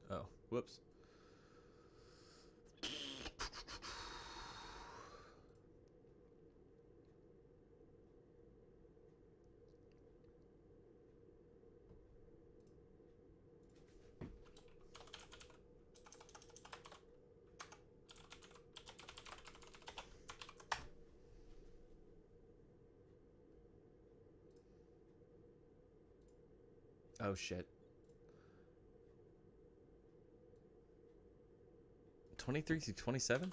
Oh, whoops. Oh, shit. 23 through 27?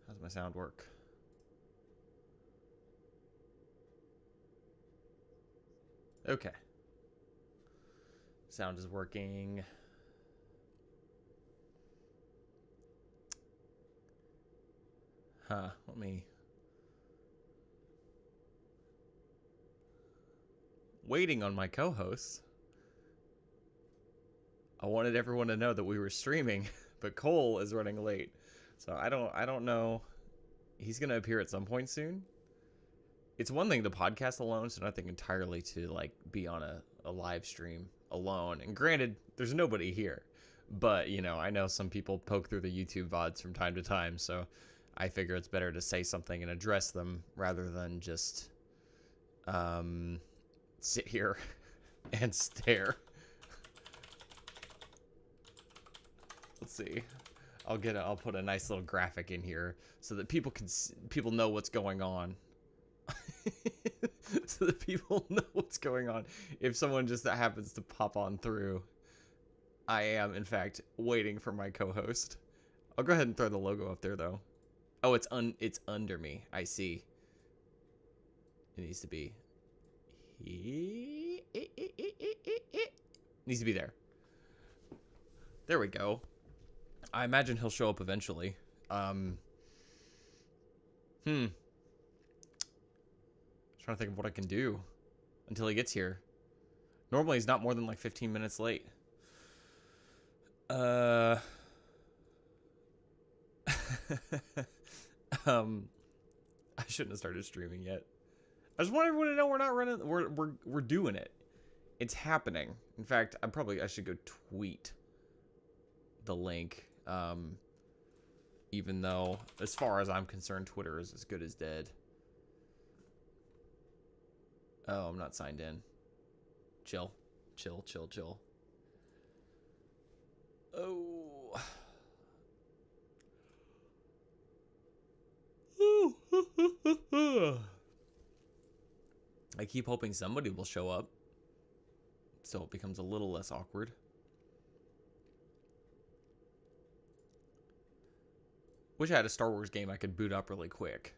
How's my sound work? Okay. Sound is working. Huh, let me... Waiting on my co-hosts. I wanted everyone to know that we were streaming, but Cole is running late. So I don't know. He's going to appear at some point soon. It's one thing to podcast alone, so nothing entirely to like be on a live stream alone. And granted, there's nobody here. But, you know, I know some people poke through the YouTube VODs from time to time, so I figure it's better to say something and address them rather than just sit here and stare. Let's see. I'll put a nice little graphic in here so that people know what's going on. So that people know what's going on. If someone just that happens to pop on through, I am in fact waiting for my co-host. I'll go ahead and throw the logo up there though. Oh, it's under me. I see. It needs to be. Needs to be there. There we go. I imagine he'll show up eventually. Trying to think of what I can do until he gets here. Normally he's not more than like 15 minutes late. I shouldn't have started streaming yet. I just want everyone to know we're not running. We're doing it. It's happening. In fact, I should go tweet the link. Even though, as far as I'm concerned, Twitter is as good as dead. Oh, I'm not signed in. Chill. Chill. Oh. I keep hoping somebody will show up, so it becomes a little less awkward. Wish I had a Star Wars game I could boot up really quick.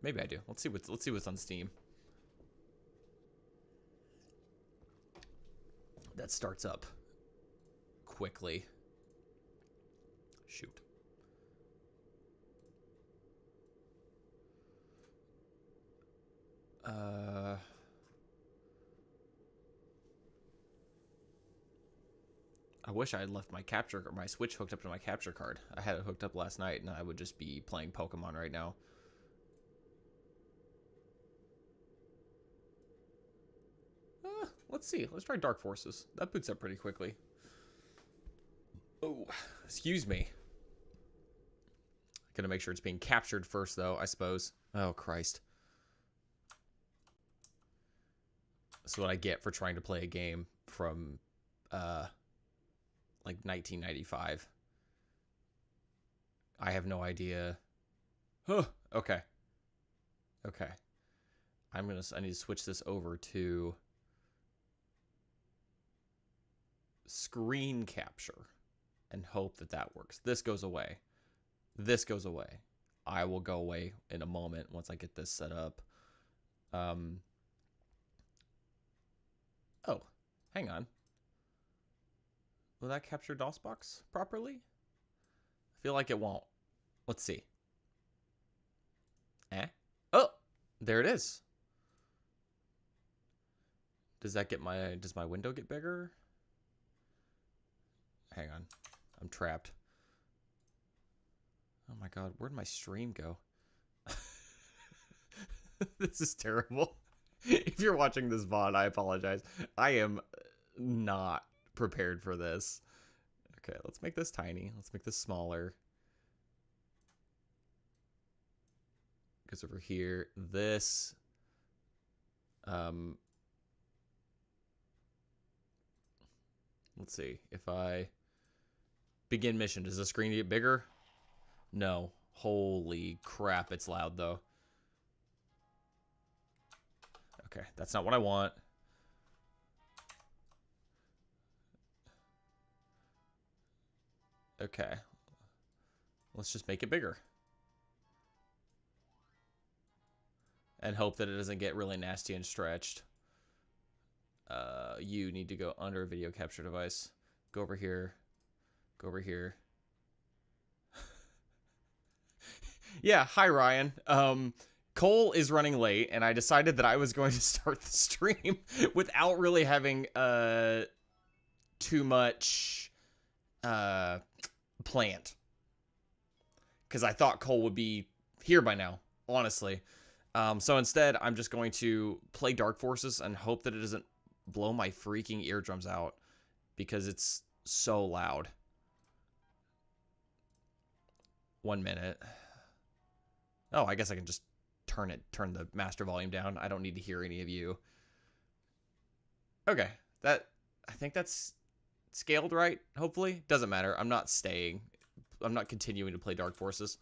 Maybe I do. Let's see what's on Steam. That starts up quickly. Shoot. I wish I had left my Switch hooked up to my capture card. I had it hooked up last night, and I would just be playing Pokemon right now. Let's see. Let's try Dark Forces. That boots up pretty quickly. Oh, excuse me. Gotta make sure it's being captured first, though, I suppose. Oh, Christ. That's what I get for trying to play a game from, like 1995. I have no idea. Huh. Okay. Okay. I need to switch this over to screen capture and hope that works. This goes away. This goes away. I will go away in a moment once I get this set up. Oh, hang on. Will that capture DOSBox properly? I feel like it won't. Let's see. Oh, there it is. Does my window get bigger? Hang on. I'm trapped. Oh my god, where'd my stream go? This is terrible. If you're watching this VOD, I apologize. I am not prepared for this. Okay, let's make this tiny. Let's make this smaller. Because over here, this... let's see. If I begin mission, does the screen get bigger? No. Holy crap, it's loud, though. Okay, that's not what I want. Okay. Let's just make it bigger. And hope that it doesn't get really nasty and stretched. You need to go under a video capture device. Go over here. Go over here. Yeah, hi Ryan. Cole is running late, and I decided that I was going to start the stream without really having too much planned. Because I thought Cole would be here by now, honestly. So instead, I'm just going to play Dark Forces and hope that it doesn't blow my freaking eardrums out because it's so loud. 1 minute. Oh, I guess I can just turn the master volume down. I don't need to hear any of you. Okay, I think that's scaled right, hopefully. Doesn't matter. I'm not staying. I'm not continuing to play Dark Forces.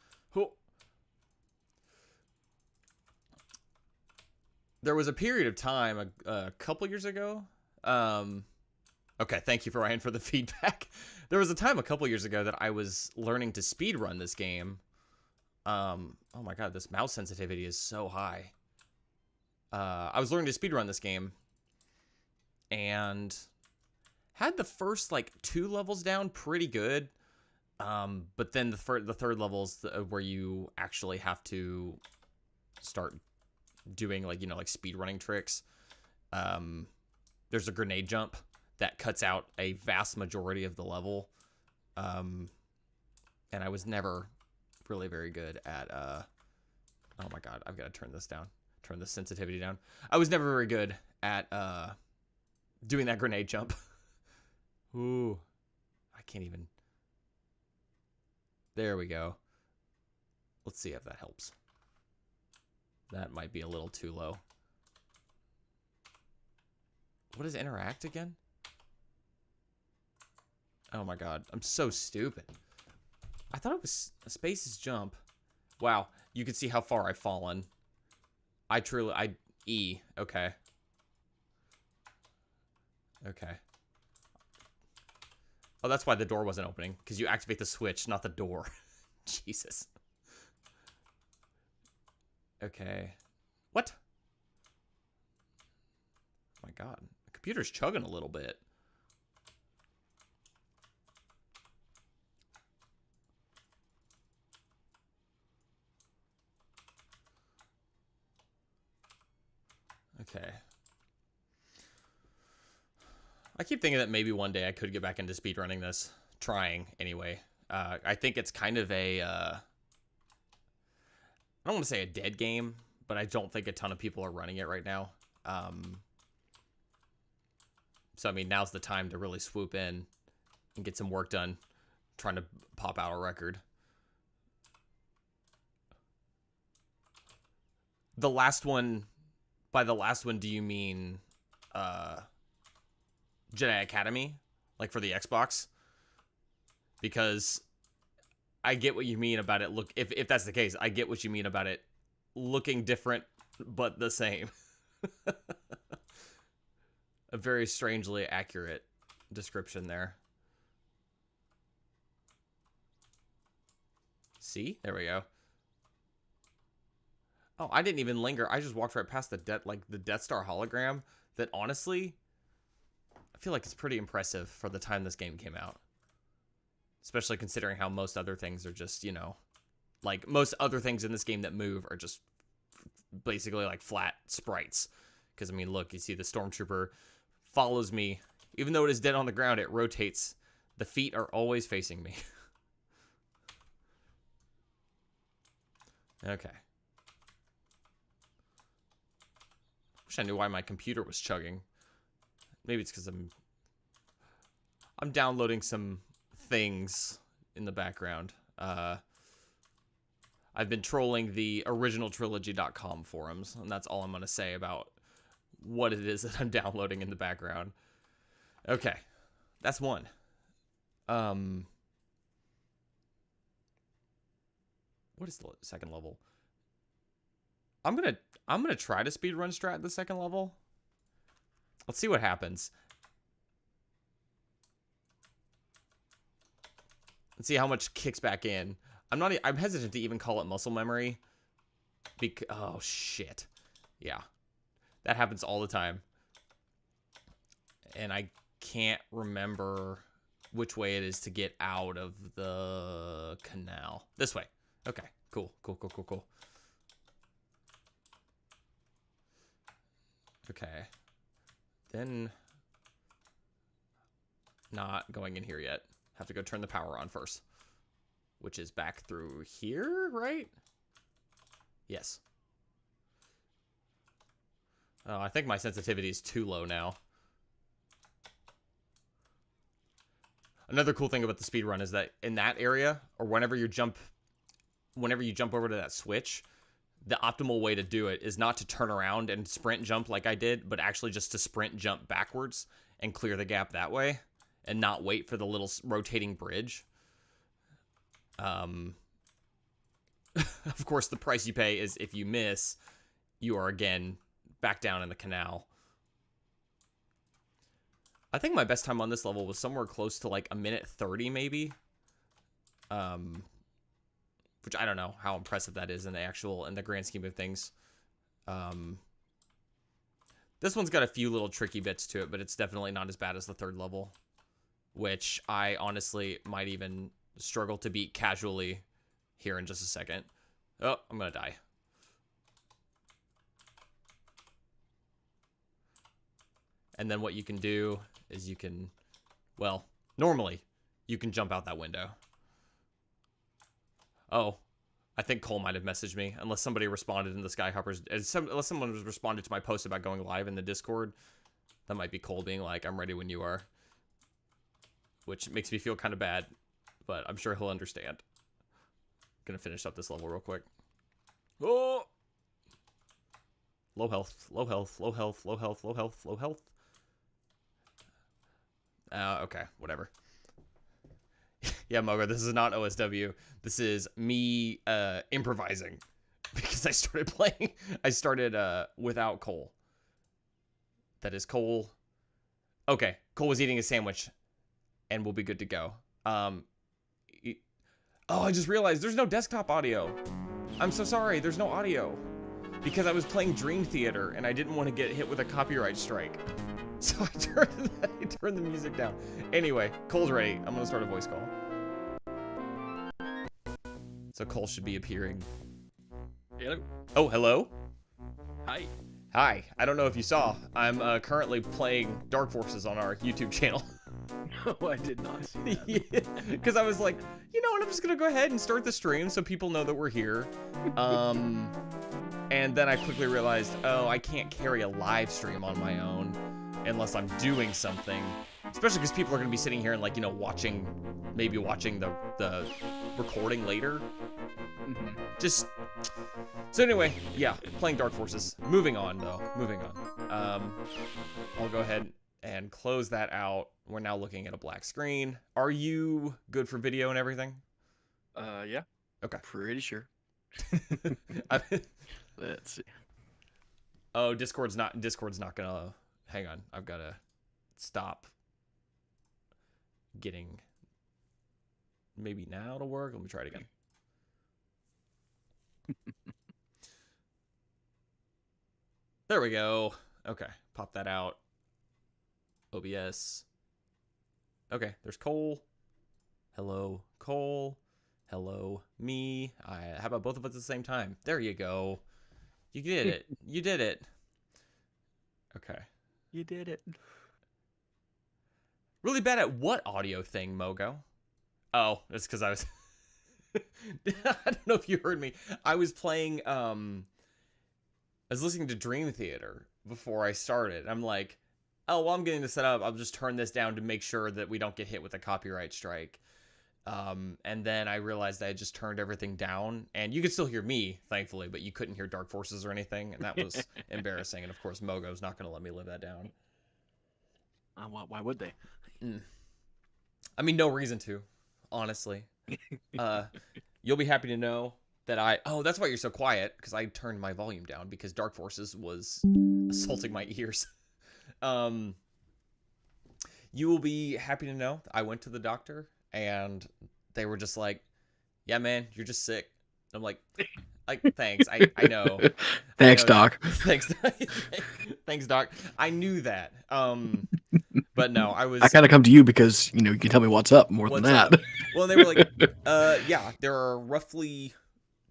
There was a period of time a couple years ago. Okay, thank you, Ryan, for the feedback. There was a time a couple years ago that I was learning to speedrun this game. Oh my god, this mouse sensitivity is so high. I was learning to speedrun this game. And had the first, like, 2 levels down pretty good. But then the third level's where you actually have to start doing, like, you know, like speedrunning tricks. There's a grenade jump that cuts out a vast majority of the level. And I was never really very good at, oh my god, I've got to turn this down. Turn the sensitivity down. I was never very good at, doing that grenade jump. Ooh. I can't even. There we go. Let's see if that helps. That might be a little too low. What is interact again? Oh my god, I'm so stupid. I thought it was a space's jump. Wow, you can see how far I've fallen. E, okay. Okay. Oh, that's why the door wasn't opening, because you activate the switch, not the door. Jesus. Okay. What? Oh my god. The computer's chugging a little bit. Okay. I keep thinking that maybe one day I could get back into speedrunning this. Trying, anyway. I think it's kind of a... I don't want to say a dead game, but I don't think a ton of people are running it right now. So, I mean, now's the time to really swoop in and get some work done, trying to pop out a record. The last one... By the last one, do you mean... Jedi Academy, like for the Xbox, because I get what you mean about it. Look, if that's the case, I get what you mean about it looking different but the same. A very strangely accurate description there. See, there we go. Oh, I didn't even linger. I just walked right past the Death Star hologram. That honestly, I feel like it's pretty impressive for the time this game came out. Especially considering how most other things are just, you know, like most other things in this game that move are just basically like flat sprites. Because, I mean, look, you see the Stormtrooper follows me. Even though it is dead on the ground, it rotates. The feet are always facing me. Okay. Wish I knew why my computer was chugging. Maybe it's because I'm downloading some things in the background. I've been trolling the originaltrilogy.com forums, and that's all I'm going to say about what it is that I'm downloading in the background. Okay, that's one. What is the second level? I'm gonna try to speedrun strat the second level. Let's see what happens. Let's see how much kicks back in. I'm hesitant to even call it muscle memory. Oh shit. Yeah. That happens all the time. And I can't remember which way it is to get out of the canal. This way. Okay. Cool. Okay. Then not going in here yet. Have to go turn the power on first. Which is back through here, right? Yes. Oh, I think my sensitivity is too low now. Another cool thing about the speedrun is that in that area, or whenever you jump over to that switch, the optimal way to do it is not to turn around and sprint jump like I did, but actually just to sprint jump backwards and clear the gap that way, and not wait for the little rotating bridge. Of course, the price you pay is if you miss, you are again back down in the canal. I think my best time on this level was somewhere close to like 1:30 maybe. Which I don't know how impressive that is in the grand scheme of things. This one's got a few little tricky bits to it, but it's definitely not as bad as the third level, which I honestly might even struggle to beat casually here in just a second. Oh, I'm gonna die. And then what you can do is you can, well, normally you can jump out that window. Oh, I think Cole might have messaged me, unless somebody responded in the Skyhoppers. Unless someone responded to my post about going live in the Discord. That might be Cole being like, I'm ready when you are. Which makes me feel kind of bad, but I'm sure he'll understand. Gonna finish up this level real quick. Oh! Low health, low health, low health, low health, low health, low health. Okay, whatever. Yeah, Mogo, this is not OSW. This is me improvising. Because I started without Cole. That is Cole. Okay, Cole was eating a sandwich. And we'll be good to go. Oh, I just realized there's no desktop audio. I'm so sorry, there's no audio. Because I was playing Dream Theater and I didn't want to get hit with a copyright strike. So I turned the music down. Anyway, Cole's ready. I'm gonna start a voice call. So Cole should be appearing. Hello. Oh, hello. Hi. Hi. I don't know if you saw. I'm currently playing Dark Forces on our YouTube channel. Oh, I did not see that. Because I was like, you know what, I'm just gonna go ahead and start the stream so people know that we're here. And then I quickly realized, oh, I can't carry a live stream on my own unless I'm doing something. Especially because people are gonna be sitting here and like, you know, maybe watching the recording later. Just so anyway, yeah, playing Dark Forces. Moving on though. I'll go ahead and close that out. We're now looking at a black screen. Are you good for video and everything? Yeah. Okay. Pretty sure. Let's see. Oh, Discord's not gonna, hang on. I've gotta stop getting, maybe now it'll work. Let me try it again. There we go. Okay, pop that out. OBS. Okay, there's Cole. Hello, Cole. Hello, me. How about both of us at the same time? There you go. You did it. You did it. Okay. You did it. Really bad at what audio thing, Mogo? Oh, it's because I was... I don't know if you heard me. I was playing, I was listening to Dream Theater, before I started. I'm like, oh, well, I'm getting this set up. I'll just turn this down to make sure that we don't get hit with a copyright strike. And then I realized I had just turned everything down, and you could still hear me, thankfully, but you couldn't hear Dark Forces or anything, and that was embarrassing. And of course, Mogo's not going to let me live that down. Why would they? I mean, no reason to, honestly. You'll be happy to know that oh, that's why you're so quiet, because I turned my volume down because Dark Forces was assaulting my ears. You will be happy to know I went to the doctor, and they were just like, yeah, man, you're just sick. I'm like, thanks. I know. Thanks, I know Doc. Thanks. Thanks, Doc. I knew that. But no, I kind of come to you because, you can tell me what's up more than that. Well, they were like, yeah, there are roughly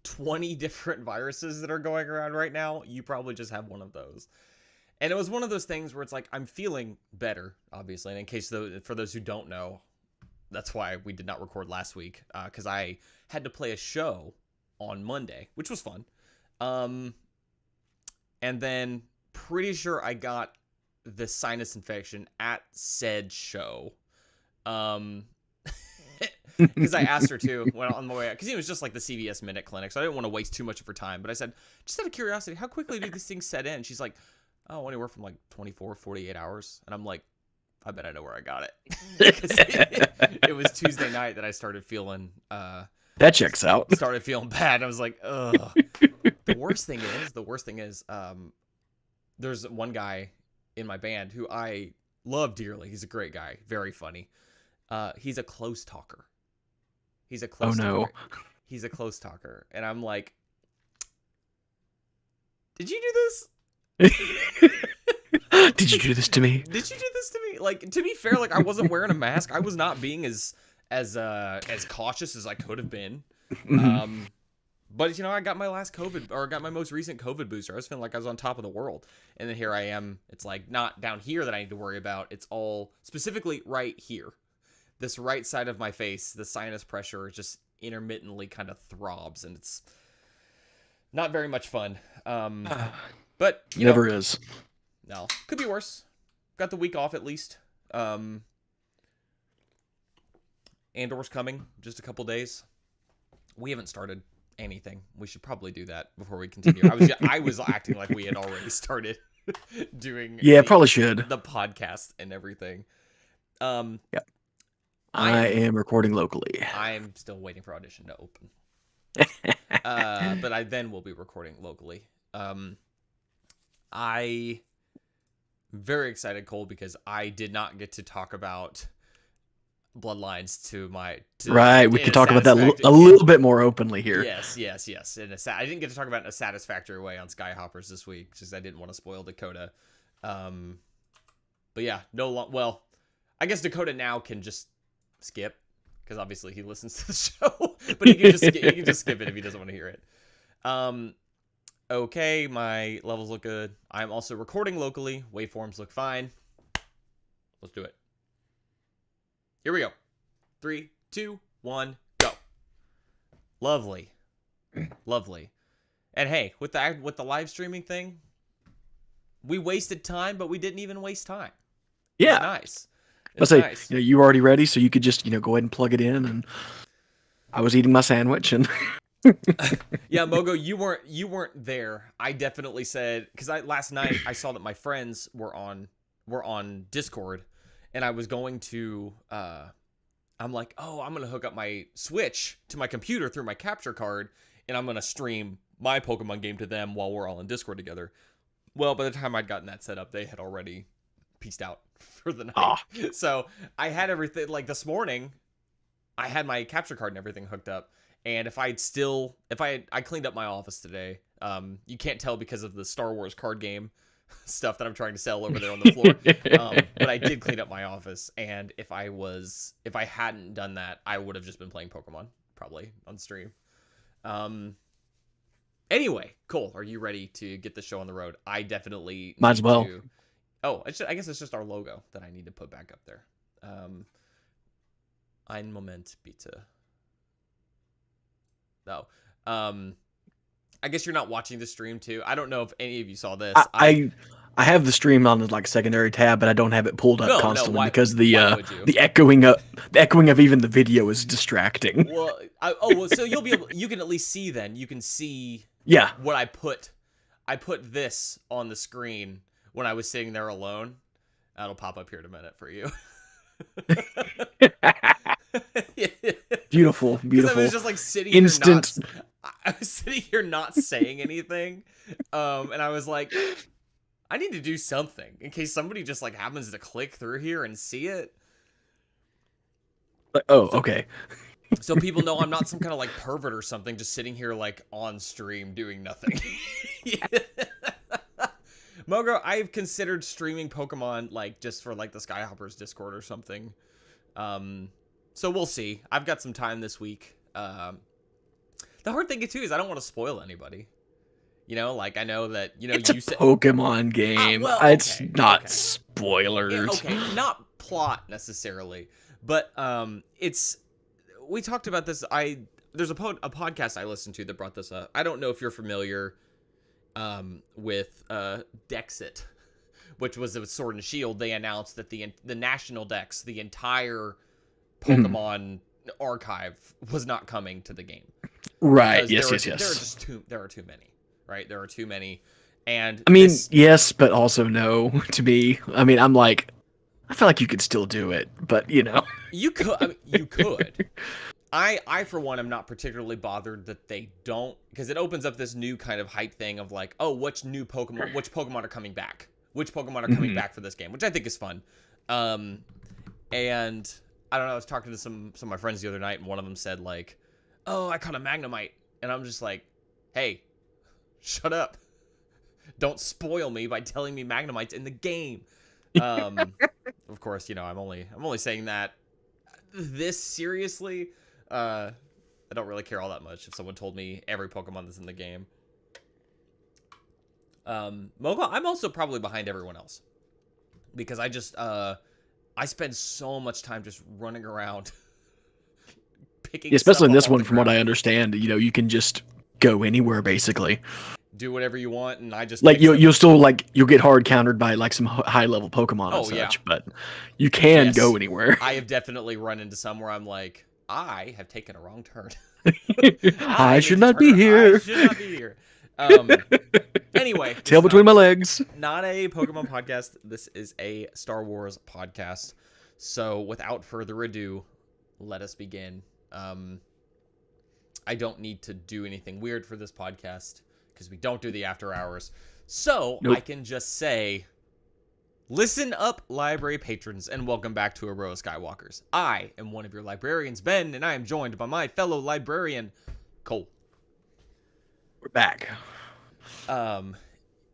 20 different viruses that are going around right now. You probably just have one of those. And it was one of those things where it's like, I'm feeling better, obviously. And in case, for those who don't know, that's why we did not record last week, because I had to play a show on Monday, which was fun. And then pretty sure I got the sinus infection at said show. Because I asked her to when on my way out, because it was just like the CVS Minute Clinic, so I didn't want to waste too much of her time. But I said, just out of curiosity, how quickly do these things set in? She's like, oh, anywhere from like 24, 48 hours. And I'm like, I bet I know where I got it. It was Tuesday night that I started feeling that checks out. Started feeling bad. I was like, ugh. The worst thing is, there's one guy in my band who I love dearly. He's a great guy, very funny. He's a close talker. He's a close talker. He's a close talker. And I'm like, did you do this? Did you do this to me? Did you do this to me? Like, to be fair, like, I wasn't wearing a mask. I was not being as cautious as I could have been. But I got my last COVID, or got my most recent COVID booster. I was feeling like I was on top of the world. And then here I am. It's like not down here that I need to worry about. It's all specifically right here. This right side of my face, the sinus pressure just intermittently kind of throbs, and it's not very much fun. But never is. No, could be worse. Got the week off at least. Andor's coming, just a couple days. We haven't started anything. We should probably do that before we continue. I was acting like we had already started doing. Yeah, probably should. The podcast and everything. Yeah. I am recording locally. I'm still waiting for audition to open. But I then will be recording locally. I very excited, Cole, because I did not get to talk about Bloodlines to right. We could talk about that a little bit more openly here. Yes. I didn't get to talk about it in a satisfactory way on Skyhoppers this week, just I didn't want to spoil Dakota. But yeah, well, I guess Dakota now can just skip, because obviously he listens to the show, but he can just skip it if he doesn't want to hear it. Okay, my levels look good. I'm also recording locally. Waveforms look fine. Let's do it. Here we go. 3, 2, 1, go. Lovely. And hey, with the live streaming thing, we wasted time, but we didn't even waste time. Yeah. It's nice. Let's say, nice. You were already ready, so you could just, go ahead and plug it in. And I was eating my sandwich, and yeah, Mogo, you weren't there. I definitely said, because last night I saw that my friends were on Discord, and I was going to. I'm like, oh, I'm gonna hook up my Switch to my computer through my capture card, and I'm gonna stream my Pokemon game to them while we're all in Discord together. Well, by the time I'd gotten that set up, they had already peaced out for the night. So I had everything, like this morning, I had my capture card and everything hooked up. And I cleaned up my office today. You can't tell because of the Star Wars card game stuff that I'm trying to sell over there on the floor. But I did clean up my office. And if I hadn't done that, I would have just been playing Pokemon probably on stream. Anyway, Cole, are you ready to get the show on the road? I definitely might as well. I guess it's just our logo that I need to put back up there. Ein Moment bitte. No. I guess you're not watching the stream too. I don't know if any of you saw this. I I have the stream on like a secondary tab, but I don't have it pulled up No, constantly why? because Why would you? the echoing of even the video is distracting. Well, so you'll be able. You can at least see then. You can see Yeah. what I put. I put this on the screen when I was sitting there alone. That'll pop up here in a minute for you. Beautiful, Because beautiful. I was just like sitting Instant. here not. I was sitting here not saying anything, and I was like, I need to do something in case somebody just like happens to click through here and see it. Oh, okay. So people know I'm not some kind of like pervert or something, just sitting here like on stream doing nothing. Mogo, I've considered streaming Pokemon like just for like the Skyhoppers Discord or something. So we'll see. I've got some time this week. The hard thing too is I don't want to spoil anybody. You know, like I know that It's a Pokemon game. well, It's okay, not okay. spoilers. Yeah, okay, not plot necessarily, but it's. We talked about this. There's a podcast I listened to that brought this up. I don't know if you're familiar with Dexit, which was a Sword and Shield. They announced that the national Dex, the entire Pokemon archive, was not coming to the game. Right. Yes. Yes. There are too many. Right. There are too many. And I mean, yes, but also no. To me, I mean, I'm like, I feel like you could still do it, but you know, you could. I mean, you could. I for one am not particularly bothered that they don't, because it opens up this new kind of hype thing of like, oh, which Pokemon are coming back? Which Pokemon are coming back for this game, which I think is fun. And I don't know, I was talking to some of my friends the other night, and one of them said like, oh, I caught a Magnemite, and I'm just like, hey, shut up. Don't spoil me by telling me Magnemite's in the game. Of course, you know, I'm only saying that this seriously. I don't really care all that much if someone told me every Pokemon that's in the game. Mogo, I'm also probably behind everyone else because I just I spend so much time just running around picking. especially in stuff this up off one, the from what I ground. understand, you know, you can just go anywhere basically. Do whatever you want, and I just Like pick you'll still like you'll get hard countered by like some high level Pokemon and yeah. such, but you can Yes. go anywhere. I have definitely run into some where I'm like, I have taken a wrong turn. I need should to not turn be around. I here. should not be here. Anyway, this Tail is between my legs. not a Pokemon podcast. This is a Star Wars podcast. So without further ado, let us begin. I don't need to do anything weird for this podcast because we don't do the after hours. So Nope. I can just say, listen up, library patrons, and welcome back to Obroa-Skai Walkers. I am one of your librarians, Ben, and I am joined by my fellow librarian, Cole. We're back.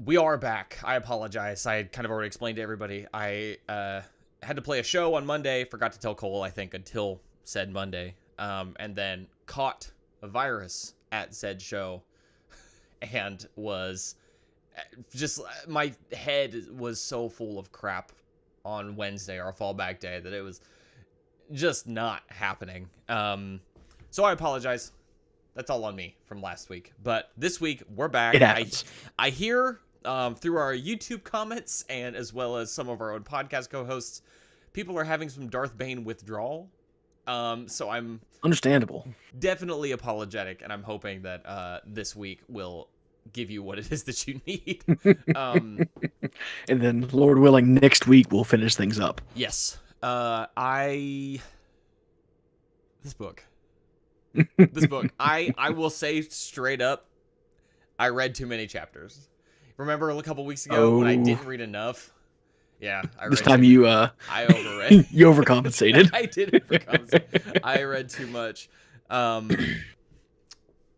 We are back. I apologize. I had kind of already explained to everybody. I had to play a show on Monday. Forgot to tell Cole, I think, until said Monday. And then caught a virus at said show. And was just, my head was so full of crap on Wednesday, our fallback day, that it was just not happening. So I apologize. That's all on me from last week. But this week, we're back. It happens. I hear through our YouTube comments and as well as some of our own podcast co-hosts, people are having some Darth Bane withdrawal. So I'm Understandable. definitely apologetic, and I'm hoping that this week will give you what it is that you need. And then, Lord willing, next week we'll finish things up. Yes. This book. I will say straight up, I read too many chapters. Remember a couple weeks ago when I didn't read enough? Yeah, This time you I overread. you overcompensated. I did overcompensate. I read too much.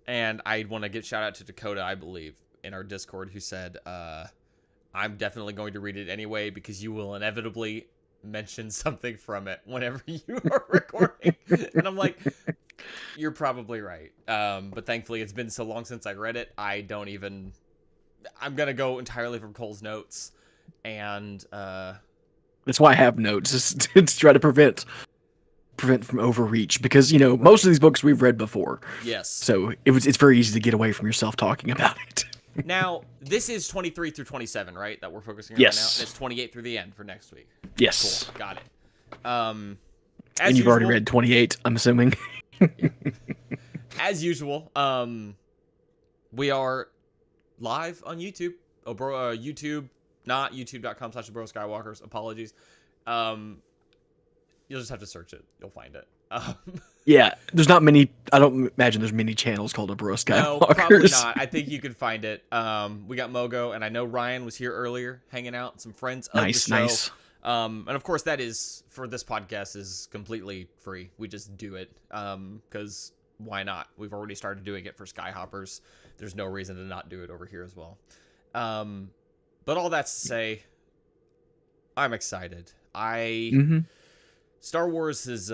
And I want to give shout out to Dakota, I believe, in our Discord, who said, I'm definitely going to read it anyway because you will inevitably mention something from it whenever you are recording. And I'm like, you're probably right. But thankfully, it's been so long since I read it, I'm going to go entirely from Cole's notes. And That's why I have notes, is to try to prevent from overreach, because, you know, most of these books we've read before. yes. So it's very easy to get away from yourself talking about it. Now, this is 23 through 27, right? That we're focusing on Yes. right now. And it's 28 through the end for next week. Yes. Cool. Got it. And you've already read 28, I'm assuming. Yeah. As usual, we are live on YouTube. YouTube, not youtube.com/Obroa-Skywalkers. Apologies. You'll just have to search it. You'll find it. Yeah, there's not many. I don't imagine there's many channels called Obroa-Skywalkers. No, probably not. I think you could find it. We got Mogo, and I know Ryan was here earlier, hanging out. Some friends of the show. Nice. And of course, that is for this podcast is completely free. We just do it because why not? We've already started doing it for Skyhoppers. There's no reason to not do it over here as well. But all that's to say, I'm excited. Star Wars has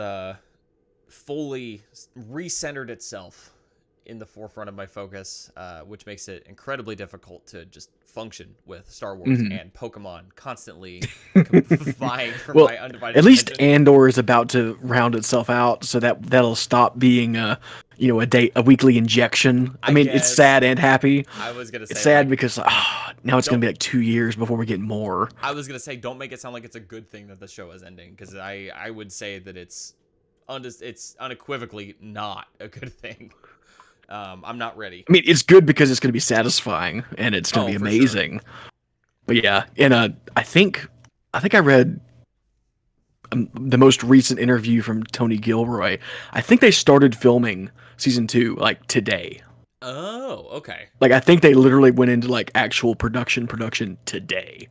fully recentered itself in the forefront of my focus, which makes it incredibly difficult to just function with Star Wars and Pokemon constantly vying for my undivided at least attention. Andor is about to round itself out, so that'll stop being a weekly injection. I mean, it's sad and happy. I was gonna say it's sad because now it's gonna be like 2 years before we get more. I was gonna say, don't make it sound like it's a good thing that the show is ending, because I would say that it's unequivocally not a good thing. I'm not ready. I mean, it's good because it's going to be satisfying and it's going to be amazing. Sure. But yeah, and I think I read the most recent interview from Tony Gilroy. I think they started filming season 2 like today. Oh, okay. Like I think they literally went into like actual production today.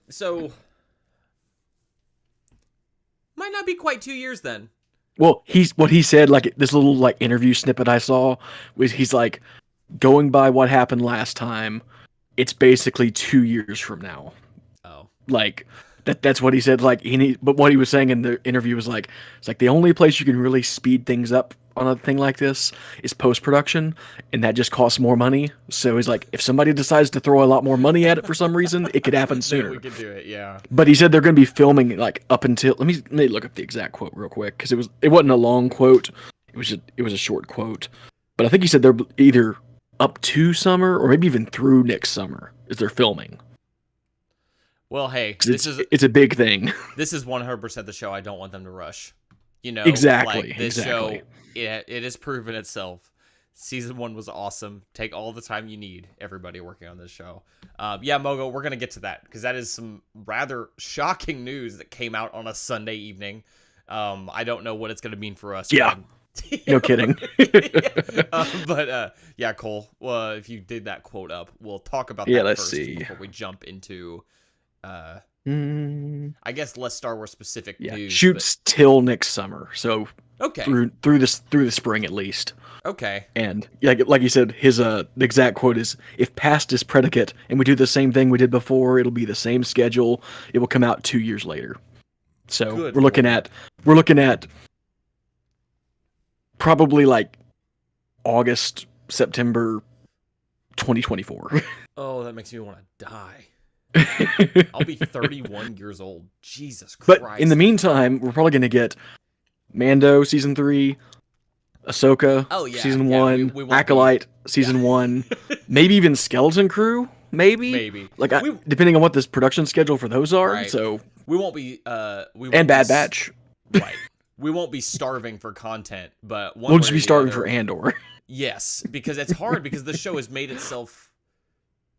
So might not be quite 2 years then. Well, what he said, like this little like interview snippet I saw, was he's like, going by what happened last time, it's basically 2 years from now. Oh, like that's what he said. Like but what he was saying in the interview was like, it's like the only place you can really speed things up on a thing like this is post-production, and that just costs more money. So he's like, if somebody decides to throw a lot more money at it for some reason, it could happen sooner. We could do it, yeah. But he said they're going to be filming like up until let me look up the exact quote real quick, because it wasn't a long quote. It was a short quote. But I think he said they're either up to summer or maybe even through next summer is they're filming. Well, hey, it's a big thing. This is 100% the show I don't want them to rush. Exactly. Like this show, it has proven itself. Season 1 was awesome. Take all the time you need, everybody working on this show. Yeah, Mogo, we're going to get to that, because that is some rather shocking news that came out on a Sunday evening. I don't know what it's going to mean for us. Yeah. No kidding. But yeah, Cole, if you did that quote up, we'll talk about that let's first see. before we jump into... I guess less Star Wars specific news. Shoots till next summer, so okay, through the spring at least. Okay, and like you said, his the exact quote is, "If past is predicate and we do the same thing we did before, it'll be the same schedule. It will come out 2 years later." So we're looking at probably like August, September, 2024. Oh, that makes me want to die. I'll be 31 years old. Jesus Christ. But in the meantime, we're probably going to get Mando Season 3, Ahsoka Season 1, Acolyte Season 1, maybe even Skeleton Crew, maybe. Like, depending on what this production schedule for those are. Right. So we won't be... and Bad Batch. Right. We won't be starving for content, but... We'll just be starving for Andor. Yes, because it's hard, because the show has made itself...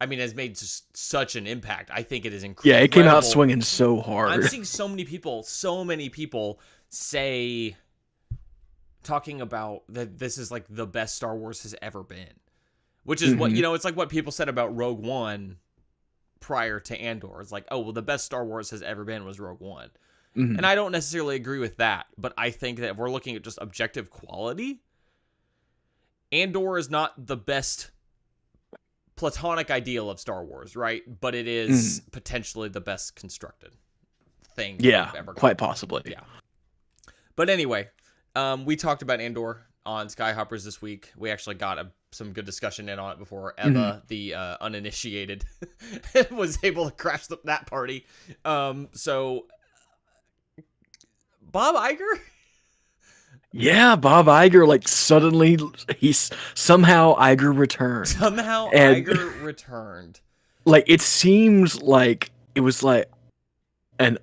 I mean, has made such an impact. I think it is incredible. Yeah, it came out swinging so hard. I'm seeing so many people say, talking about that this is like the best Star Wars has ever been, which is what, it's like what people said about Rogue One prior to Andor. It's like, oh, well, the best Star Wars has ever been was Rogue One. And I don't necessarily agree with that, but I think that if we're looking at just objective quality, Andor is not the best platonic ideal of Star Wars, right? But it is potentially the best constructed thing. Yeah, quite possibly. Yeah. But anyway, we talked about Andor on Skyhoppers this week. We actually got some good discussion in on it before Eva, the uninitiated, was able to crash that party. So, Bob Iger Yeah, Bob Iger, like suddenly he's somehow Iger returned. Somehow And Iger returned. like it seems like it was like an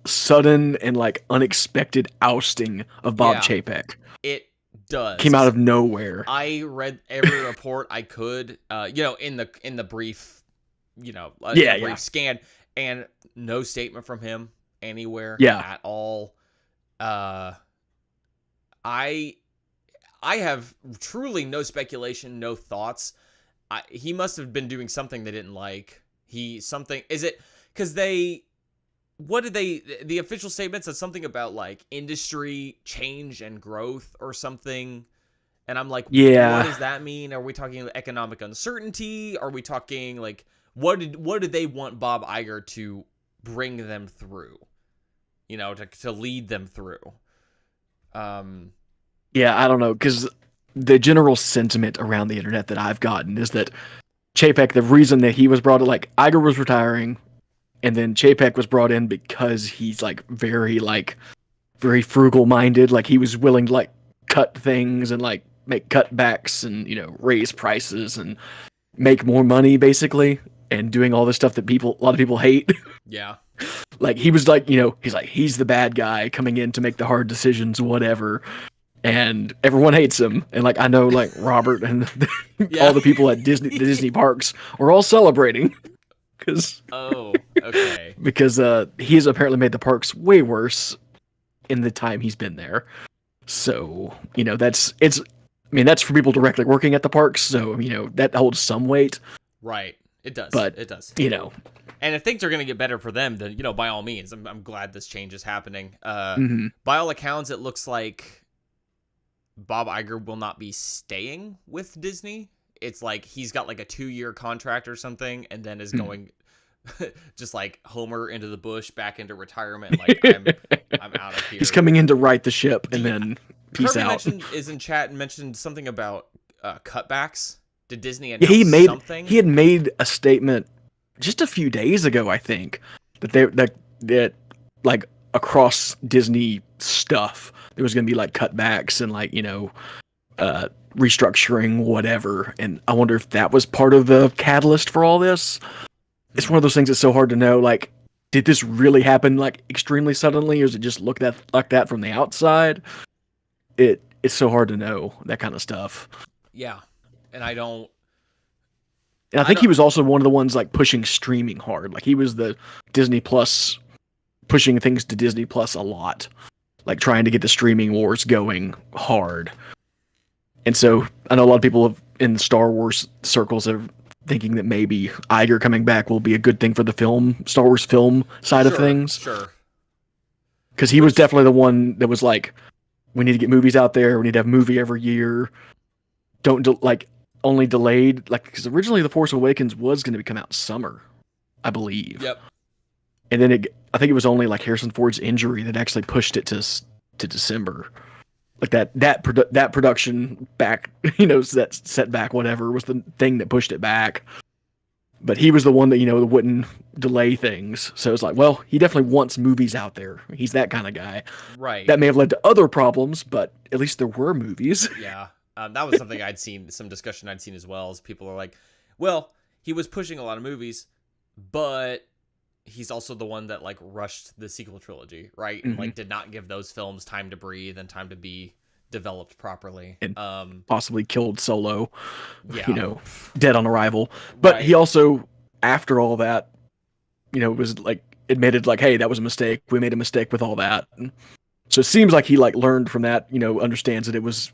sudden and like unexpected ousting of Bob Yeah, Chapek. it does. Came out of nowhere. I read every report I could, in the brief, Yeah, the yeah. brief scan, and no statement from him anywhere Yeah. at all. Uh, I I have truly no speculation, no thoughts. He must have been doing something they didn't like. Is it because what did the official statement said something about like industry change and growth or something. And I'm like, Yeah. what does that mean? Are we talking economic uncertainty? Are we talking like what did they want Bob Iger to bring them through? To lead them through. Yeah, I don't know, because the general sentiment around the internet that I've gotten is that Chapek, the reason that he was brought in, like Iger was retiring, and then Chapek was brought in because he's like very frugal minded. Like he was willing to like cut things and like make cutbacks and raise prices and make more money basically, and doing all this stuff that a lot of people hate. Yeah. Like he was like, he's the bad guy coming in to make the hard decisions, whatever. And everyone hates him. And like I know like Robert and Yeah. all the people at the Disney parks are all celebrating because okay. because he's apparently made the parks way worse in the time he's been there. So, that's for people directly working at the parks, so that holds some weight. Right. It does. But it does. And if things are going to get better for them, then by all means, I'm glad this change is happening. mm-hmm. By all accounts, it looks like Bob Iger will not be staying with Disney. It's like he's got like a 2-year contract or something, and then is going just like Homer into the bush, back into retirement. Like I'm out of here. He's coming in to right the ship, and then peace Kirby out. is in chat and mentioned something about cutbacks. Did Disney announce something? He had made a statement just a few days ago, I think, that like across Disney stuff there was going to be like cutbacks and like restructuring, whatever. And I wonder if that was part of the catalyst for all this. It's one of those things that's so hard to know. Like, did this really happen like extremely suddenly, or is it just looked at like that from the outside? It's so hard to know that kind of stuff. Yeah, and I don't. And I think he was also one of the ones like pushing streaming hard. Like he was the Disney Plus, pushing things to Disney Plus a lot, like trying to get the streaming wars going hard. And so I know a lot of people in the Star Wars circles are thinking that maybe Iger coming back will be a good thing for the Star Wars film side of things. Sure. Because he was definitely the one that was like, we need to get movies out there. We need to have a movie every year. Only delayed, like, because originally The Force Awakens was going to come out summer, I believe. Yep. And then I think it was only like Harrison Ford's injury that actually pushed it to December. Like that production back, that setback, whatever, was the thing that pushed it back. But he was the one that, wouldn't delay things. So it's like, well, he definitely wants movies out there. He's that kind of guy. Right. That may have led to other problems, but at least there were movies. Yeah. That was something I'd seen, some discussion I'd seen as well, as people are like, well, he was pushing a lot of movies, but he's also the one that like rushed the sequel trilogy, right? And like did not give those films time to breathe and time to be developed properly. And possibly killed Solo, yeah. Dead on arrival. But right. He also, after all that, was like admitted like, hey, that was a mistake. We made a mistake with all that. So it seems like he like learned from that, understands that it was,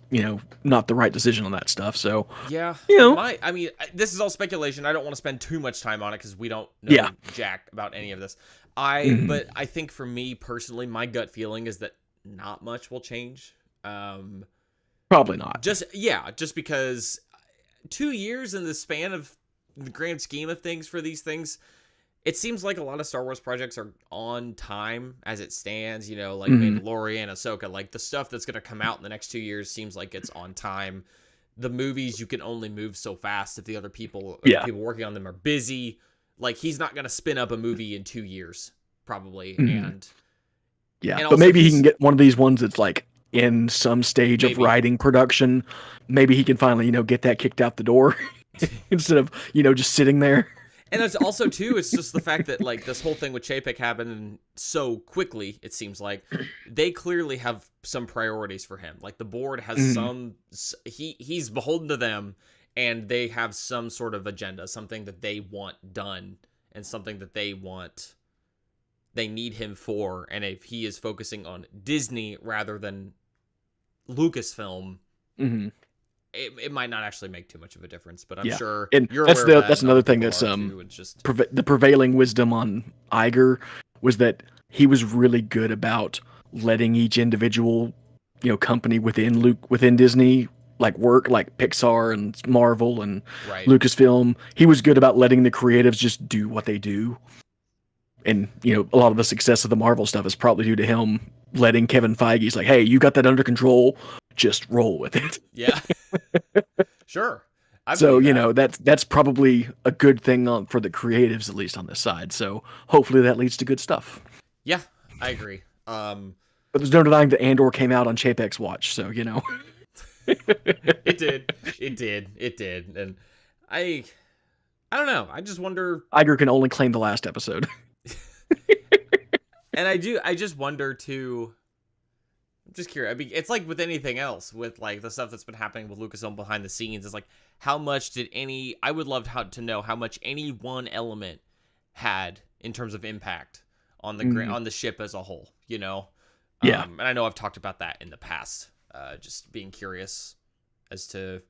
not the right decision on that stuff. So yeah, this is all speculation. I don't want to spend too much time on it because we don't know jack about any of this. But I think for me personally, my gut feeling is that not much will change. Probably not. Just because 2 years in the span of the grand scheme of things for these things. It seems like a lot of Star Wars projects are on time as it stands, like Mandalorian, Ahsoka, like the stuff that's going to come out in the next 2 years seems like it's on time. The movies, you can only move so fast if the other people, people working on them are busy. Like he's not going to spin up a movie in 2 years, probably. But maybe he can get one of these ones that's like, in some stage of Maybe. writing production, maybe he can finally, get that kicked out the door instead of, just sitting there. And it's also too, it's just the fact that like this whole thing with Chapek happened so quickly. It seems like they clearly have some priorities for him. Like the board has he's beholden to them, and they have some sort of agenda, something that they want done, and something that they need him for. And if he is focusing on Disney rather than Lucasfilm, it might not actually make too much of a difference, but I'm sure and you're that's aware of that. That's another thing that's It's just the prevailing wisdom on Iger was that he was really good about letting each individual company within Disney work, like Pixar and Marvel and Lucasfilm. He was good about letting the creatives just do what they do. And, a lot of the success of the Marvel stuff is probably due to him letting Kevin Feige's like, hey, you got that under control, just roll with it. Yeah. Sure. So, that's probably a good thing for the creatives, at least on this side. So hopefully that leads to good stuff. Yeah, I agree. But there's no denying that Andor came out on Chapek's watch, so, It did. And I don't know. I just wonder. Iger can only claim the last episode. And I just wonder too. I'm just curious. I mean, it's like with anything else, with like the stuff that's been happening with Lucasfilm behind the scenes. It's like, how much did I would love to know how much any one element had in terms of impact on the ship as a whole. Yeah. And I know I've talked about that in the past. Just being curious as to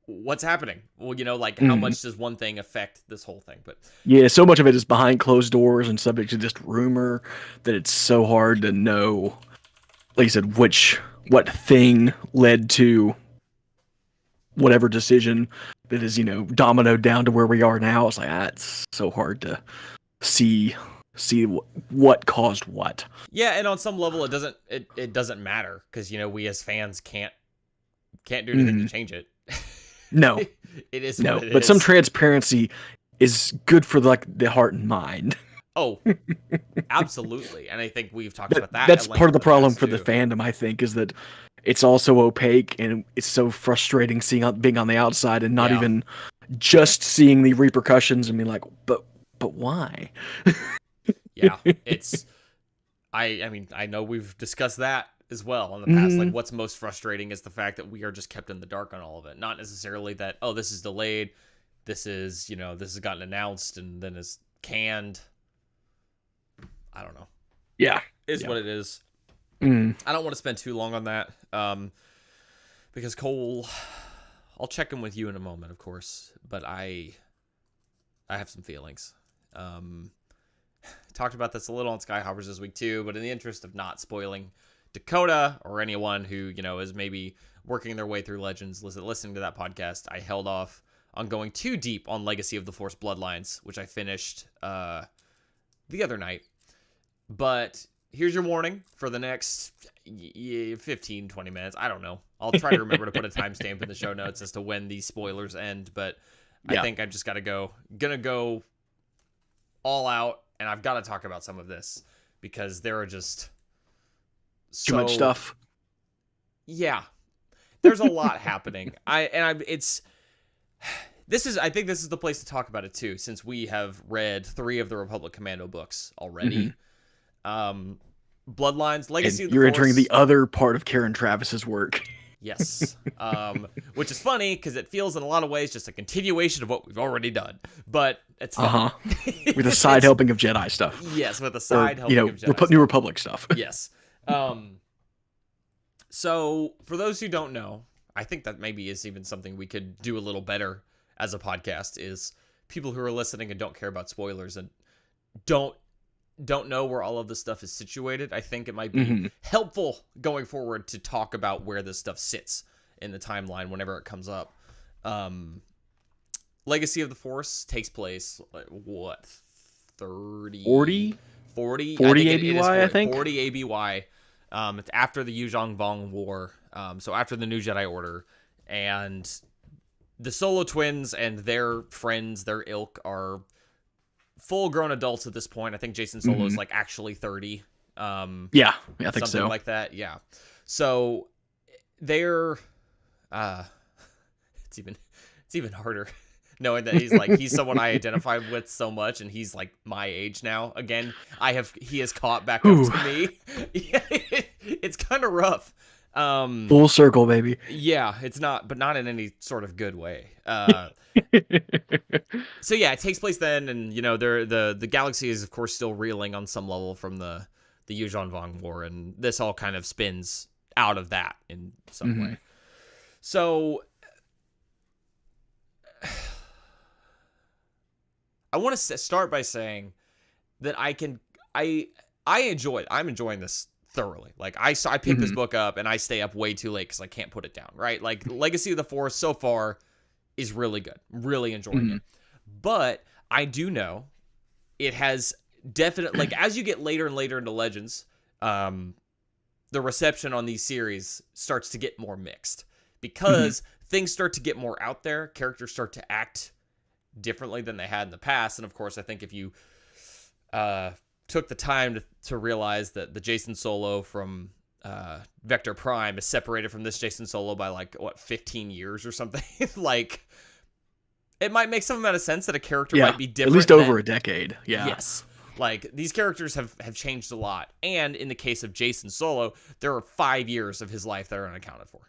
what's happening. Well, how much does one thing affect this whole thing? But yeah, so much of it is behind closed doors and subject to just rumor that it's so hard to know, like you said, what thing led to whatever decision that is, dominoed down to where we are now. It's like, it's so hard to see what caused what. Yeah, and on some level, it doesn't matter because we as fans can't do anything to change it. No, it is. No, what it but is. some transparency is good for the heart and mind. Oh, absolutely, and I think we've talked about that. That's part of the problem for the fandom. I think is that it's also opaque and it's so frustrating being on the outside and not even just seeing the repercussions and being like, but why? Yeah, it's. I mean, I know we've discussed that as well in the past. Like, what's most frustrating is the fact that we are just kept in the dark on all of it. Not necessarily that, oh, this is delayed. This is, this has gotten announced and then is canned. I don't know. Yeah. What it is. I don't want to spend too long on that. Because Cole, I'll check in with you in a moment, of course. But I have some feelings. Talked about this a little on Skyhoppers this week too, but in the interest of not spoiling Dakota or anyone who, is maybe working their way through Legends, listening to that podcast, I held off on going too deep on Legacy of the Force Bloodlines, which I finished the other night. But here's your warning for the next 15, 20 minutes. I don't know. I'll try to remember to put a timestamp in the show notes as to when these spoilers end, but I think I've just got to gonna go all out, and I've got to talk about some of this because there are just too much stuff. Yeah, there's a lot happening. I think this is the place to talk about it too, since we have read 3 of the Republic Commando books already. Bloodlines, Legacy of the Force. You're entering the other part of Karen Travis's work. Yes. Which is funny because it feels in a lot of ways just a continuation of what we've already done. But it's not. With a side helping of Jedi stuff. Yes, with a side helping of Jedi stuff. New Republic stuff. Yes. So, for those who don't know, I think that maybe is even something we could do a little better as a podcast, is people who are listening and don't care about spoilers and don't know where all of this stuff is situated. I think it might be helpful going forward to talk about where this stuff sits in the timeline whenever it comes up. Legacy of the Force takes place, what, 30? 40? 40? 40 ABY, I think. 40 ABY. It's after the Yuzhong Vong War, so after the New Jedi Order, and the Solo twins and their friends, their ilk, are full-grown adults at this point. I think Jason Solo is like actually 30 Yeah, I think something so. like that. Yeah. So they're it's even harder knowing that he's someone I identify with so much, and he's like my age now. Again, he has caught back up Whew. to me. Yeah, it's kind of rough. Full circle, baby. Yeah, it's not, but not in any sort of good way. So yeah, it takes place then, and the galaxy is of course still reeling on some level from the Yuuzhan Vong War, and this all kind of spins out of that in some way. So I want to start by saying that I'm enjoying this thoroughly. Like I picked this book up and I stay up way too late because I can't put it down. Right, like Legacy of the Force so far is really good, really enjoying it. But I do know it has definitely, like, as you get later and later into Legends, the reception on these series starts to get more mixed because things start to get more out there. Characters start to act differently than they had in the past. And of course, I think if you took the time to realize that the Jason Solo from Vector Prime is separated from this Jason Solo by 15 years or something, like, it might make some amount of sense that a character might be different. At least over a decade. Yeah. Yes. Like, these characters have changed a lot. And in the case of Jason Solo, there are 5 years of his life that are unaccounted for.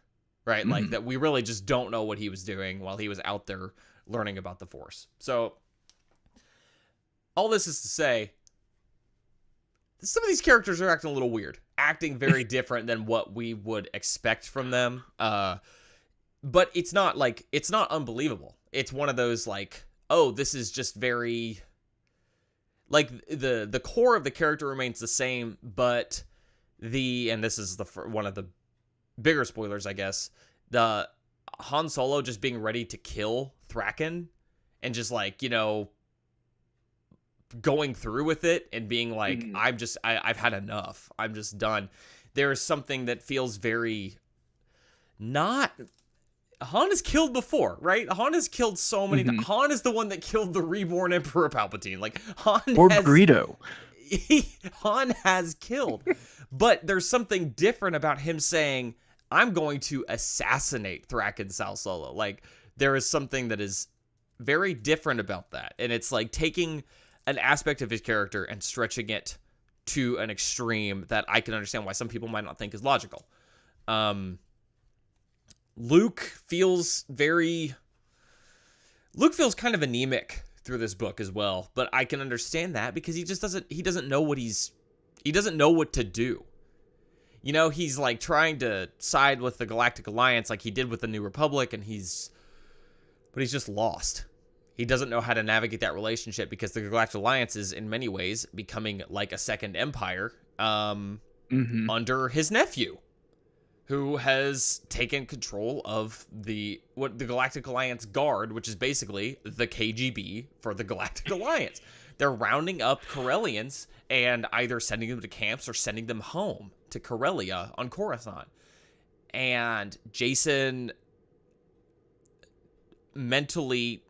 Right? Like, that we really just don't know what he was doing while he was out there learning about the Force. So, all this is to say, some of these characters are acting a little weird. Acting very different than what we would expect from them. But it's not unbelievable. It's one of those, like, oh, this is just very, like, the core of the character remains the same, but and this is one of the bigger spoilers, I guess, the Han Solo just being ready to kill Thraken and just, like, going through with it and being like, I've had enough. I'm just done. There is something that feels very not. Han has killed before, right? Han has killed so many. Han is the one that killed the reborn Emperor Palpatine. Like, Greedo. Han has killed. But there's something different about him saying, I'm going to assassinate Thraken Sal Solo. Like, there is something that is very different about that. And it's like taking an aspect of his character and stretching it to an extreme that I can understand why some people might not think is logical. Luke feels kind of anemic through this book as well, but I can understand that because he doesn't know what to do. He's like trying to side with the Galactic Alliance like he did with the New Republic, but he's just lost. He doesn't know how to navigate that relationship because the Galactic Alliance is in many ways becoming like a second empire under his nephew, who has taken control of the Galactic Alliance Guard, which is basically the KGB for the Galactic Alliance. They're rounding up Corellians and either sending them to camps or sending them home to Corellia on Coruscant. And Jason mentally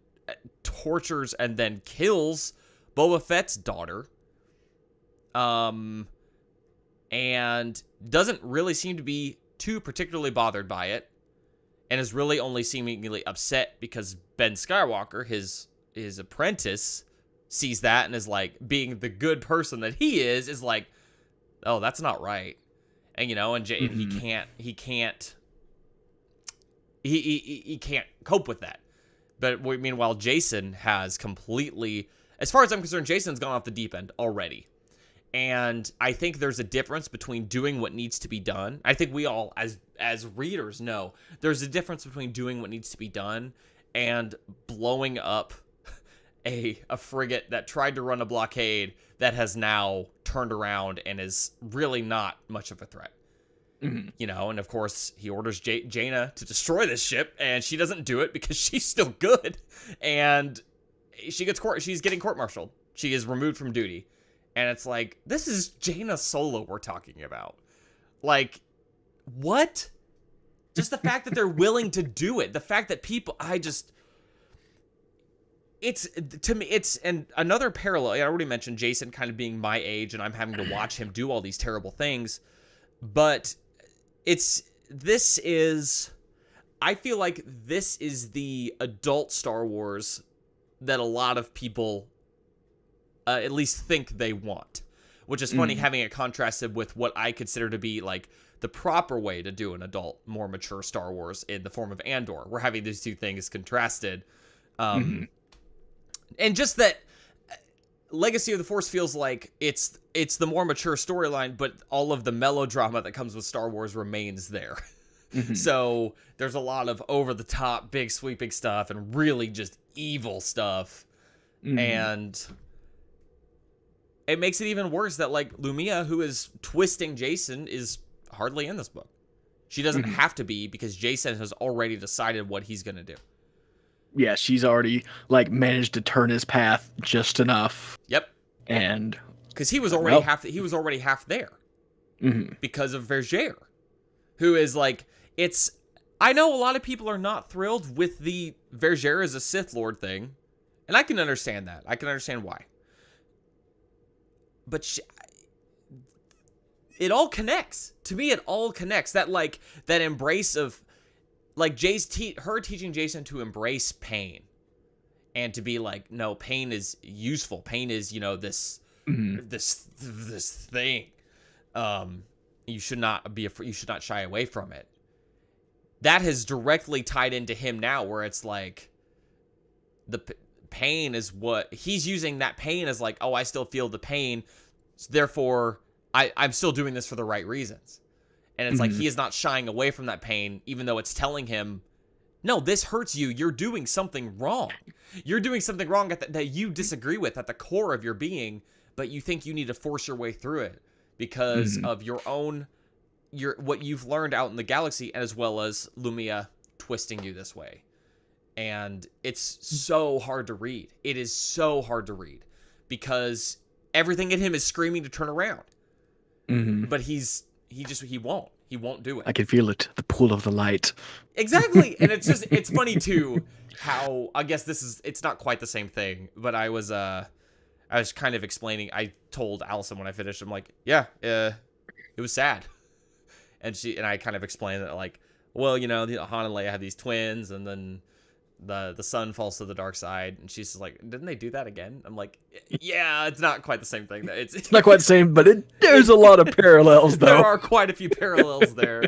tortures and then kills Boba Fett's daughter. And doesn't really seem to be too particularly bothered by it, and is really only seemingly upset because Ben Skywalker, his apprentice, sees that and is like, being the good person that he is like, oh, that's not right. And he can't cope with that. But meanwhile, Jason has completely, as far as I'm concerned, Jason's gone off the deep end already. And I think there's a difference between doing what needs to be done. I think we all, as readers, know there's a difference between doing what needs to be done and blowing up a frigate that tried to run a blockade that has now turned around and is really not much of a threat. And of course, he orders Jaina to destroy this ship, and she doesn't do it because she's still good. And she's getting court-martialed. She is removed from duty. And it's like, this is Jaina Solo we're talking about. Like, what? Just the fact that they're willing to do it. The fact that people, it's, to me, it's, and another parallel, I already mentioned Jason kind of being my age, and I'm having to watch him do all these terrible things, but I feel like this is the adult Star Wars that a lot of people at least think they want, which is funny having it contrasted with what I consider to be like the proper way to do an adult, more mature Star Wars in the form of Andor. We're having these two things contrasted. And just that Legacy of the Force feels like it's the more mature storyline, but all of the melodrama that comes with Star Wars remains there. So there's a lot of over-the-top, big sweeping stuff and really just evil stuff. And it makes it even worse that, like, Lumia, who is twisting Jason, is hardly in this book. She doesn't have to be, because Jason has already decided what he's going to do. Yeah, she's already, like, managed to turn his path just enough. Yep. And because he was already half there. Because of Vergere, who is like, I know a lot of people are not thrilled with the Vergere as a Sith Lord thing, and I can understand that. I can understand why. But it all connects. To me, it all connects. That, like, that embrace of, like, her teaching Jason to embrace pain. And to be like, no, pain is useful. Pain is, you know, this thing. You should not you should not shy away from it. That has directly tied into him now, where it's like, the pain is what he's using. That pain as like, oh, I still feel the pain, so therefore I'm still doing this for the right reasons. And it's like, he is not shying away from that pain, even though it's telling him, no, this hurts you. You're doing something wrong. You're doing something wrong that you disagree with at the core of your being, but you think you need to force your way through it because of your own, what you've learned out in the galaxy, as well as Lumia twisting you this way. And it's so hard to read. It is so hard to read because everything in him is screaming to turn around. But he won't. He won't do it. I can feel it, the pull of the light. Exactly. And it's funny too how, I guess it's not quite the same thing, but I was kind of explaining, I told Allison when I finished, I'm like, yeah, it was sad. And I kind of explained that, like, well, you know, Han and Leia have these twins, and then the son falls to the dark side, and she's just like, didn't they do that again? I'm like, yeah, it's not quite the same thing. It's not quite the same, but there's a lot of parallels, though. There are quite a few parallels there.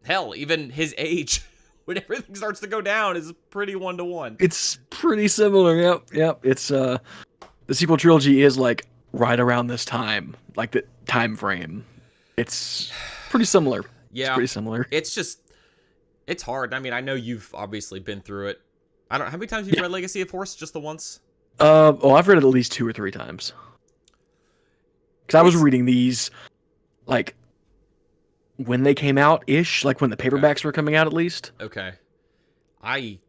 Hell, even his age, when everything starts to go down, is pretty 1-to-1. It's pretty similar. Yep. It's the sequel trilogy is like right around this time, like the time frame. It's pretty similar. Yeah, it's pretty similar. It's hard. I mean, I know you've obviously been through it. I don't know how many times you've read Legacy of Force. Just the once? I've read it at least 2 or 3 times. Because I was reading these, like, when they came out ish, like when the paperbacks were coming out, at least. Okay. I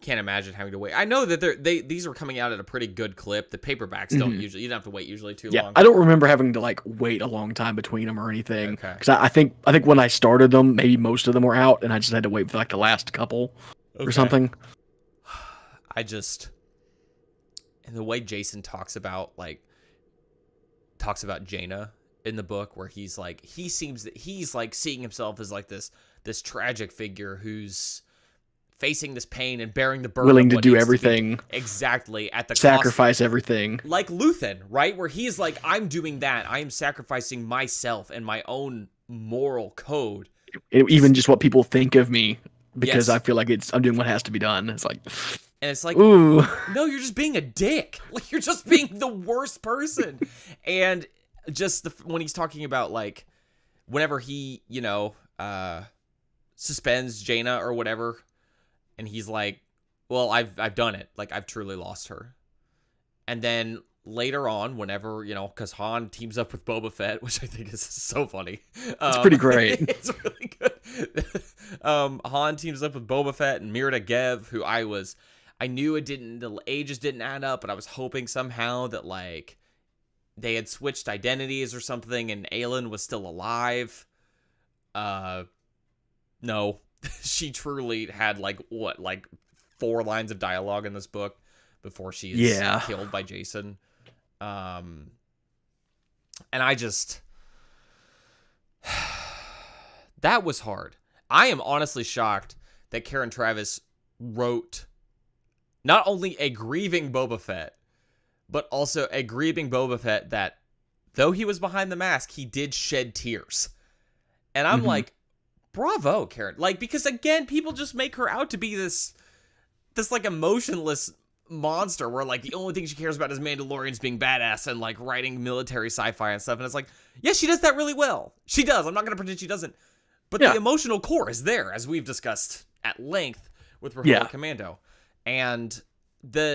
can't imagine having to wait. I know that these were coming out at a pretty good clip. The paperbacks don't usually, you don't have to wait usually too long. I don't remember having to, like, wait a long time between them or anything. Okay. Because I think when I started them, maybe most of them were out, and I just had to wait for, like, the last couple or something. And the way Jason talks about Jaina in the book, where he's like, he seems that he's like seeing himself as like this tragic figure who's facing this pain and bearing the burden, willing to do everything exactly at the sacrifice cost, everything, like Luthen, right? Where he's like, I'm doing that. I am sacrificing myself and my own moral code, even just what people think of me, because I feel like I'm doing what has to be done. It's like, and it's like, ooh, no, you're just being a dick. Like, you're just being the worst person. And just when he's talking about, like, whenever he, you know, suspends Jaina or whatever, and he's like, well, I've done it. Like, I've truly lost her. And then later on, whenever, you know, because Han teams up with Boba Fett, which I think is so funny. It's pretty great. It's really good. Han teams up with Boba Fett and Mirta Gev, who I knew the ages didn't add up, but I was hoping somehow that, like, they had switched identities or something and Aelin was still alive. No. She truly had, like, what, like 4 lines of dialogue in this book before she is killed by Jason. And I just... that was hard. I am honestly shocked that Karen Traviss wrote not only a grieving Boba Fett, but also a grieving Boba Fett that, though he was behind the mask, he did shed tears. And I'm like, bravo, Karen. Like, because again, people just make her out to be this like emotionless monster where like the only thing she cares about is Mandalorians being badass and like writing military sci-fi and stuff. And it's like, yeah, she does that really well. She does. I'm not going to pretend she doesn't. But the emotional core is there, as we've discussed at length with Republic Commando. And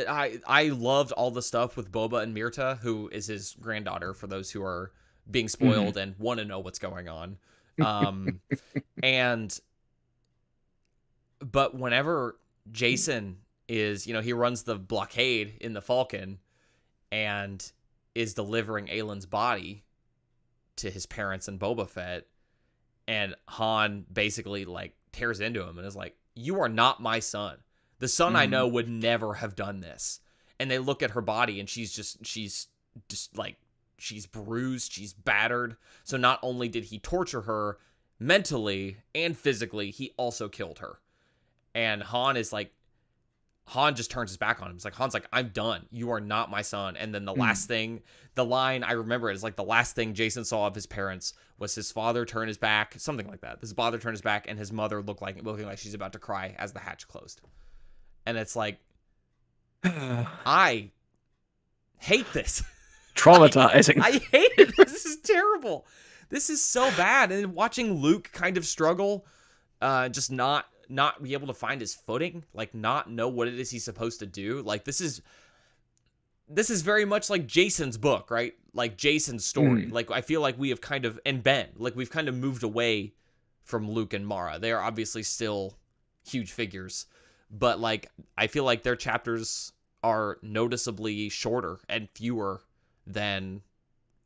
I loved all the stuff with Boba and Myrta, who is his granddaughter, for those who are being spoiled and want to know what's going on. But whenever Jason is, he runs the blockade in the Falcon and is delivering Aylan's body to his parents and Boba Fett, and Han basically like tears into him and is like, "You are not my son. The son I know would never have done this." And they look at her body and she's just like, she's bruised, she's battered. So not only did he torture her mentally and physically, he also killed her. And Han just turns his back on him. It's like, Han's like, "I'm done. You are not my son." And then the line I remember is like the last thing Jason saw of his parents was his father turn his back, something like that. His father turned his back and his mother looking like she's about to cry as the hatch closed. And it's like, I hate this. Traumatizing. I hate it. This is terrible. This is so bad. And watching Luke kind of struggle, just not be able to find his footing, like not know what it is he's supposed to do. Like this is very much like Jason's book, right? Like Jason's story. Like I feel like we have kind of, and Ben, like we've kind of moved away from Luke and Mara. They are obviously still huge figures, but like I feel like their chapters are noticeably shorter and fewer than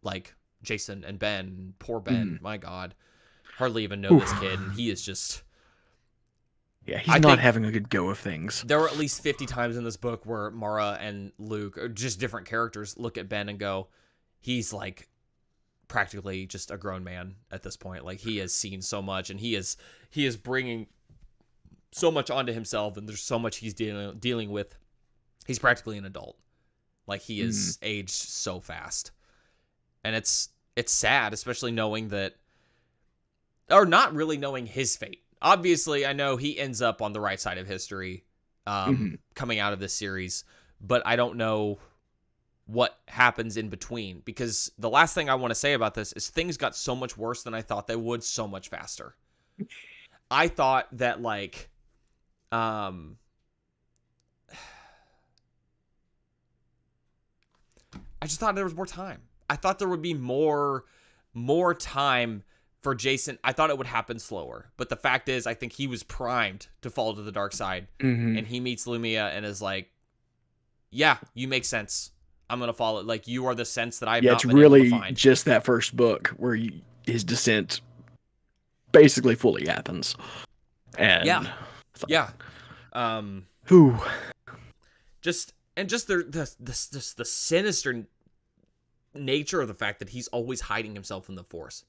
like Jason and Ben. Poor Ben, my God, hardly even know this kid, and he is just... Yeah, he's not having a good go of things. There were at least 50 times in this book where Mara and Luke, or just different characters, look at Ben and go, he's like practically just a grown man at this point. Like he has seen so much, and he is bringing so much onto himself, and there's so much he's dealing with. He's practically an adult. Like he is aged so fast. And it's sad, especially knowing that, or not really knowing his fate. Obviously, I know he ends up on the right side of history coming out of this series, but I don't know what happens in between, because the last thing I want to say about this is things got so much worse than I thought they would so much faster. I thought that, like, I just thought there was more time. I thought there would be more time for Jason. I thought it would happen slower, but the fact is, I think he was primed to fall to the dark side, and he meets Lumia and is like, "Yeah, you make sense. I'm gonna follow. Like, you are the sense that I've not been able to find." It's really just that first book where his descent basically fully happens, and who just the sinister nature of the fact that he's always hiding himself in the Force.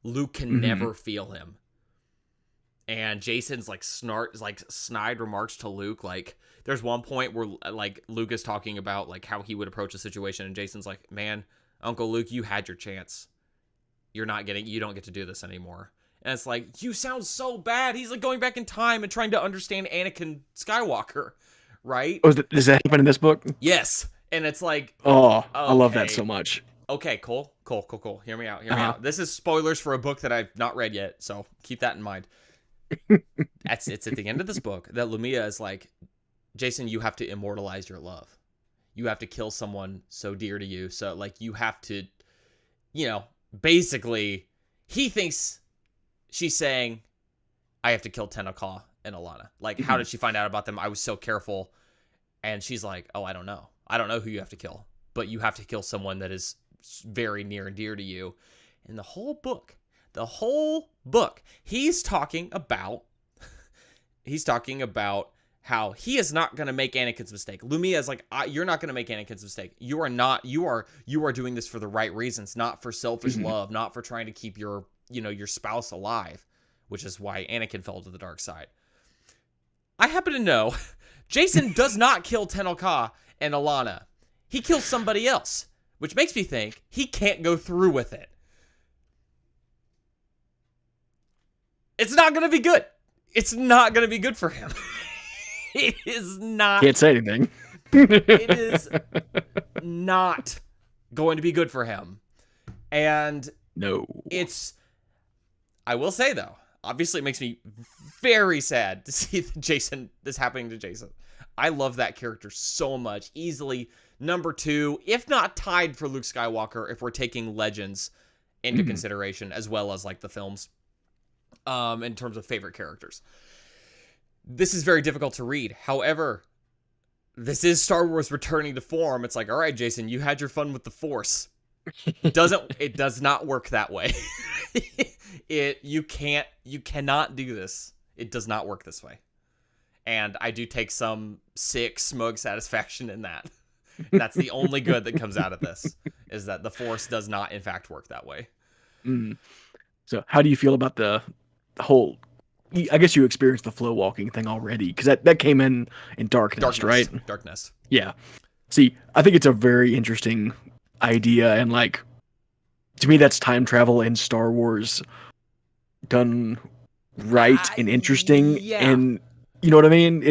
Luke can never feel him. And Jason's like snide remarks to Luke. Like there's one point where like Luke is talking about like how he would approach a situation, and Jason's like, "Man, Uncle Luke, you had your chance. You don't get to do this anymore." And it's like, you sound so bad. He's like going back in time and trying to understand Anakin Skywalker, right? Oh, does that happen in this book? Yes. And it's like, okay. I love that so much. Okay, cool. Hear me out. This is spoilers for a book that I've not read yet, so keep that in mind. It's at the end of this book that Lumia is like, "Jason, you have to immortalize your love. You have to kill someone so dear to you. So like you have to, basically he thinks she's saying, I have to kill Tenaka and Alana. Like, how did she find out about them? I was so careful." And she's like, "Oh, I don't know. I don't know who you have to kill, but you have to kill someone that is very near and dear to you." And the whole book, he's talking about how he is not going to make Anakin's mistake. Lumia is like, you're not going to make Anakin's mistake. You are not. You are doing this for the right reasons, not for selfish love, not for trying to keep your spouse alive, which is why Anakin fell to the dark side. I happen to know Jason does not kill Tenel Ka and Alana. He kills somebody else, which makes me think he can't go through with it. It's not going to be good. It's not going to be good for him. It is not. Can't say anything. It is not going to be good for him. And no. I will say, though, obviously it makes me very sad to see this happening to Jason. I love that character so much. Easily number 2, if not tied for Luke Skywalker, if we're taking Legends into consideration, as well as like the films, in terms of favorite characters. This is very difficult to read. However, this is Star Wars returning to form. It's like, all right, Jason, you had your fun with the Force. It does not work that way. You cannot do this. It does not work this way. And I do take some sick, smug satisfaction in that. That's the only good that comes out of this, is that the Force does not, in fact, work that way. So how do you feel about the whole... I guess you experienced the flow walking thing already, because that came in Darkness, right? Darkness. Yeah. See, I think it's a very interesting idea, and like, to me, that's time travel in Star Wars done right and interesting, and you know what I mean?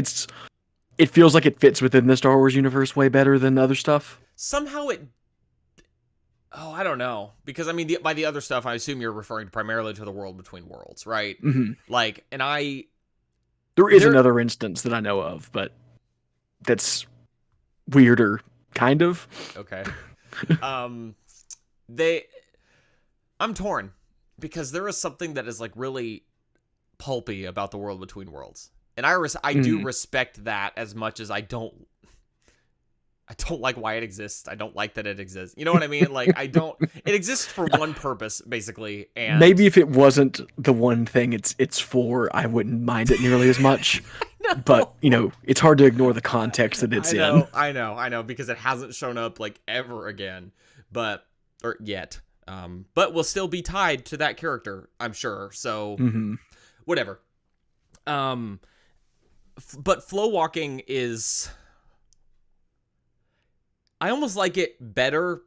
It feels like it fits within the Star Wars universe way better than other stuff. Somehow I don't know. Because, I mean, by the other stuff, I assume you're referring primarily to the World Between Worlds, right? Like, and There is another instance that I know of, but that's weirder, kind of. Okay. I'm torn. Because there is something that is, like, really pulpy about the World Between Worlds. And I do respect that as much as I don't like why it exists. I don't like that it exists. You know what I mean? Like, it exists for one purpose, basically. And maybe if it wasn't the one thing it's for, I wouldn't mind it nearly as much. But, it's hard to ignore the context that it's in. I know, because it hasn't shown up, like, ever again. Or yet. But will still be tied to that character, I'm sure. So, whatever. But flow walking is... I almost like it better,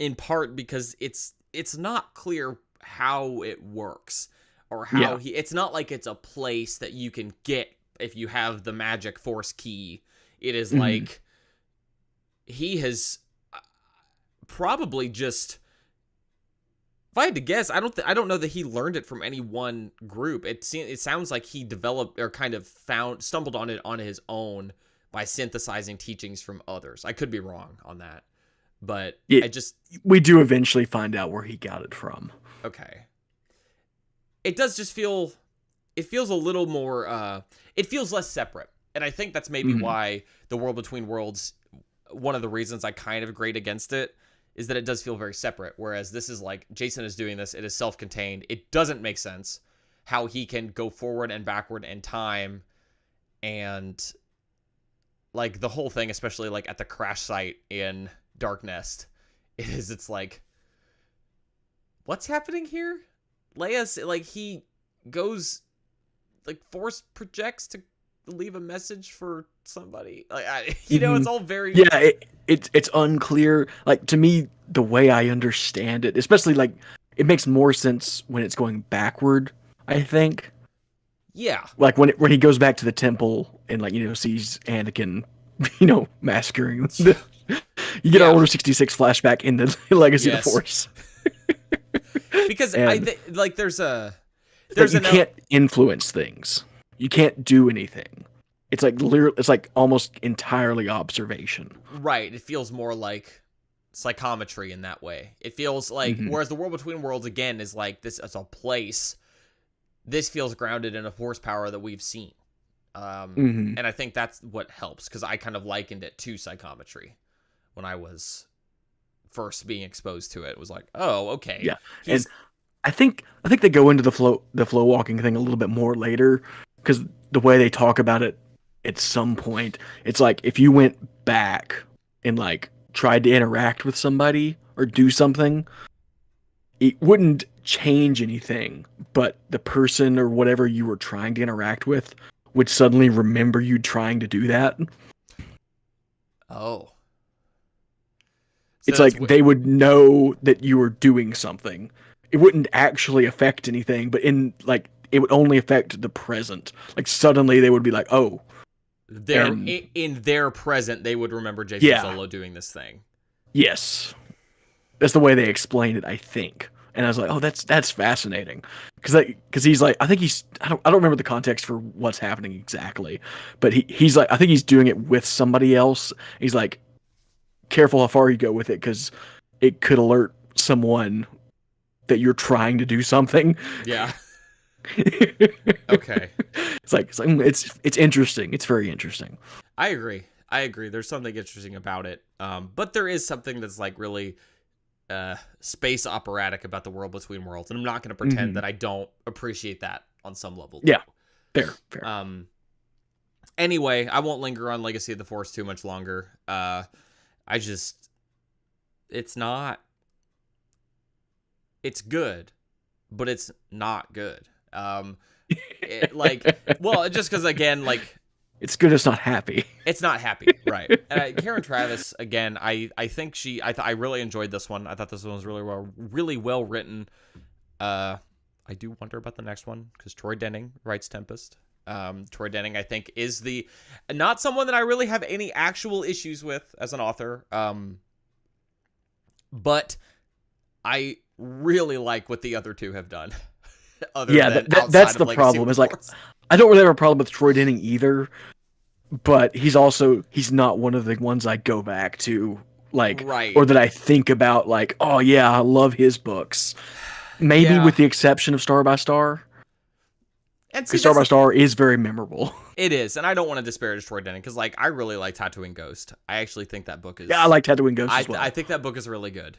in part because it's not clear how it works, or how it's not like it's a place that you can get if you have the magic Force key. It is like he has probably just, if I had to guess, I don't know that he learned it from any one group. It sounds like he developed, or kind of stumbled on it on his own, by synthesizing teachings from others. I could be wrong on that, but we do eventually find out where he got it from. Okay. It does just it feels a little more, it feels less separate. And I think that's maybe why the World Between Worlds, one of the reasons I kind of grate against it, is that it does feel very separate. Whereas this is like, Jason is doing this, it is self-contained. It doesn't make sense how he can go forward and backward in time, and like the whole thing, especially like at the crash site in Darkness, it's like, what's happening here? Leia's like, he goes, like, Force projects to leave a message for somebody. Like, it's all very... Yeah, it's unclear. Like, to me, the way I understand it, especially like, it makes more sense when it's going backward, I think. Yeah. Like when he goes back to the temple and sees Anakin, massacring. You get our Order 66 flashback in the Legacy of the Force. Because you can't influence things. You can't do anything. It's like it's like almost entirely observation. Right. It feels more like psychometry in that way. It feels like, whereas the World Between Worlds again is like this as a place. This feels grounded in a Force power that we've seen. And I think that's what helps, because I kind of likened it to psychometry when I was first being exposed to it. It was like, oh, okay. Yeah. And I think they go into the flow walking thing a little bit more later, because the way they talk about it at some point, it's like if you went back and like tried to interact with somebody or do something, it wouldn't change anything, but the person or whatever you were trying to interact with would suddenly remember you trying to do that. Oh. So It's like they would know that you were doing something. It wouldn't actually affect anything, but in like it would only affect the present. Like suddenly they would be like, "Oh, in their present, they would remember Jason Solo doing this thing." Yes, that's the way they explained it, I think. And I was like, "Oh, that's fascinating," because he's like, I think I don't remember the context for what's happening exactly, but he's like, I think he's doing it with somebody else. He's like, careful how far you go with it because it could alert someone that you're trying to do something. Yeah. Okay. It's interesting. It's very interesting. I agree. There's something interesting about it. But there is something that's like really space operatic about the world between worlds, and I'm not going to pretend that I don't appreciate that on some level. Yeah. Fair. Anyway, I won't linger on Legacy of the Force too much longer. It's good, but it's not good. Just because again, like, it's good, it's not happy. It's not happy, right? And Karen Traviss, again, I think I really enjoyed this one. I thought this one was really well written. I do wonder about the next one because Troy Denning writes Tempest. Troy Denning, I think, is not someone that I really have any actual issues with as an author. But I really like what the other two have done. That's the problem. Is like, I don't really have a problem with Troy Denning either, but he's not one of the ones I go back to, like, right, or that I think about, like, oh yeah, I love his books. Maybe with the exception of Star by Star. Because Star by Star is very memorable. It is, and I don't want to disparage Troy Denning because, like, I really like Tattooing Ghost. I actually think that book is. Yeah, I like Tattooing Ghost as well. I think that book is really good.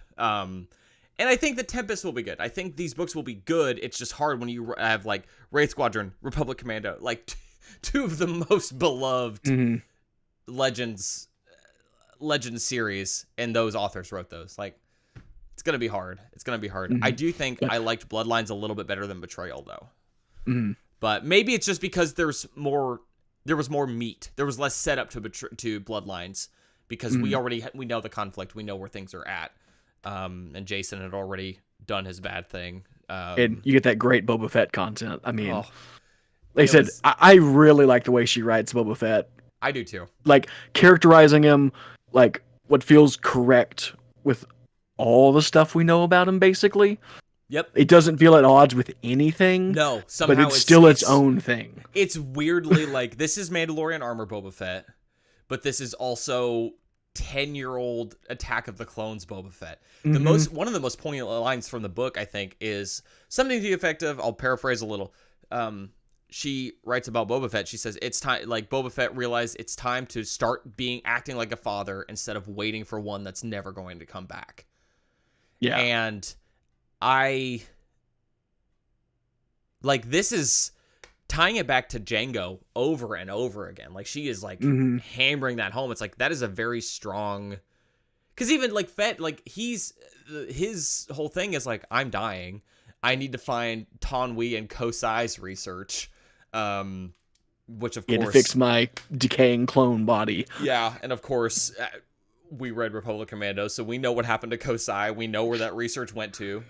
And I think the Tempest will be good. I think these books will be good. It's just hard when you have like Wraith Squadron, Republic Commando, like two of the most beloved Legends series, and those authors wrote those. Like, it's gonna be hard. I do think I liked Bloodlines a little bit better than Betrayal, though. But maybe it's just because there was more meat. There was less setup to Bloodlines because we know the conflict. We know where things are at. And Jason had already done his bad thing. And you get that great Boba Fett content. I mean, like I said, I really like the way she writes Boba Fett. I do too. Like, characterizing him like what feels correct with all the stuff we know about him, basically. Yep. It doesn't feel at odds with anything. No, somehow but it's still its own thing. It's weirdly like, this is Mandalorian armor Boba Fett, but this is also 10-year-old Attack of the Clones Boba Fett. One of the most poignant lines from the book, I think, is something to the effect of, I'll paraphrase a little. She writes about Boba Fett. She says, it's time, like, Boba Fett realized it's time to start acting like a father instead of waiting for one that's never going to come back. Yeah. And this is tying it back to Django over and over again. Like, she is like hammering that home. It's like, that is a very strong, because even like Fett, like, his whole thing is like, I'm dying. I need to find Tanwi and Kosai's research, which of course to fix my decaying clone body. Yeah, and of course we read Republic Commando, so we know what happened to Kosai. We know where that research went to,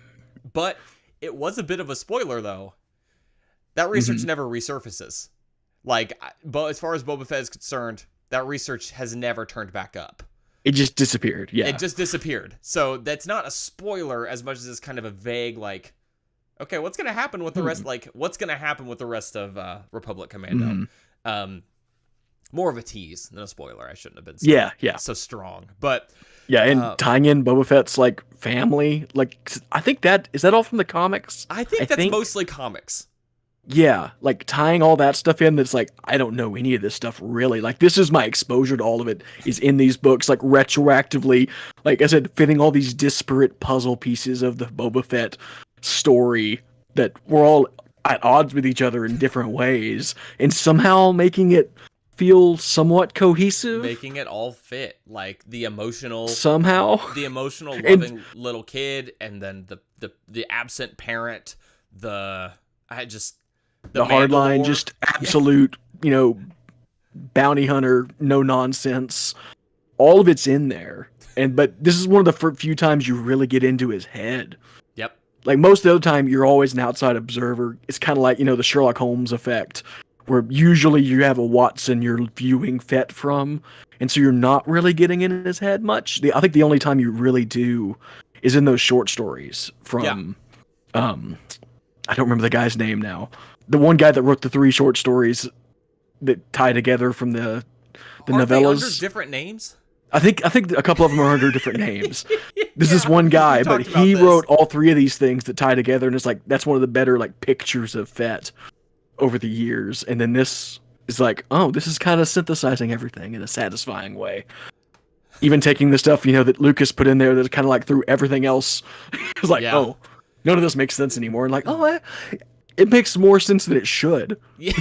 but it was a bit of a spoiler though. That research never resurfaces. Like, but as far as Boba Fett is concerned, that research has never turned back up. It just disappeared. Yeah, it just disappeared. So that's not a spoiler as much as it's kind of a vague, like, okay, what's gonna happen with the rest? Like, what's gonna happen with the rest of Republic Commando? More of a tease than a spoiler. I shouldn't have been so strong. But yeah, and tying in Boba Fett's like family, like, I think that is that all from the comics. I think that's mostly comics. Yeah, like tying all that stuff in, that's like, I don't know any of this stuff really. Like, this is my exposure to all of it is in these books, like retroactively, like I said, fitting all these disparate puzzle pieces of the Boba Fett story that were all at odds with each other in different ways, and somehow making it feel somewhat cohesive making it all fit, like the emotional somehow. loving little kid, and then the absent parent, the hardline, Mandalore. just absolute, bounty hunter, no nonsense. All of it's in there. But this is one of the few times you really get into his head. Yep. Like most of the other time, you're always an outside observer. It's kind of like, the Sherlock Holmes effect, where usually you have a Watson you're viewing Fett from, and so you're not really getting in his head much. I think the only time you really do is in those short stories from, I don't remember the guy's name now. The one guy that wrote the 3 short stories that tie together from the Aren't novellas. They under different names? I think a couple of them are under different names. This is one we guy, but talked about he this. wrote all 3 of these things that tie together, and it's like that's one of the better like pictures of Fett over the years. And then this is like, oh, this is kind of synthesizing everything in a satisfying way. Even taking the stuff that Lucas put in there that kind of like threw everything else. It's like, oh, none of this makes sense anymore. And like, oh, it makes more sense than it should. Yeah,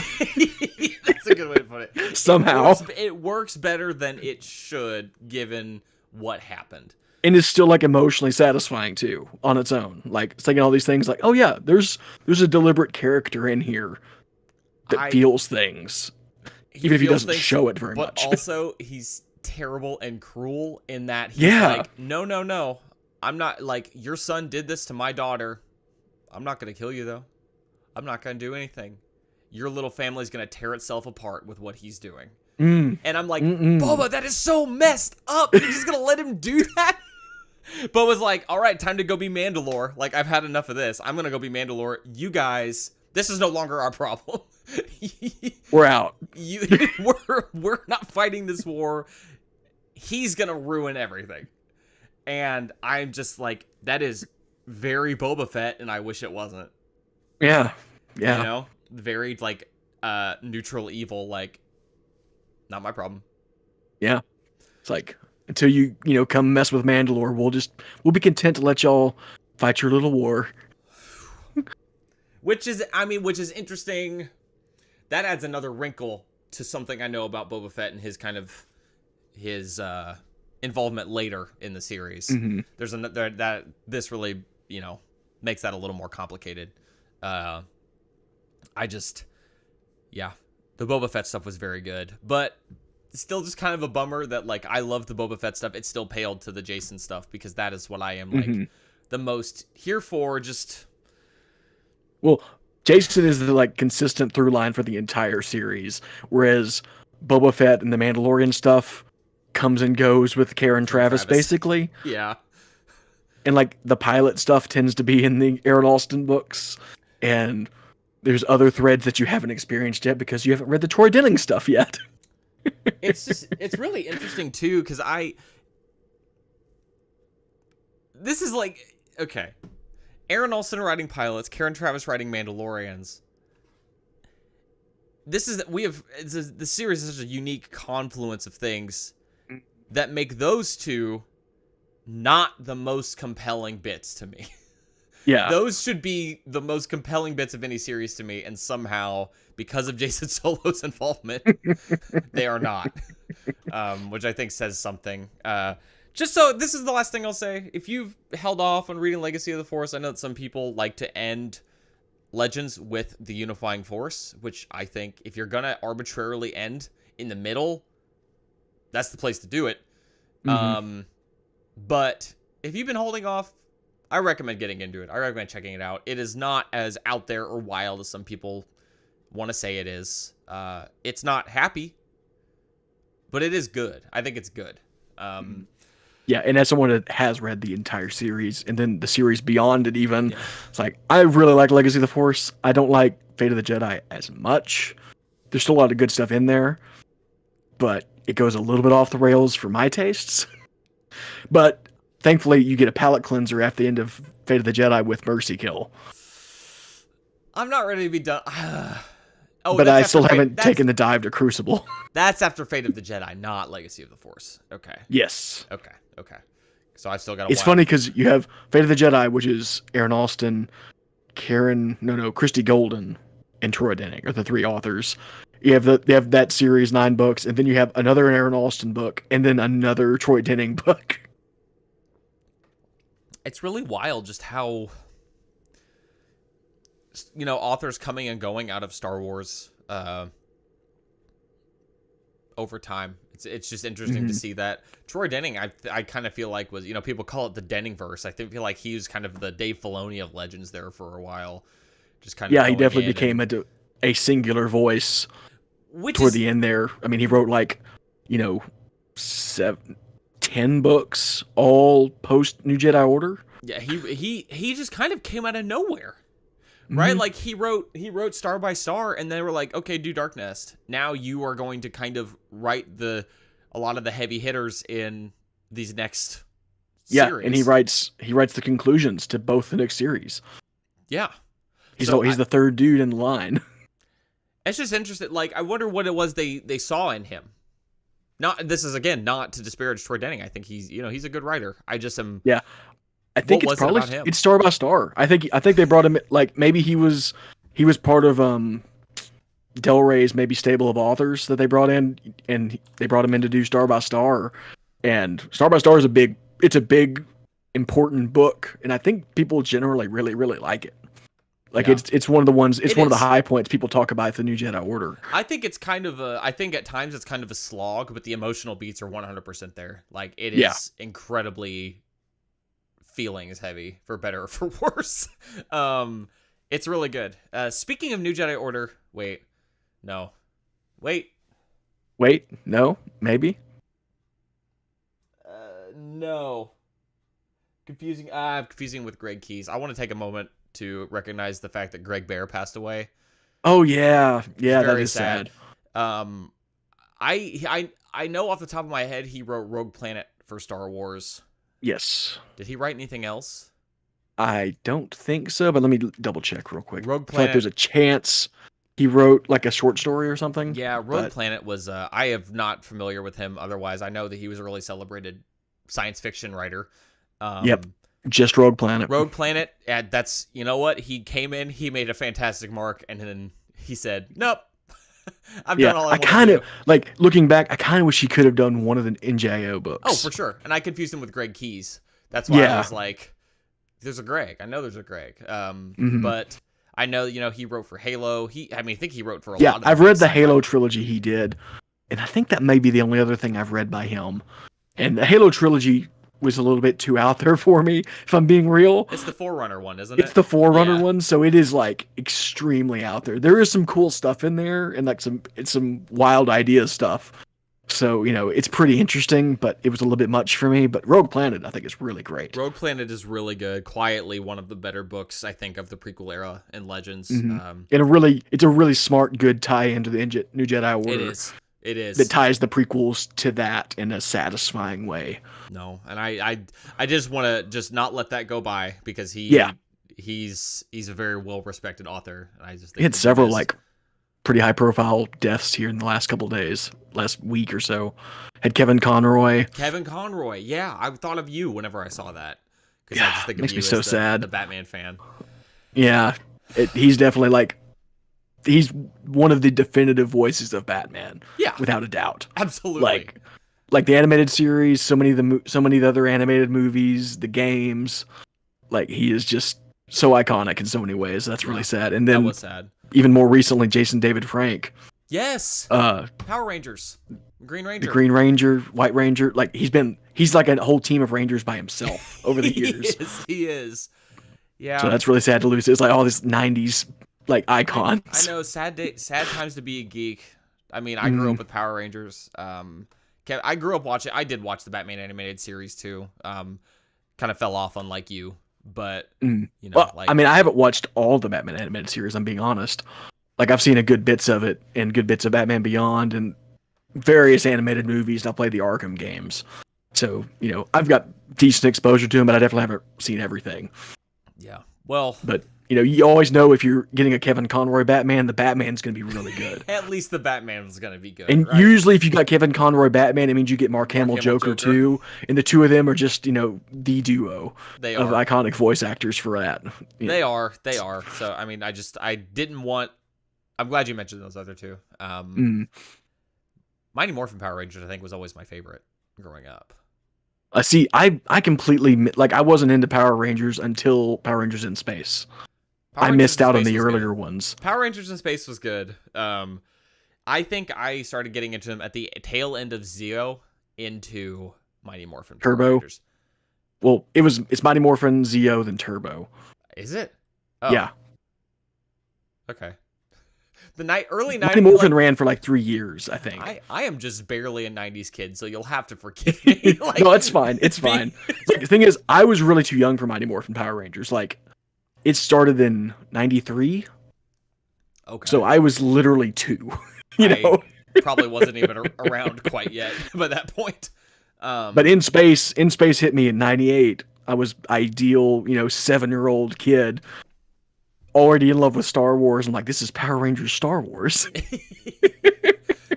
that's a good way to put it. Somehow. It works better than it should, given what happened. And it's still like emotionally satisfying too, on its own. Like it's taking all these things like, oh yeah, there's a deliberate character in here that feels things. Even if he doesn't show it very much. But also he's terrible and cruel in that he's like, no. I'm not, like, your son did this to my daughter. I'm not gonna kill you though. I'm not going to do anything. Your little family's going to tear itself apart with what he's doing. And I'm like, Boba, that is so messed up. You're just going to let him do that? Boba's like, all right, time to go be Mandalore. Like, I've had enough of this. I'm going to go be Mandalore. You guys, this is no longer our problem. We're out. We're not fighting this war. He's going to ruin everything. And I'm just like, that is very Boba Fett, and I wish it wasn't. Yeah. Very like neutral evil, like not my problem. Yeah. It's like until you come mess with Mandalore, we'll be content to let y'all fight your little war. Which is interesting. That adds another wrinkle to something I know about Boba Fett and his kind of involvement later in the series. Mm-hmm. There's another that this really, makes that a little more complicated. The Boba Fett stuff was very good, but still just kind of a bummer that, like, I love the Boba Fett stuff. It still paled to the Jason stuff because that is what I am like the most here for. Well, Jason is the like consistent through line for the entire series, whereas Boba Fett and the Mandalorian stuff comes and goes with Karen Travis basically. Yeah. And like the pilot stuff tends to be in the Aaron Alston books. And there's other threads that you haven't experienced yet because you haven't read the Troy Denning stuff yet. It's really interesting too, because this is like, okay, Aaron Alston writing pilots, Karen Travis writing Mandalorians. The series is such a unique confluence of things that make those two not the most compelling bits to me. Yeah. Those should be the most compelling bits of any series to me, and somehow, because of Jason Solo's involvement, they are not. Which I think says something. Just so, this is the last thing I'll say. If you've held off on reading Legacy of the Force, I know that some people like to end Legends with the Unifying Force, which I think if you're gonna arbitrarily end in the middle, that's the place to do it. But if you've been holding off, I recommend getting into it. I recommend checking it out. It is not as out there or wild as some people want to say it is. It's not happy, but it is good. I think it's good. Yeah, and as someone that has read the entire series, and then the series beyond it even, it's like, I really like Legacy of the Force. I don't like Fate of the Jedi as much. There's still a lot of good stuff in there, but it goes a little bit off the rails for my tastes. But thankfully, you get a palate cleanser at the end of Fate of the Jedi with Mercy Kill. I'm not ready to be done. But I still haven't taken the dive to Crucible. That's after Fate of the Jedi, not Legacy of the Force. Okay. Yes. Okay. So I still got It's funny because you have Fate of the Jedi, which is Aaron Alston, Christy Golden, and Troy Denning are the 3 authors. they have that series 9 books, and then you have another Aaron Alston book, and then another Troy Denning book. It's really wild just how, authors coming and going out of Star Wars over time. It's just interesting to see that. Troy Denning, I kind of feel like was, people call it the Denningverse. I feel like he was kind of the Dave Filoni of Legends there for a while. Just kind of Yeah, he definitely became a singular voice toward the end there. I mean, he wrote 10 books, all post New Jedi Order. Yeah, he just kind of came out of nowhere. Right? Like he wrote Star by Star, and they were like, okay, do Dark Nest. Now you are going to kind of write a lot of the heavy hitters in these next series. And he writes the conclusions to both the next series. Yeah. He's the third dude in the line. It's just interesting. Like, I wonder what it was they saw in him. This is again not to disparage Troy Denning. I think he's a good writer. I just am. Yeah. I think it's probably it's Star by Star. I think they brought him, like, maybe he was part of Del Rey's maybe stable of authors that they brought in, and they brought him in to do Star by Star. And Star by Star is a big important book, and I think people generally really really like it. Like, it's one of the ones. It's one of the high points people talk about the New Jedi Order. I think it's kind of I think at times it's kind of a slog, but the emotional beats are 100% there. Like, it is incredibly. Feeling is heavy, for better or for worse. It's really good. Speaking of New Jedi Order, no, maybe. No, confusing. I'm confusing with Greg Keyes. I want to take a moment to recognize the fact that Greg Bear passed away. Oh yeah, that is sad. I know off the top of my head he wrote Rogue Planet for Star Wars. Yes. Did he write anything else? I don't think so, but let me double check real quick. Rogue Planet. I feel like there's a chance he wrote like a short story or something. Yeah, Rogue Planet was. I am not familiar with him. Otherwise, I know that he was a really celebrated science fiction writer. Yep. Just Rogue Planet. Rogue Planet. That's, you know what? He came in, he made a fantastic mark, and then he said, "Nope, I've done all I want to do." I kind of, like, looking back, I kind of wish he could have done one of the NJO books. Oh, for sure. And I confused him with Greg Keyes. That's why I was like, "There's a Greg. I know there's a Greg." But I know, he wrote for Halo. I think he wrote for a lot of. Yeah, I've read the Halo trilogy he did, and I think that may be the only other thing I've read by him. And the Halo trilogy was a little bit too out there for me, if I'm being real. It's the Forerunner one, isn't it? It's the Forerunner one, so it is, like, extremely out there. There is some cool stuff in there, and like some wild idea stuff. So, it's pretty interesting, but it was a little bit much for me. But Rogue Planet, I think, is really great. Rogue Planet is really good. Quietly one of the better books, I think, of the prequel era in Legends. And it's a really smart, good tie into the New Jedi Order. It is. That ties the prequels to that in a satisfying way. No, and I just want to just not let that go by, because he's a very well respected author. And I just think he had several like pretty high profile deaths here in the last couple of days, last week or so. Had Kevin Conroy. Yeah, I thought of you whenever I saw that, because I just think makes of me you so as sad. The Batman fan. Yeah, he's definitely like. He's one of the definitive voices of Batman. Yeah, without a doubt. Absolutely. Like the animated series, so many of the other animated movies, the games. Like, he is just so iconic in so many ways. That's really sad. And then that was sad. Even more recently, Jason David Frank. Yes. Power Rangers, Green Ranger, the Green Ranger, White Ranger. Like, he's like a whole team of Rangers by himself over the years. He is. Yeah. So that's really sad to lose. It's like all this '90s. Like, icons. I know, sad times to be a geek. I mean, I grew up with Power Rangers. I grew up watching. I did watch the Batman animated series too. Kind of fell off, unlike you, but I mean, I haven't watched all the Batman animated series. I'm being honest. Like, I've seen good bits of it and good bits of Batman Beyond and various animated movies. And I've played the Arkham games, so I've got decent exposure to them, but I definitely haven't seen everything. Yeah, well, but. You always know if you're getting a Kevin Conroy Batman, the Batman's going to be really good. At least the Batman's going to be good. And usually if you got Kevin Conroy Batman, it means you get Mark Hamill Joker too. And the two of them are just, the duo of iconic voice actors for that. They are. So, I mean, I didn't want I'm glad you mentioned those other two. Mm. Mighty Morphin Power Rangers, I think, was always my favorite growing up. See, I completely like I wasn't into Power Rangers until Power Rangers in Space. Power I Rangers missed in out on Space the was good. earlier ones. Power Rangers in Space was good. I think I started getting into them at the tail end of Zeo into Mighty Morphin Power Turbo. Rangers. Well, it's Mighty Morphin, Zeo, then Turbo. Is it? Oh, Yeah. okay. The early Mighty 90s, Morphin like, ran for like 3 years, I think. I am just barely a 90s kid, so you'll have to forgive me. Like, No, it's fine. It's fine. Like, the thing is, I was really too young for Mighty Morphin Power Rangers. Like, it started in '93, okay. so I was literally 2. You know, probably wasn't even around quite yet by that point. But in space hit me in '98. I was ideal, 7-year-old kid, already in love with Star Wars. I'm like, this is Power Rangers Star Wars.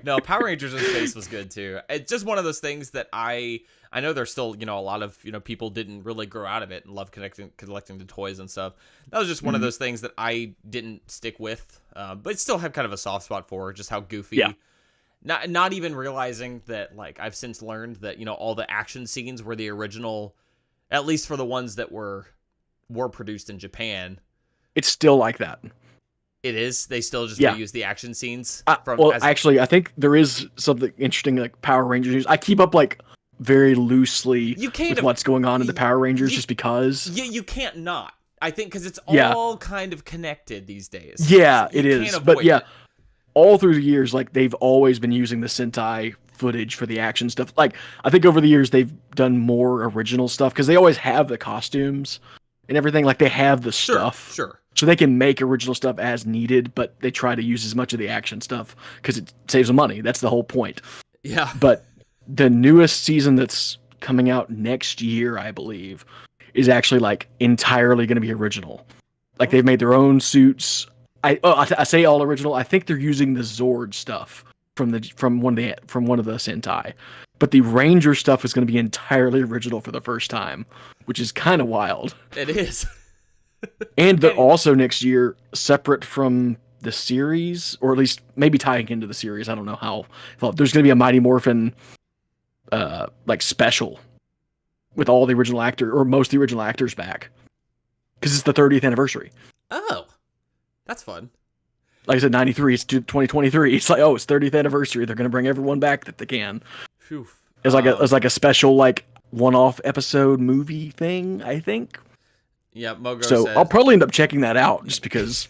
No, Power Rangers in Space was good too. It's just one of those things that I know there's still, a lot of, people didn't really grow out of it and love collecting the toys and stuff. That was just one of those things that I didn't stick with, but still have kind of a soft spot for just how goofy. Yeah. Not even realizing that, like, I've since learned that, all the action scenes were the original, at least for the ones that were produced in Japan. It's still like that. It is. They still just reuse the action scenes. Actually, I think there is something interesting like Power Rangers news. I keep up like very loosely with what's going on in the Power Rangers just because. Yeah, you can't not. I think because it's all kind of connected these days. Yeah, it is. But yeah, all through the years, like they've always been using the Sentai footage for the action stuff. Like I think over the years they've done more original stuff because they always have the costumes and everything. Like they have the stuff. Sure. So they can make original stuff as needed, but they try to use as much of the action stuff because it saves them money. That's the whole point. Yeah. But the newest season that's coming out next year, I believe, is actually like entirely going to be original. Like they've made their own suits. I say all original. I think they're using the Zord stuff from one of the Sentai, but the Ranger stuff is going to be entirely original for the first time, which is kind of wild. It is. And they're also next year separate from the series, or at least maybe tying into the series. I don't know how. There's going to be a Mighty Morphin like special with all the original actor or most of the original actors back because it's the 30th anniversary. Oh, that's fun. Like I said, 93. It's 2023. It's like, it's 30th anniversary. They're going to bring everyone back that they can. Phew. It's like a special like one-off episode movie thing, I think. Yeah, Mogo so said, I'll probably end up checking that out just because.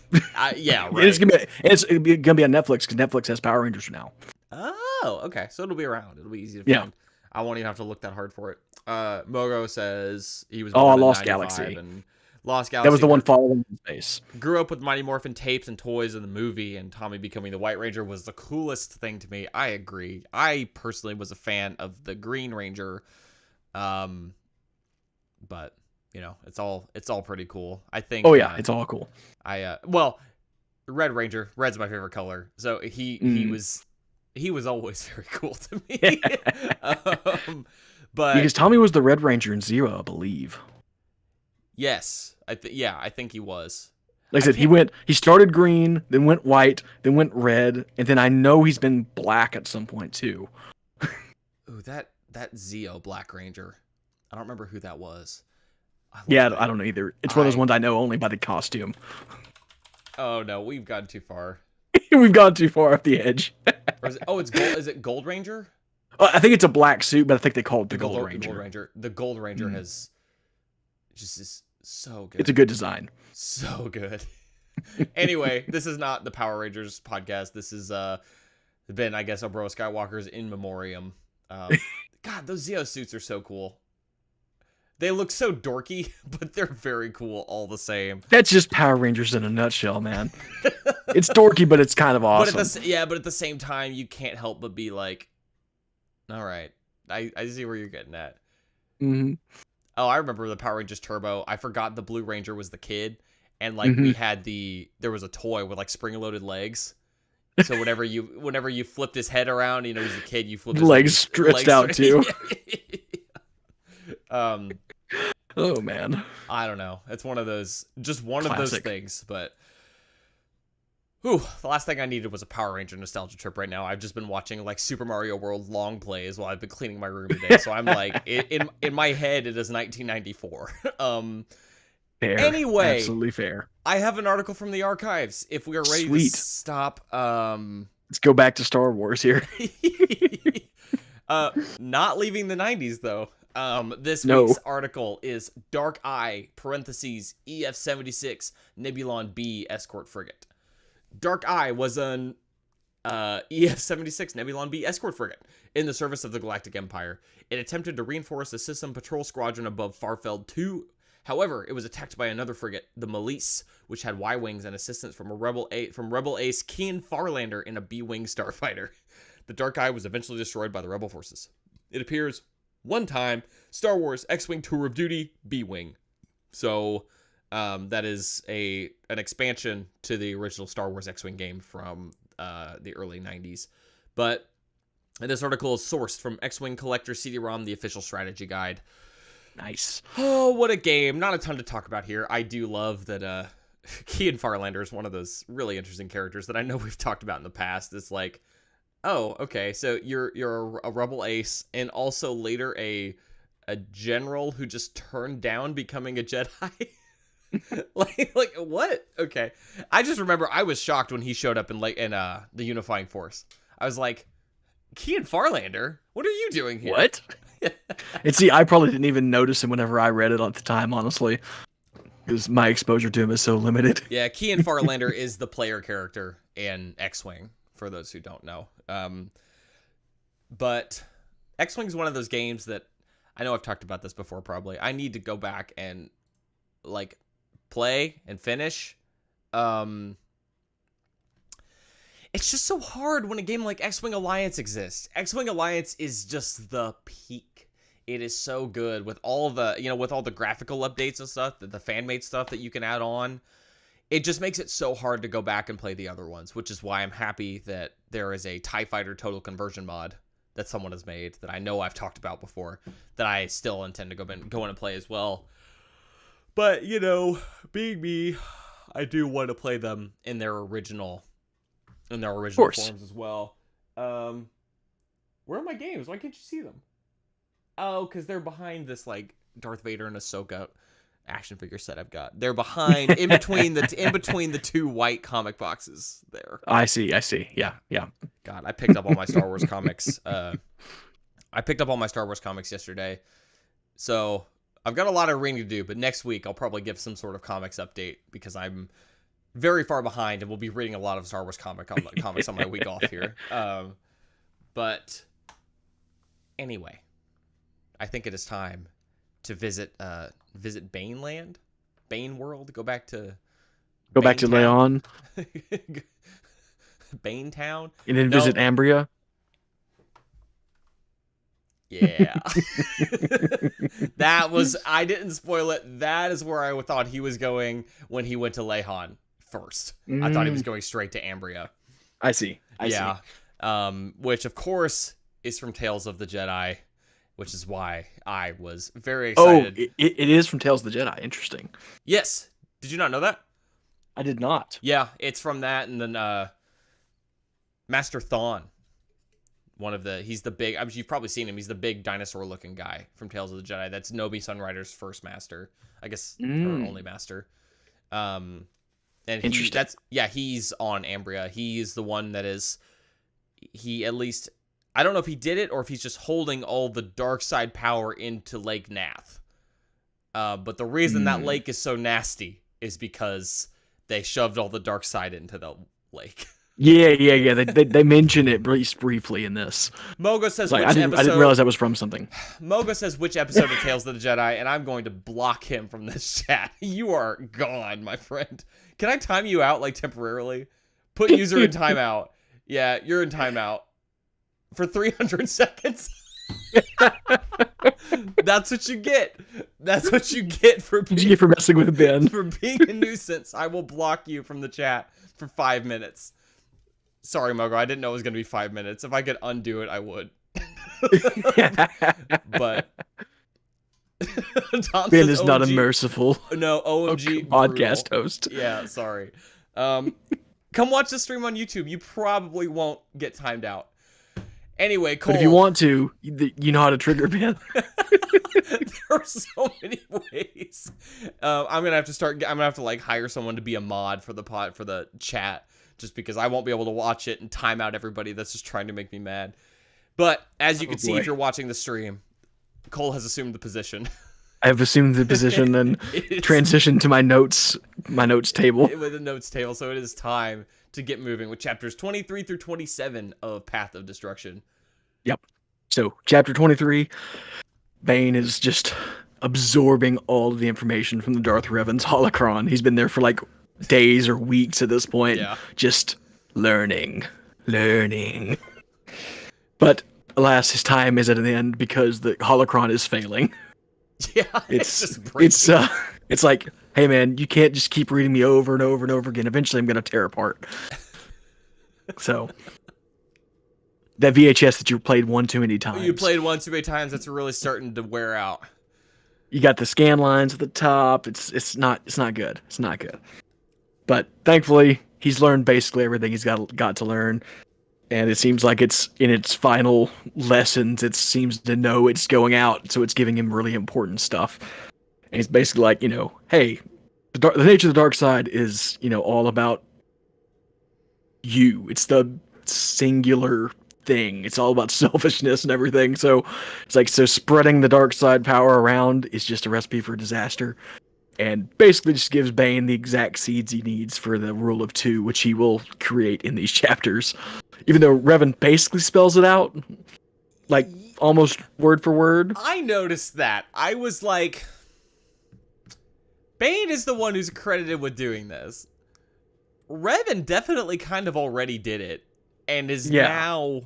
Yeah, right. It's gonna be on Netflix because Netflix has Power Rangers now. Oh, okay. So it'll be around. It'll be easy to find. I won't even have to look that hard for it. Mogo says he was born in Lost 95 Galaxy. And Lost Galaxy. That was the one following in space. Grew up with Mighty Morphin tapes and toys in the movie, and Tommy becoming the White Ranger was the coolest thing to me. I agree. I personally was a fan of the Green Ranger, but. It's all pretty cool. I think. Oh yeah, it's all cool. The Red Ranger. Red's my favorite color. So he was always very cool to me. But because Tommy was the Red Ranger in Zero, I believe. Yes, I think he was. Like I said, he started green, then went white, then went red, and then I know he's been black at some point too. Ooh, that Zeo Black Ranger. I don't remember who that was. I don't know either. It's one of those ones I know only by the costume. Oh no, we've gone too far. We've gone too far off the edge. Is it Gold Ranger? I think it's a black suit, but I think they call it the Gold Ranger. The Gold Ranger has is so good. It's a good design. So good. Anyway, this is not the Power Rangers podcast. This is been, I guess, Obroa-Skai Walker's in memoriam. God, those Zeo suits are so cool. They look so dorky, but they're very cool all the same. That's just Power Rangers in a nutshell, man. It's dorky, but it's kind of awesome. But at the same time, you can't help but be like, all right, I see where you're getting at. Mm-hmm. Oh, I remember the Power Rangers Turbo. I forgot the Blue Ranger was the kid, and like we had there was a toy with like spring-loaded legs. So whenever you flipped his head around, he's a kid, you flipped his legs stretched out too. Oh man, I don't know. It's one of those, just one Classic. Of those things. But Whew, the last thing I needed was a Power Ranger nostalgia trip right now. I've just been watching like Super Mario World long plays while I've been cleaning my room today. So I'm like, in my head, it is 1994. Fair. Anyway, Absolutely fair. I have an article from the archives. If we are ready to Sweet. stop, Let's go back to Star Wars here. not leaving the 90s though. This No. week's article is Dark Eye (parentheses EF-76 Nebulon B escort frigate). Dark Eye was an EF-76 Nebulon B escort frigate in the service of the Galactic Empire. It attempted to reinforce a system patrol squadron above Farfeld 2. However, it was attacked by another frigate, the Malise, which had Y-wings and assistance from Rebel ace Kian Farlander in a B-wing starfighter. The Dark Eye was eventually destroyed by the Rebel forces. It appears one time, Star Wars X-Wing Tour of Duty B-wing. So that is an expansion to the original Star Wars X-Wing game from the early 90s. But this article is sourced from X-Wing Collector CD-ROM, the official strategy guide. Nice. Oh, what a game. Not a ton to talk about here. I do love that Kian Farlander is one of those really interesting characters that I know we've talked about in the past. It's like, oh, okay, so you're a rebel ace and also later a general who just turned down becoming a Jedi. like what? Okay. I just remember I was shocked when he showed up in the Unifying Force. I was like, Kian Farlander, what are you doing here? What? And see, I probably didn't even notice him whenever I read it at the time, honestly, because my exposure to him is so limited. Yeah, Kian Farlander is the player character in X-Wing, for those who don't know. But X-Wing is one of those games that I know I've talked about this before. Probably I need to go back and like play and finish. It's just so hard when a game like X-Wing Alliance exists. X-Wing Alliance is just the peak. It is so good with all with all the graphical updates and stuff, the fan-made stuff that you can add on. It just makes it so hard to go back and play the other ones, which is why I'm happy that there is a TIE Fighter Total Conversion mod that someone has made that I know I've talked about before that I still intend to go in and play as well. But, being me, I do want to play them in their original forms as well. Where are my games? Why can't you see them? Oh, because they're behind this like Darth Vader and Ahsoka action figure set I've got. They're behind in between the two white comic boxes there. I see. Yeah. God, I picked up all my Star Wars comics. I picked up all my Star Wars comics yesterday. So I've got a lot of reading to do, but next week I'll probably give some sort of comics update because I'm very far behind and we'll be reading a lot of Star Wars comics on my week off here. But anyway, I think it is time to visit Baneland, Bane World. Go back to Leon, Bane Town, and then visit Ambria. Yeah. I didn't spoil it. That is where I thought he was going when he went to Lehan first. I thought he was going straight to Ambria. I see. Which of course is from Tales of the Jedi, which is why I was very excited. Oh, it is from Tales of the Jedi. Interesting. Yes. Did you not know that? I did not. Yeah, it's from that, and then Master Thawne. He's the big, you've probably seen him. He's the big dinosaur-looking guy from Tales of the Jedi. That's Nobi Sunrider's first master, I guess, her only master. And he's on Ambria. He's the one that is. He at least, I don't know if he did it or if he's just holding all the dark side power into Lake Nath. But the reason that lake is so nasty is because they shoved all the dark side into the lake. Yeah. They mention it briefly in this. Mogo says I didn't realize that was from something. Mogo says which episode of Tales of the Jedi, and I'm going to block him from this chat. You are gone, my friend. Can I time you out temporarily? Put user in timeout. Yeah, you're in timeout for 300 seconds. That's what you get. That's what you get for messing with Ben. For being a nuisance. I will block you from the chat for 5 minutes. Sorry, Mogo. I didn't know it was going to be 5 minutes. If I could undo it, I would. But Ben is not a merciful OMG podcast host. Yeah, sorry. Come watch the stream on YouTube. You probably won't get timed out. Anyway, Cole. But if you want to, you know how to trigger ban. There are so many ways. I'm gonna have to like hire someone to be a mod for the chat, just because I won't be able to watch it and time out everybody that's just trying to make me mad. But as you can see, if you're watching the stream, Cole has assumed the position. I have assumed the position and transitioned to my notes table. With a notes table, so it is time to get moving with chapters 23 through 27 of Path of Destruction. Yep. So, chapter 23, Bane is just absorbing all of the information from the Darth Revan's holocron. He's been there for like days or weeks at this point, just learning. But alas, his time is at an end because the holocron is failing. Yeah, it's like, hey man, you can't just keep reading me over and over and over again. Eventually, I'm gonna tear apart. So that VHS that you played one too many times. You played one too many times. That's really starting to wear out. You got the scan lines at the top. It's not good. It's not good. But thankfully, he's learned basically everything he's got to learn. And it seems like it's in its final lessons. It seems to know it's going out, so it's giving him really important stuff. And he's basically like, hey, the nature of the dark side is, all about you. It's the singular thing. It's all about selfishness and everything. So it's like, so spreading the dark side power around is just a recipe for disaster. And basically just gives Bane the exact seeds he needs for the rule of two, which he will create in these chapters. Even though Revan basically spells it out, like, almost word for word. I noticed that. I was like, Bane is the one who's credited with doing this. Revan definitely kind of already did it, and is now...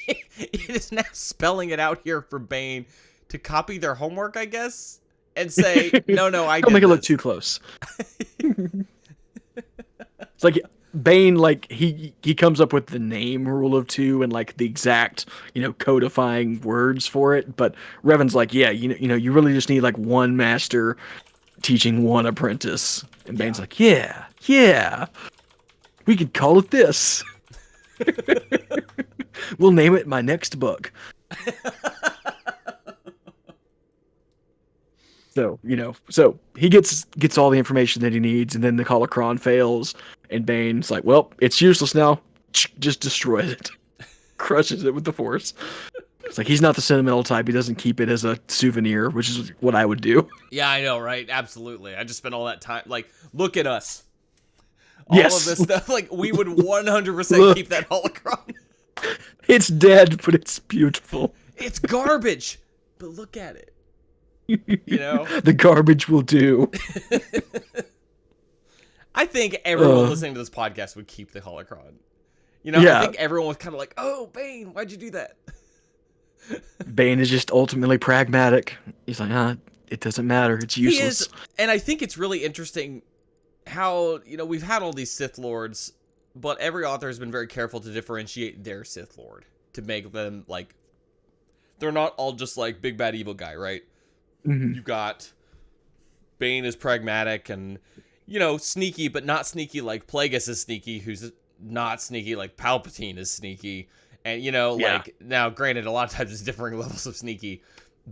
it is now spelling it out here for Bane to copy their homework, I guess? And say, no, I did Don't make it look this. too close. It's like Bane, like he comes up with the name rule of two and like the exact, codifying words for it. But Revan's like, yeah, you really just need like one master teaching one apprentice. And Bane's like, yeah, we could call it this. We'll name it my next book. So, so he gets all the information that he needs, and then the holocron fails, and Bane's like, well, it's useless now. Just destroys it. Crushes it with the Force. It's like, he's not the sentimental type. He doesn't keep it as a souvenir, which is what I would do. Yeah, I know, right? Absolutely. I just spent all that time, like, look at us. All of this stuff, like, we would 100% keep that holocron. It's dead, but it's beautiful. It's garbage, but look at it. The garbage will do. I think everyone listening to this podcast would keep the holocron. I think everyone was kind of like, oh, Bane, why'd you do that? Bane is just ultimately pragmatic. He's like, it doesn't matter. It's useless. He is, and I think it's really interesting how, we've had all these Sith Lords, but every author has been very careful to differentiate their Sith Lord, to make them, like, they're not all just, like, big bad evil guy, right? Mm-hmm. You've got Bane is pragmatic and, sneaky, but not sneaky like Plagueis is sneaky, who's not sneaky like Palpatine is sneaky. And, like, now, granted, a lot of times it's differing levels of sneaky,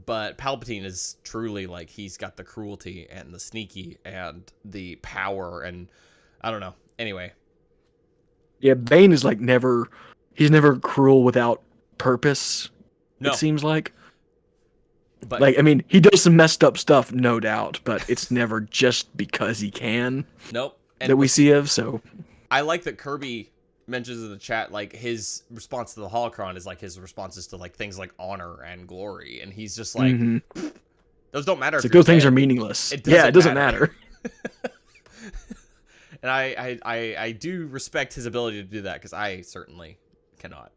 but Palpatine is truly, like, he's got the cruelty and the sneaky and the power, and I don't know. Anyway. Yeah, Bane is, like, he's never cruel without purpose, it seems like. But, like, I mean, he does some messed up stuff, no doubt, but it's never just because he can. Nope. And that we see of, so. I like that Kirby mentions in the chat, like, his response to the holocron is, like, his responses to, like, things like honor and glory, and he's just like, those don't matter. It's like, those things are meaningless. It doesn't matter. And I do respect his ability to do that, because I certainly cannot.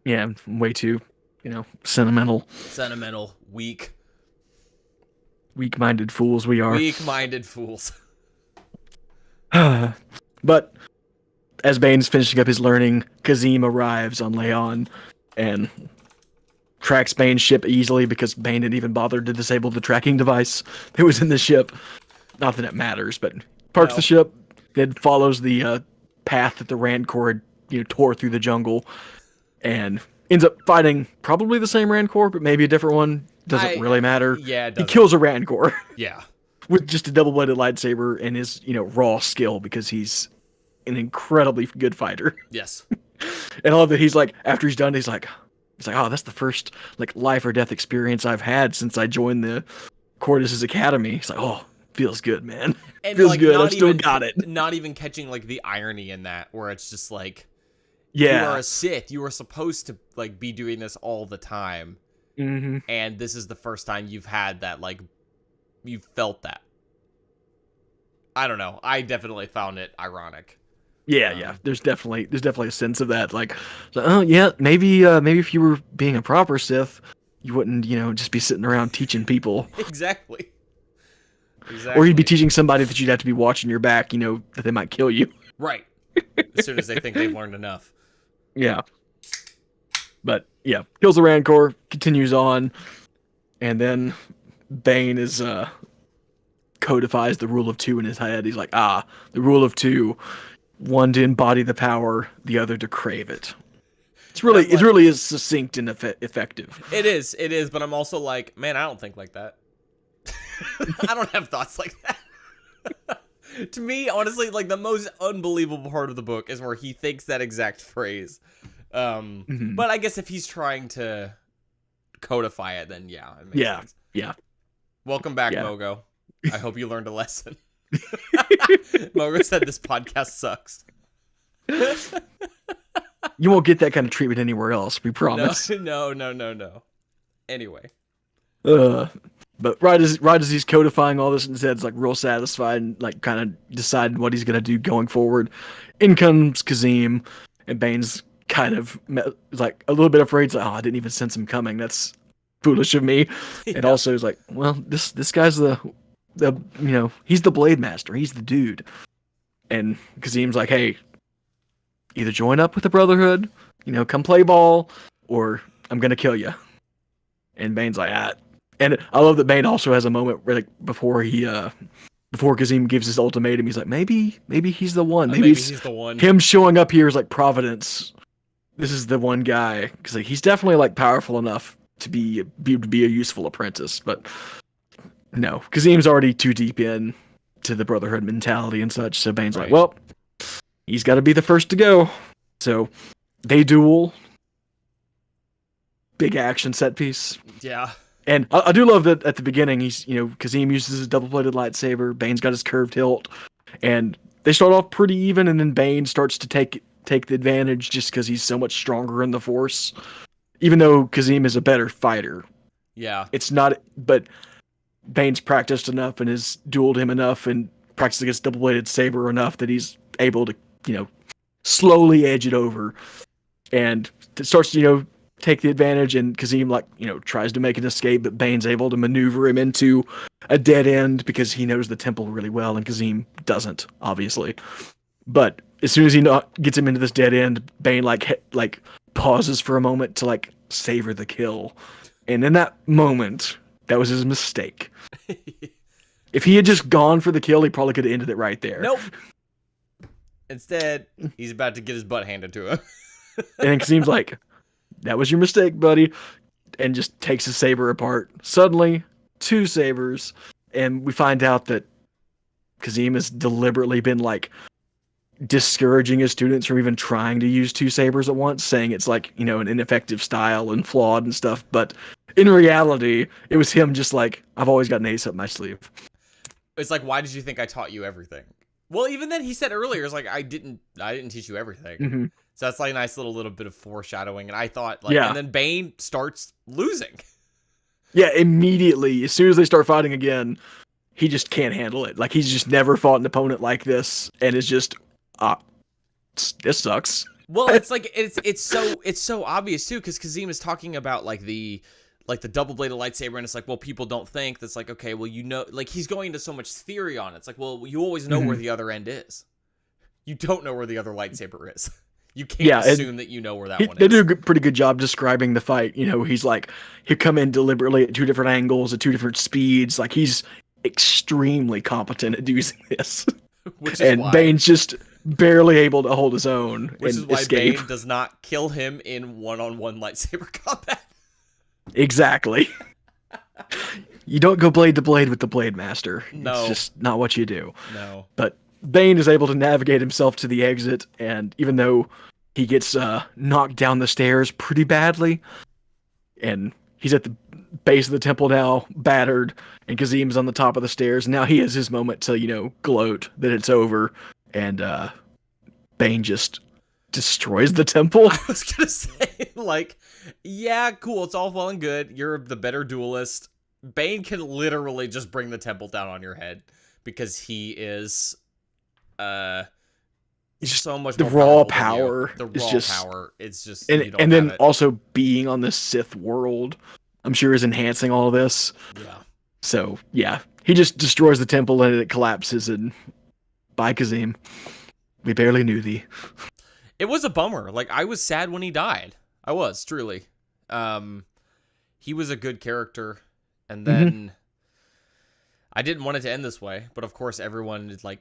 Yeah, way too... sentimental. Sentimental, weak-minded fools we are. Weak-minded fools. But as Bane's finishing up his learning, Kazim arrives on Leon and tracks Bane's ship easily because Bane didn't even bother to disable the tracking device that was in the ship. Not that it matters, but parks the ship, then follows the path that the Rancor had, tore through the jungle, and ends up fighting probably the same Rancor, but maybe a different one. Doesn't really matter. Yeah, it He doesn't. kills a Rancor Yeah. with just a double-bladed lightsaber and his, raw skill because he's an incredibly good fighter. Yes. And I love that he's like, after he's done, he's like, oh, that's the first like life or death experience I've had since I joined the Cordes' Academy. He's like, oh, feels good, man. And feels like, good. I've still got it. Not even catching like the irony in that, where it's just like, yeah, you are a Sith. You are supposed to like be doing this all the time, and this is the first time you've had that. Like, you've felt that. I don't know. I definitely found it ironic. Yeah. There's definitely a sense of that. Like, oh yeah, maybe if you were being a proper Sith, you wouldn't, just be sitting around teaching people. Exactly. Or you'd be teaching somebody that you'd have to be watching your back, that they might kill you. Right. As soon as they think they've learned enough. Yeah. But yeah, kills the Rancor, continues on, and then Bane is codifies the rule of two in his head. He's like, the rule of two, one to embody the power, the other to crave it. It really is succinct and effective. It is, but I'm also like, man, I don't think like that. I don't have thoughts like that. To me, honestly, like the most unbelievable part of the book is where he thinks that exact phrase. But I guess if he's trying to codify it, then yeah, it makes sense. Yeah. Welcome back, Mogo. I hope you learned a lesson. Mogo said this podcast sucks. You won't get that kind of treatment anywhere else, we promise. No. Anyway. But right as he's codifying all this in his head, it's like real satisfied and like kind of deciding what he's gonna do going forward. In comes Kazim, and Bane's kind of like a little bit afraid. He's like, oh, I didn't even sense him coming. That's foolish of me. Yeah. And also he's like, well, this guy's the he's the Blade Master. He's the dude. And Kazim's like, hey, either join up with the Brotherhood, come play ball, or I'm gonna kill you. And Bane's like, And I love that Bane also has a moment where, like, before Kazim gives his ultimatum, he's like, maybe he's the one. Maybe he's the one. Him showing up here is like Providence. This is the one guy, because like, he's definitely like powerful enough to be a useful apprentice. But no, Kazim's already too deep in to the Brotherhood mentality and such. So Bane's like, well, he's got to be the first to go. So they duel. Big action set piece. Yeah. And I do love that at the beginning, he's, Kazim uses his double-bladed lightsaber, Bane's got his curved hilt, and they start off pretty even, and then Bane starts to take the advantage just because he's so much stronger in the Force. Even though Kazim is a better fighter. Yeah. It's not, but Bane's practiced enough and has dueled him enough and practiced against double-bladed saber enough that he's able to, slowly edge it over. And it starts to, take the advantage, and Kazim tries to make an escape, but Bane's able to maneuver him into a dead end because he knows the temple really well, and Kazim doesn't, obviously. But as soon as he gets him into this dead end, Bane like pauses for a moment to savor the kill, and in that moment, that was his mistake. If he had just gone for the kill, he probably could have ended it right there. Nope. Instead, he's about to get his butt handed to him. And then Kazim's like, that was your mistake, buddy, and just takes his saber apart. Suddenly, 2 sabers, and we find out that Kazim has deliberately been discouraging his students from even trying to use 2 sabers at once, saying it's an ineffective style and flawed and stuff. But in reality, it was him just I've always got an ace up my sleeve. It's like, why did you think I taught you everything? Well, even then he said earlier, it's like, I didn't teach you everything. Mm-hmm. So that's a nice little bit of foreshadowing. And I thought, and then Bane starts losing. Yeah, immediately. As soon as they start fighting again, he just can't handle it. He's just never fought an opponent like this, and is just, this sucks. Well, it's it's so obvious too, because Kazim is talking about the double-bladed lightsaber, and it's well, people don't think that's okay, well, he's going into so much theory on it. It's well, you always know where the other end is. You don't know where the other lightsaber is. You can't assume that you know where that one is. They do a pretty good job describing the fight. He's he'll come in deliberately at 2 different angles, at 2 different speeds. He's extremely competent at using this. Which is And why Bane's just barely able to hold his own which is and why escape. Bane does not kill him in one-on-one lightsaber combat. Exactly. You don't go blade to blade with the Blade Master. No. It's just not what you do. No. But Bane is able to navigate himself to the exit, and even though he gets knocked down the stairs pretty badly, and he's at the base of the temple now, battered, and Kazim's on the top of the stairs. Now he has his moment to, gloat that it's over, and Bane just destroys the temple. I was gonna say, like, yeah, cool, it's all well and good. You're the better duelist. Bane can literally just bring the temple down on your head because he is Just so much the more raw powerful power than you. The is raw just power. It's just and you don't and have then it. also being on the Sith world, I'm sure is enhancing all of this. Yeah. So yeah, he just destroys the temple and it collapses. And bye, Kazim. We barely knew thee. It was a bummer. Like, I was sad when he died. I was, truly. He was a good character. And then I didn't want it to end this way. But of course, everyone is like,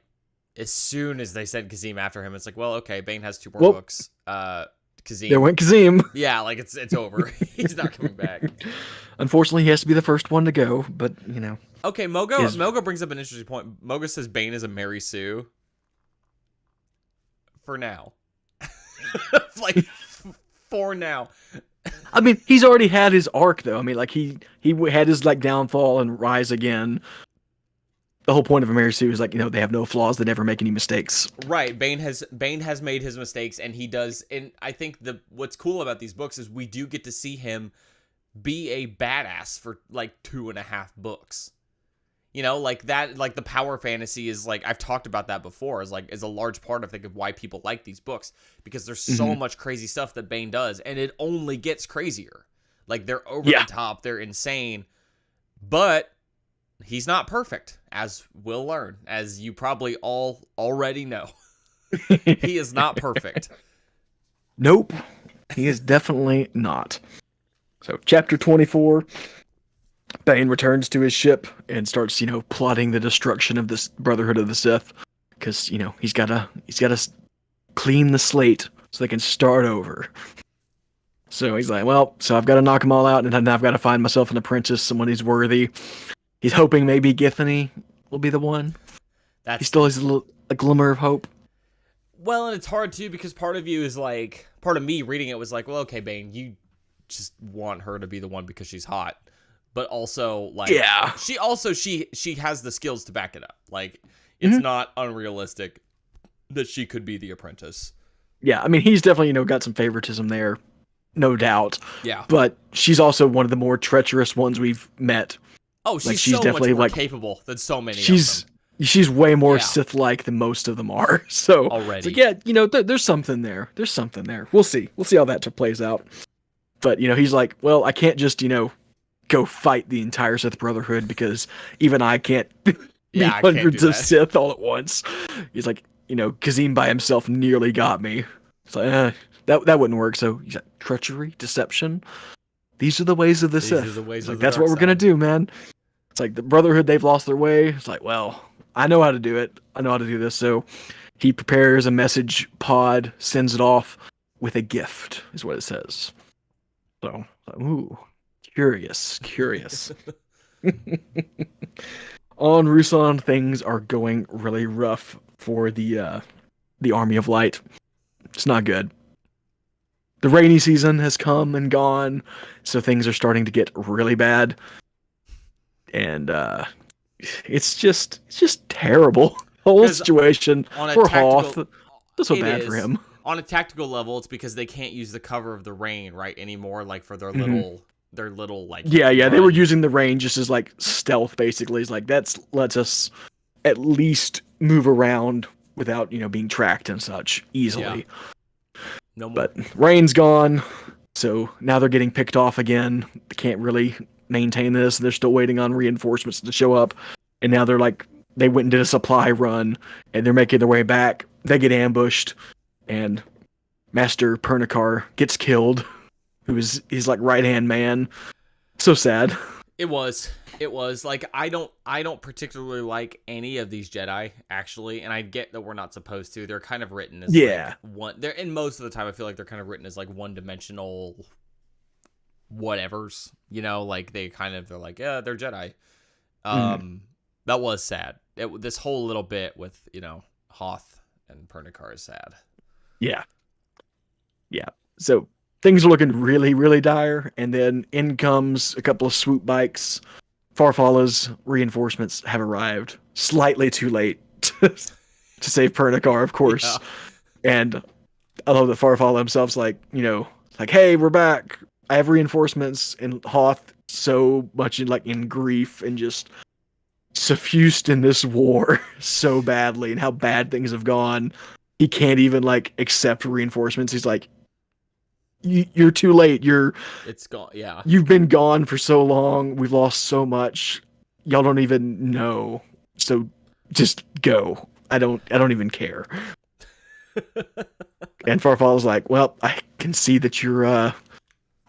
as soon as they said Kazim after him, it's like, well, okay, Bane has 2 more books. Kazim. There went Kazim. Yeah, like, it's over. He's not coming back. Unfortunately, he has to be the first one to go. But, Okay, Mogo brings up an interesting point. Mogo says Bane is a Mary Sue. For now. Like, for now. I mean, he's already had his arc, though. I mean, like, he had his, like, downfall and rise again. The whole point of a Mary Sue is, like, they have no flaws, they never make any mistakes. Right, Bane has made his mistakes, and he does, and I think what's cool about these books is we do get to see him be a badass for, like, 2.5 books. Like that, like the power fantasy is like, I've talked about that before, is a large part of, think of why people like these books, because there's so much crazy stuff that Bane does, and it only gets crazier. Like, they're over the top, they're insane, but he's not perfect, as we'll learn, as you probably all already know. He is not perfect. Nope, he is definitely not. So, chapter 24. Bane returns to his ship and starts, plotting the destruction of this Brotherhood of the Sith, because he's gotta clean the slate so they can start over. So he's like, well, so I've got to knock them all out, and then I've got to find myself an apprentice, someone who's worthy. He's hoping maybe Githany will be the one. He still has a glimmer of hope. Well, and it's hard too, because part of you is like, part of me reading it was like, well, okay, Bane, you just want her to be the one because she's hot. But also, like, she has the skills to back it up. Like, it's not unrealistic that she could be the apprentice. Yeah, I mean, he's definitely, got some favoritism there, no doubt. Yeah. But she's also one of the more treacherous ones we've met. Oh, she's so definitely much more capable than so many of them. She's way more Sith-like than most of them are. So, already. It's like, there's something there. There's something there. We'll see. We'll see how that plays out. But, he's like, well, I can't just, go fight the entire Sith Brotherhood, because even I can't be hundreds of Sith all at once. He's like, Kazim by himself nearly got me. It's like, that wouldn't work. So he's like, treachery, deception. These are the ways of the Sith. That's what we're going to do, man. It's like the Brotherhood, they've lost their way. It's like, well, I know how to do it. I know how to do this. So he prepares a message pod, sends it off with a gift, is what it says. So, ooh. Curious. On Rusan, things are going really rough for the Army of Light. It's not good. The rainy season has come and gone, so things are starting to get really bad. And it's just terrible. The whole situation for Hoth. It's so bad for him. On a tactical level, it's because they can't use the cover of the rain anymore, like for their little like run. They were using the rain just as like stealth, basically. It's like that lets us at least move around without being tracked and such easily. No more. But rain's gone, so now they're getting picked off again. They can't really maintain this. They're still waiting on reinforcements to show up, and now they went and did a supply run, and they're making their way back. They get ambushed, and Master Pernikar gets killed. Who is his like right-hand man. So sad. It was. It was like I don't particularly like any of these Jedi actually, and I get that we're not supposed to. They're kind of written as Yeah. like one. They're and most of the time I feel like they're kind of written as like one-dimensional whatevers. You know, like they're like yeah they're Jedi. That was sad. This whole little bit with Hoth and Pernicar is sad. Yeah. Yeah. So things are looking really, really dire, and then in comes a couple of swoop bikes. Farfalla's reinforcements have arrived slightly too late to save Pernicar, of course. Yeah. And I love that Farfalla himself's like, like, hey, we're back. I have reinforcements, and Hoth so much in grief and just suffused in this war so badly and how bad things have gone. He can't even like accept reinforcements. He's like, you're too late. It's gone. Yeah. You've been gone for so long. We've lost so much. Y'all don't even know. So just go. I don't even care. And Farfalla's like, well, I can see that you're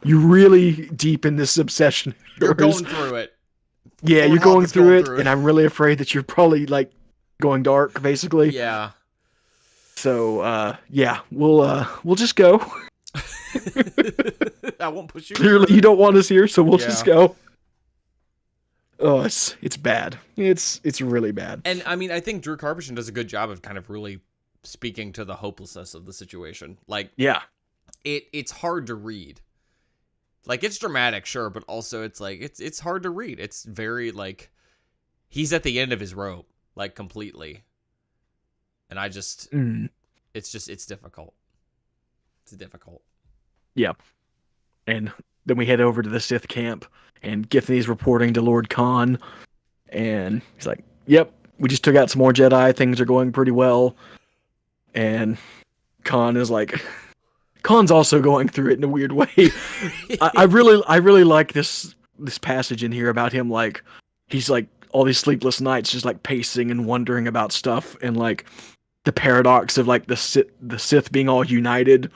really deep in this obsession. You're going through it. Yeah, you're going through it, and I'm really afraid that you're probably like going dark, basically. Yeah. So yeah, we'll just go. I won't push you. Clearly, you don't want us here, so we'll just go. Oh, it's bad. It's really bad. And I mean, I think Drew Karpyshyn does a good job of kind of really speaking to the hopelessness of the situation. Like, yeah, it's hard to read. Like, it's dramatic, sure, but also it's like it's hard to read. It's very like he's at the end of his rope, like completely. And I just it's difficult. It's difficult. Yeah. And then we head over to the Sith camp, and Githany's reporting to Lord Khan, and he's like, yep, we just took out some more Jedi, things are going pretty well. And Khan is like, Khan's also going through it in a weird way. I really like this passage in here about him, like, he's like, all these sleepless nights just like pacing and wondering about stuff, and like the paradox of like the Sith being all united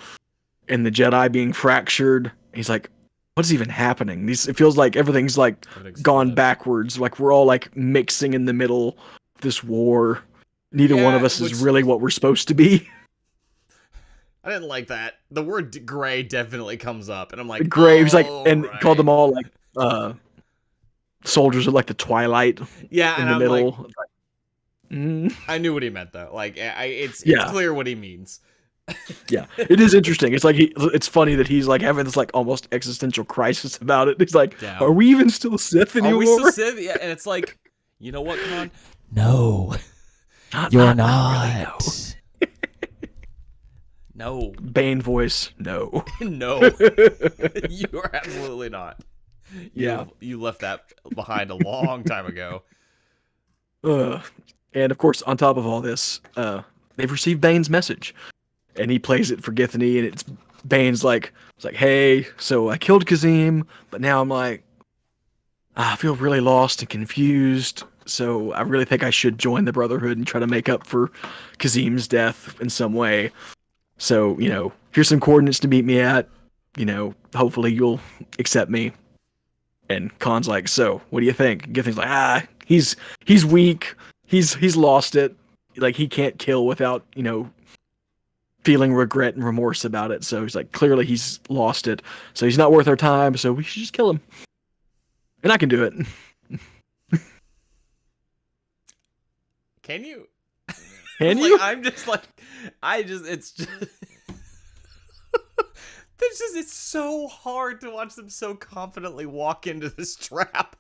and the Jedi being fractured. He's like, what's even happening? It feels like everything's like gone backwards. Like we're all like mixing in the middle of this war. Neither one of us is really what we're supposed to be. I didn't like that. The word gray definitely comes up, and I'm like, gray. He's like, and called them all like soldiers of like the twilight. Yeah, in the middle. Like, I knew what he meant though. Like, it's clear what he means. Yeah, it is interesting. It's like it's funny that he's like having this like almost existential crisis about it. He's like, are we even still Sith anymore? Are we still Sith? Yeah, and it's like, you know what, Khan? No, you're not. Really, no. Bane voice. No. No. You are absolutely not. You left that behind a long time ago. And of course, on top of all this, they've received Bane's message. And he plays it for Githany, and it's Bane's like, hey, so I killed Kazim, but now I'm like, I feel really lost and confused, so I really think I should join the Brotherhood and try to make up for Kazim's death in some way. So, here's some coordinates to meet me at, hopefully you'll accept me. And Khan's like, so, what do you think? And Githany's like, he's weak, he's lost it, like he can't kill without, feeling regret and remorse about it. So he's like, clearly he's lost it. So he's not worth our time. So we should just kill him. And I can do it. Can you? Can you? I'm just like, it's just, it's so hard to watch them so confidently walk into this trap.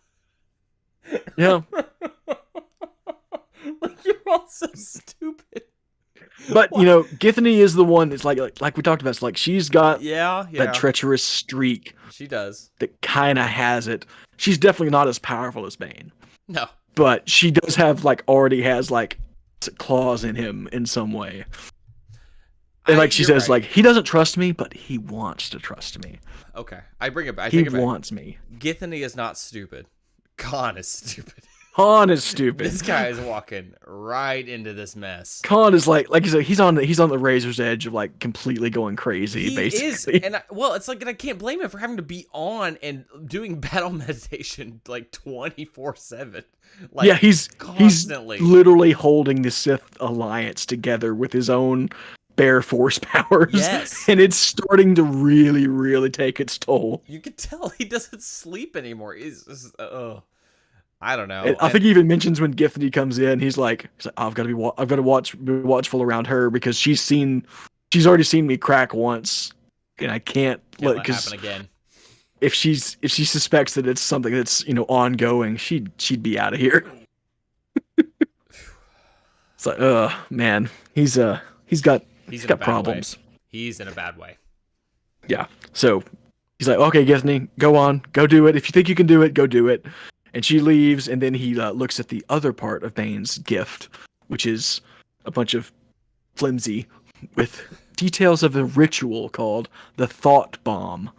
Yeah. Like, you're all so stupid. But Githany is the one that's like we talked about. It's like she's got that treacherous streak. She does. That kind of has it. She's definitely not as powerful as Bane. No. But she does have already has claws in him in some way. And she says, right. He doesn't trust me, but he wants to trust me. Okay, I bring it back. He wants me. Githany is not stupid. Khan is stupid. Khan is stupid. This guy is walking right into this mess. Khan is like you said, he's on the razor's edge of like completely going crazy. He basically. is, and it's like, and I can't blame him for having to be on and doing battle meditation like 24/7. Like, yeah, he's constantly literally holding the Sith Alliance together with his own bare force powers. Yes. And it's starting to really, really take its toll. You can tell he doesn't sleep anymore. He's just, I don't know. And I think he even mentions when Githany comes in, he's like I've got to be watchful around her because she's already seen me crack once, and I can't let it happen again. If she suspects that it's something that's ongoing, she'd be out of here. It's like, man, he's got problems. He's in a bad way. Yeah. So he's like, okay, Githany, go on, go do it. If you think you can do it, go do it. And she leaves, and then he looks at the other part of Bane's gift, which is a bunch of flimsy with details of a ritual called the Thought Bomb.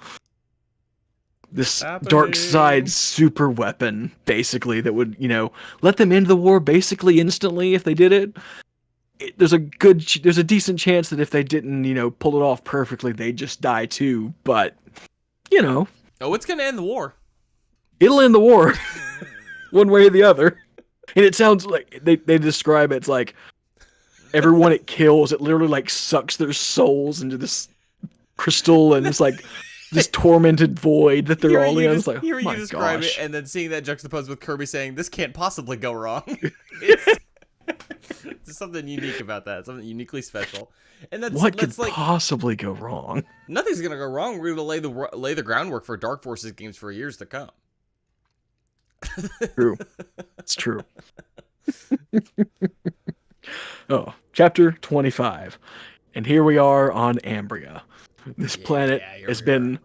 This dark side super weapon, basically, that would, let them end the war basically instantly if they did it. There's a decent chance that if they didn't, pull it off perfectly, they'd just die too. But, Oh, it's gonna end the war. It'll end the war, one way or the other. And it sounds like they describe it, it's like everyone it kills, it literally like sucks their souls into this crystal, and it's like this tormented void that they're all in. It's like, hearing you describe it, and then seeing that juxtaposed with Kirby saying, "This can't possibly go wrong." There's something unique about that. Something uniquely special. And what could possibly go wrong? Nothing's gonna go wrong. We're gonna lay the groundwork for Dark Forces games for years to come. True. It's true. Oh, chapter 25. And here we are on Ambria. This planet has been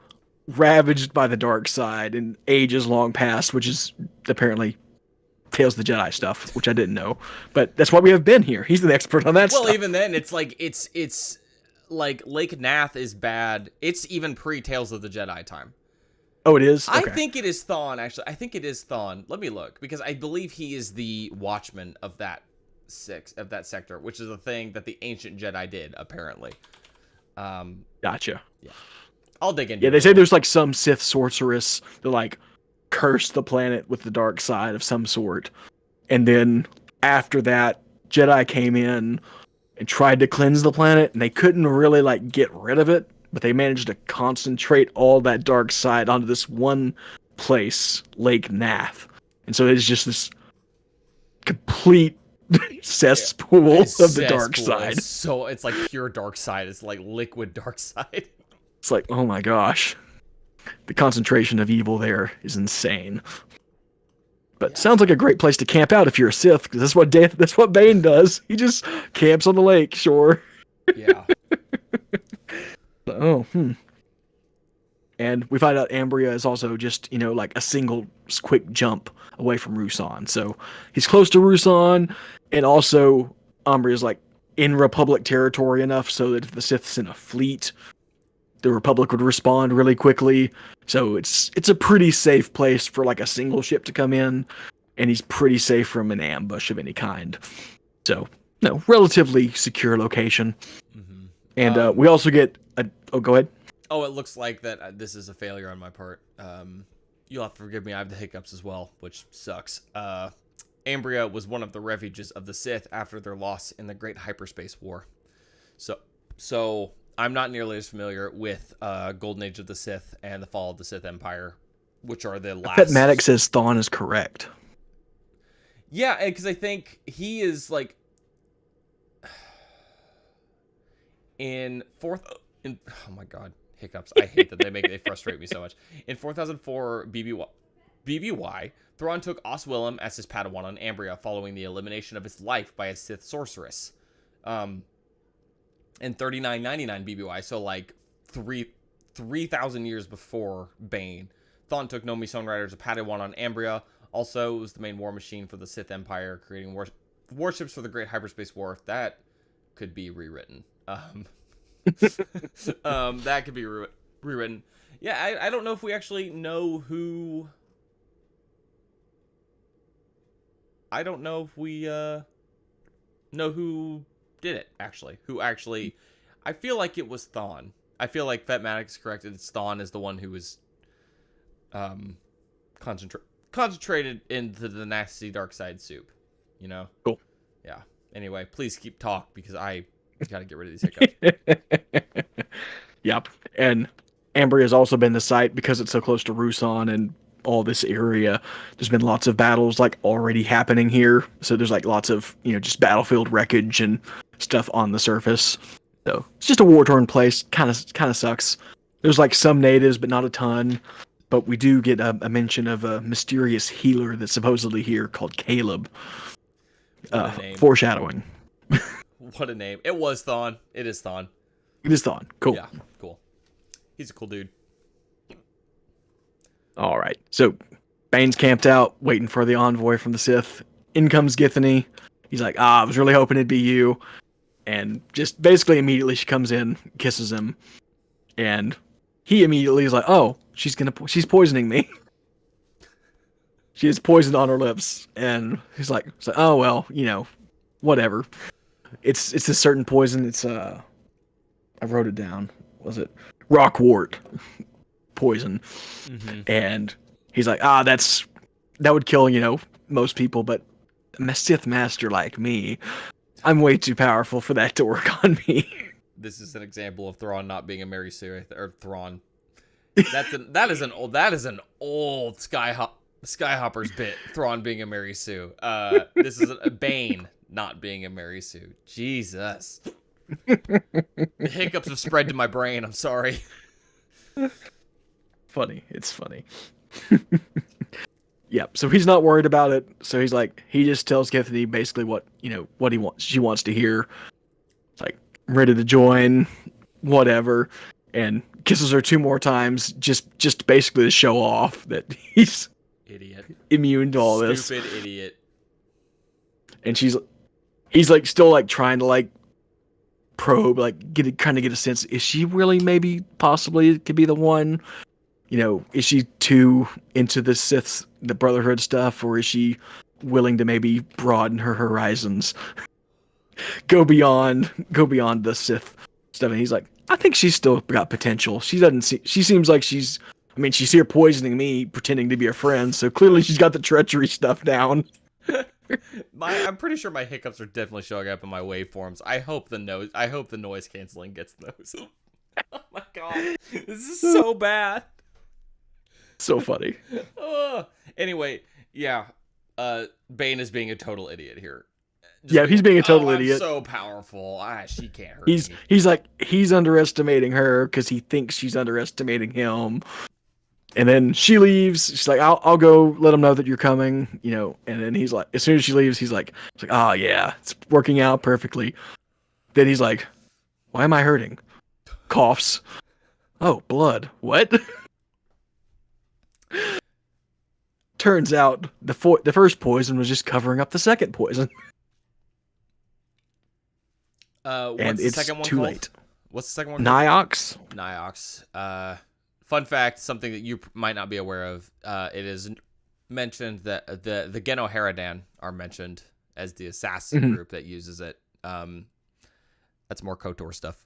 ravaged by the dark side in ages long past, which is apparently Tales of the Jedi stuff, which I didn't know. But that's why we have Ben here. He's the expert on that stuff. Well, even then, it's like Lake Nath is bad. It's even pre-Tales of the Jedi time. Oh, it is? Okay. I think it is Thawne, actually. I think it is Thawne. Let me look, because I believe he is the watchman of that sector, which is a thing that the ancient Jedi did, apparently. Gotcha. Yeah. I'll dig into it. Yeah, they say there's like some Sith sorceress that like cursed the planet with the dark side of some sort. And then after that, Jedi came in and tried to cleanse the planet, and they couldn't really like get rid of it. But they managed to concentrate all that dark side onto this one place, Lake Nath. And so it's just this complete cesspool of the dark side. So it's like pure dark side. It's like liquid dark side. It's like, oh my gosh. The concentration of evil there is insane. But sounds like a great place to camp out if you're a Sith, because that's what Bane does. He just camps on the lake shore. Yeah. And we find out Ambria is also just, like a single quick jump away from Ruusan. So he's close to Ruusan, and also Ambria is like in Republic territory enough so that if the Sith sent a fleet, the Republic would respond really quickly. So it's a pretty safe place for like a single ship to come in, and he's pretty safe from an ambush of any kind. So, relatively secure location. Mm-hmm. And we also get go ahead. Oh, it looks like that this is a failure on my part. You'll have to forgive me. I have the hiccups as well, which sucks. Ambria was one of the refuges of the Sith after their loss in the Great Hyperspace War. So I'm not nearly as familiar with Golden Age of the Sith and the Fall of the Sith Empire, which are the last. I bet Maddox says Thawne is correct. Yeah, because I think he is like oh my god, hiccups. I hate that they frustrate me so much. In 4004 BBY, Thrawn took Oswillum as his Padawan on Ambria following the elimination of his life by a Sith sorceress. In 3999 BBY, so like 3,000 years before Bane, Thrawn took Nomi Songrider as a Padawan on Ambria. Also, it was the main war machine for the Sith Empire, creating warships for the Great Hyperspace War. That could be rewritten. That could be rewritten. Yeah, I don't know if we actually know who I don't know if we know who did it, actually. Who actually... I feel like it was Thawne. I feel like Vetmatic is correct. It's Thawne is the one who was concentrated into the nasty dark side soup. You know? Cool. Yeah. Anyway, please keep talk because I got to get rid of these hiccups. Yep. And Ambry has also been the site because it's so close to Rusan and all this area. There's been lots of battles like already happening here. So there's like lots of, just battlefield wreckage and stuff on the surface. So it's just a war-torn place. Kind of sucks. There's like some natives, but not a ton. But we do get a mention of a mysterious healer that's supposedly here called Caleb. Foreshadowing. What a name. It was Thawne. It is Thawne. It is Thawne. Cool. Yeah, cool. He's a cool dude. All right. So Bane's camped out, waiting for the envoy from the Sith. In comes Githany. He's like, I was really hoping it'd be you. And just basically immediately she comes in, kisses him. And he immediately is like, oh, she's poisoning me. She has poison on her lips. And he's like, oh, well, whatever. It's a certain poison. It's, I wrote it down. Was it rockwort poison? Mm-hmm. And he's like, that would kill, most people, but a Sith master like me, I'm way too powerful for that to work on me. This is an example of Thrawn not being a Mary Sue, or Thrawn. That is an old Skyhopper's bit. Thrawn being a Mary Sue. This is a Bane not being a Mary Sue. Jesus. The hiccups have spread to my brain. I'm sorry. Funny. It's funny. Yep. So he's not worried about it. So he's like, he just tells Githany basically what he wants. She wants to hear. It's like, ready to join, whatever, and kisses her 2 more times, just basically to show off that he's immune to all this. Stupid idiot. And he's like still like trying to like probe, like trying to get a sense. Is she really maybe possibly could be the one? Is she too into the Sith, the Brotherhood stuff, or is she willing to maybe broaden her horizons, go beyond the Sith stuff? And he's like, I think she's still got potential. She seems like she's here poisoning me, pretending to be a friend. So clearly she's got the treachery stuff down. I'm pretty sure my hiccups are definitely showing up in my waveforms. I hope the noise canceling gets those. Oh my god, this is so bad. So funny. Anyway, yeah. Bane is being a total idiot here. He's being a total idiot. I'm so powerful. She can't hurt me. He's like, he's underestimating her because he thinks she's underestimating him. And then she leaves. She's like, I'll go let him know that you're coming, And then he's like, as soon as she leaves, he's like, oh yeah, it's working out perfectly. Then he's like, why am I hurting? Coughs. Oh, blood. What? Turns out the first poison was just covering up the second poison. What's the second one too called? Late. What's the second one? Niox. Fun fact, something that you might not be aware of. It is mentioned that the Geno Haradan are mentioned as the assassin group that uses it. That's more KOTOR stuff.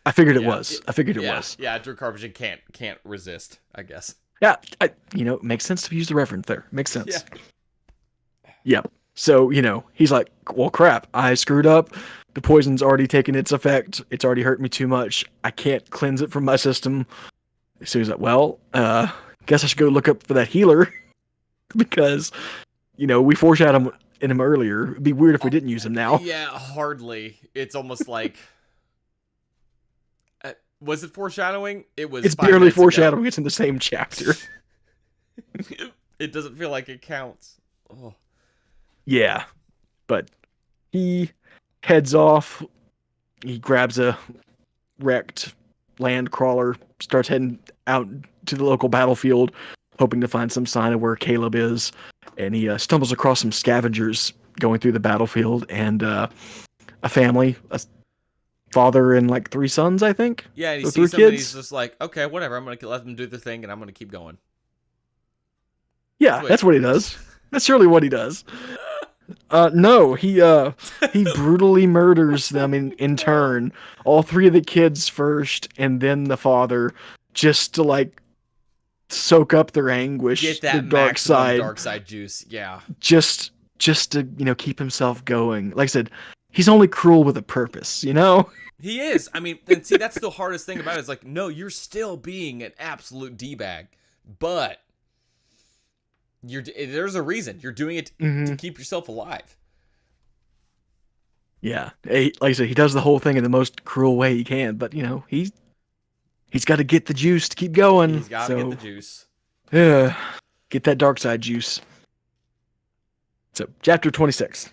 I figured it was. Was. Yeah, Drew Carpenter can't resist, I guess. Yeah, it makes sense to use the reference there. Makes sense. Yeah. Yep. So, he's like, well, crap, I screwed up. The poison's already taken its effect. It's already hurt me too much. I can't cleanse it from my system. So he's like, well, guess I should go look up for that healer. Because, we foreshadowed him earlier. It'd be weird if we didn't use him now. Yeah, hardly. It's almost like... was it foreshadowing? It's barely foreshadowing. It's in the same chapter. It doesn't feel like it counts. Oh. Yeah, but he heads off. He grabs a wrecked land crawler, starts heading out to the local battlefield, hoping to find some sign of where Caleb is. And he stumbles across some scavengers going through the battlefield and a family, a father and like 3 sons, I think. Yeah, and he sees somebody, he's just like, okay, whatever, I'm going to let them do the thing, and I'm going to keep going. Yeah, that's what he does. That's surely what he does. No, he brutally murders them in turn. All three of the kids first, and then the father, just to like soak up their anguish, Get their that dark maximum side, dark side juice. Yeah. just just to keep himself going. Like I said, he's only cruel with a purpose. He is. I mean, and see, that's the hardest thing about it. Is like, no, you're still being an absolute d-bag, but there's a reason you're doing it to Hmm. keep yourself alive. Yeah, like I said, he does the whole thing in the most cruel way he can. But he's got to get the juice to keep going. He's got to get the So juice. yeah, get that dark side juice. So chapter 26.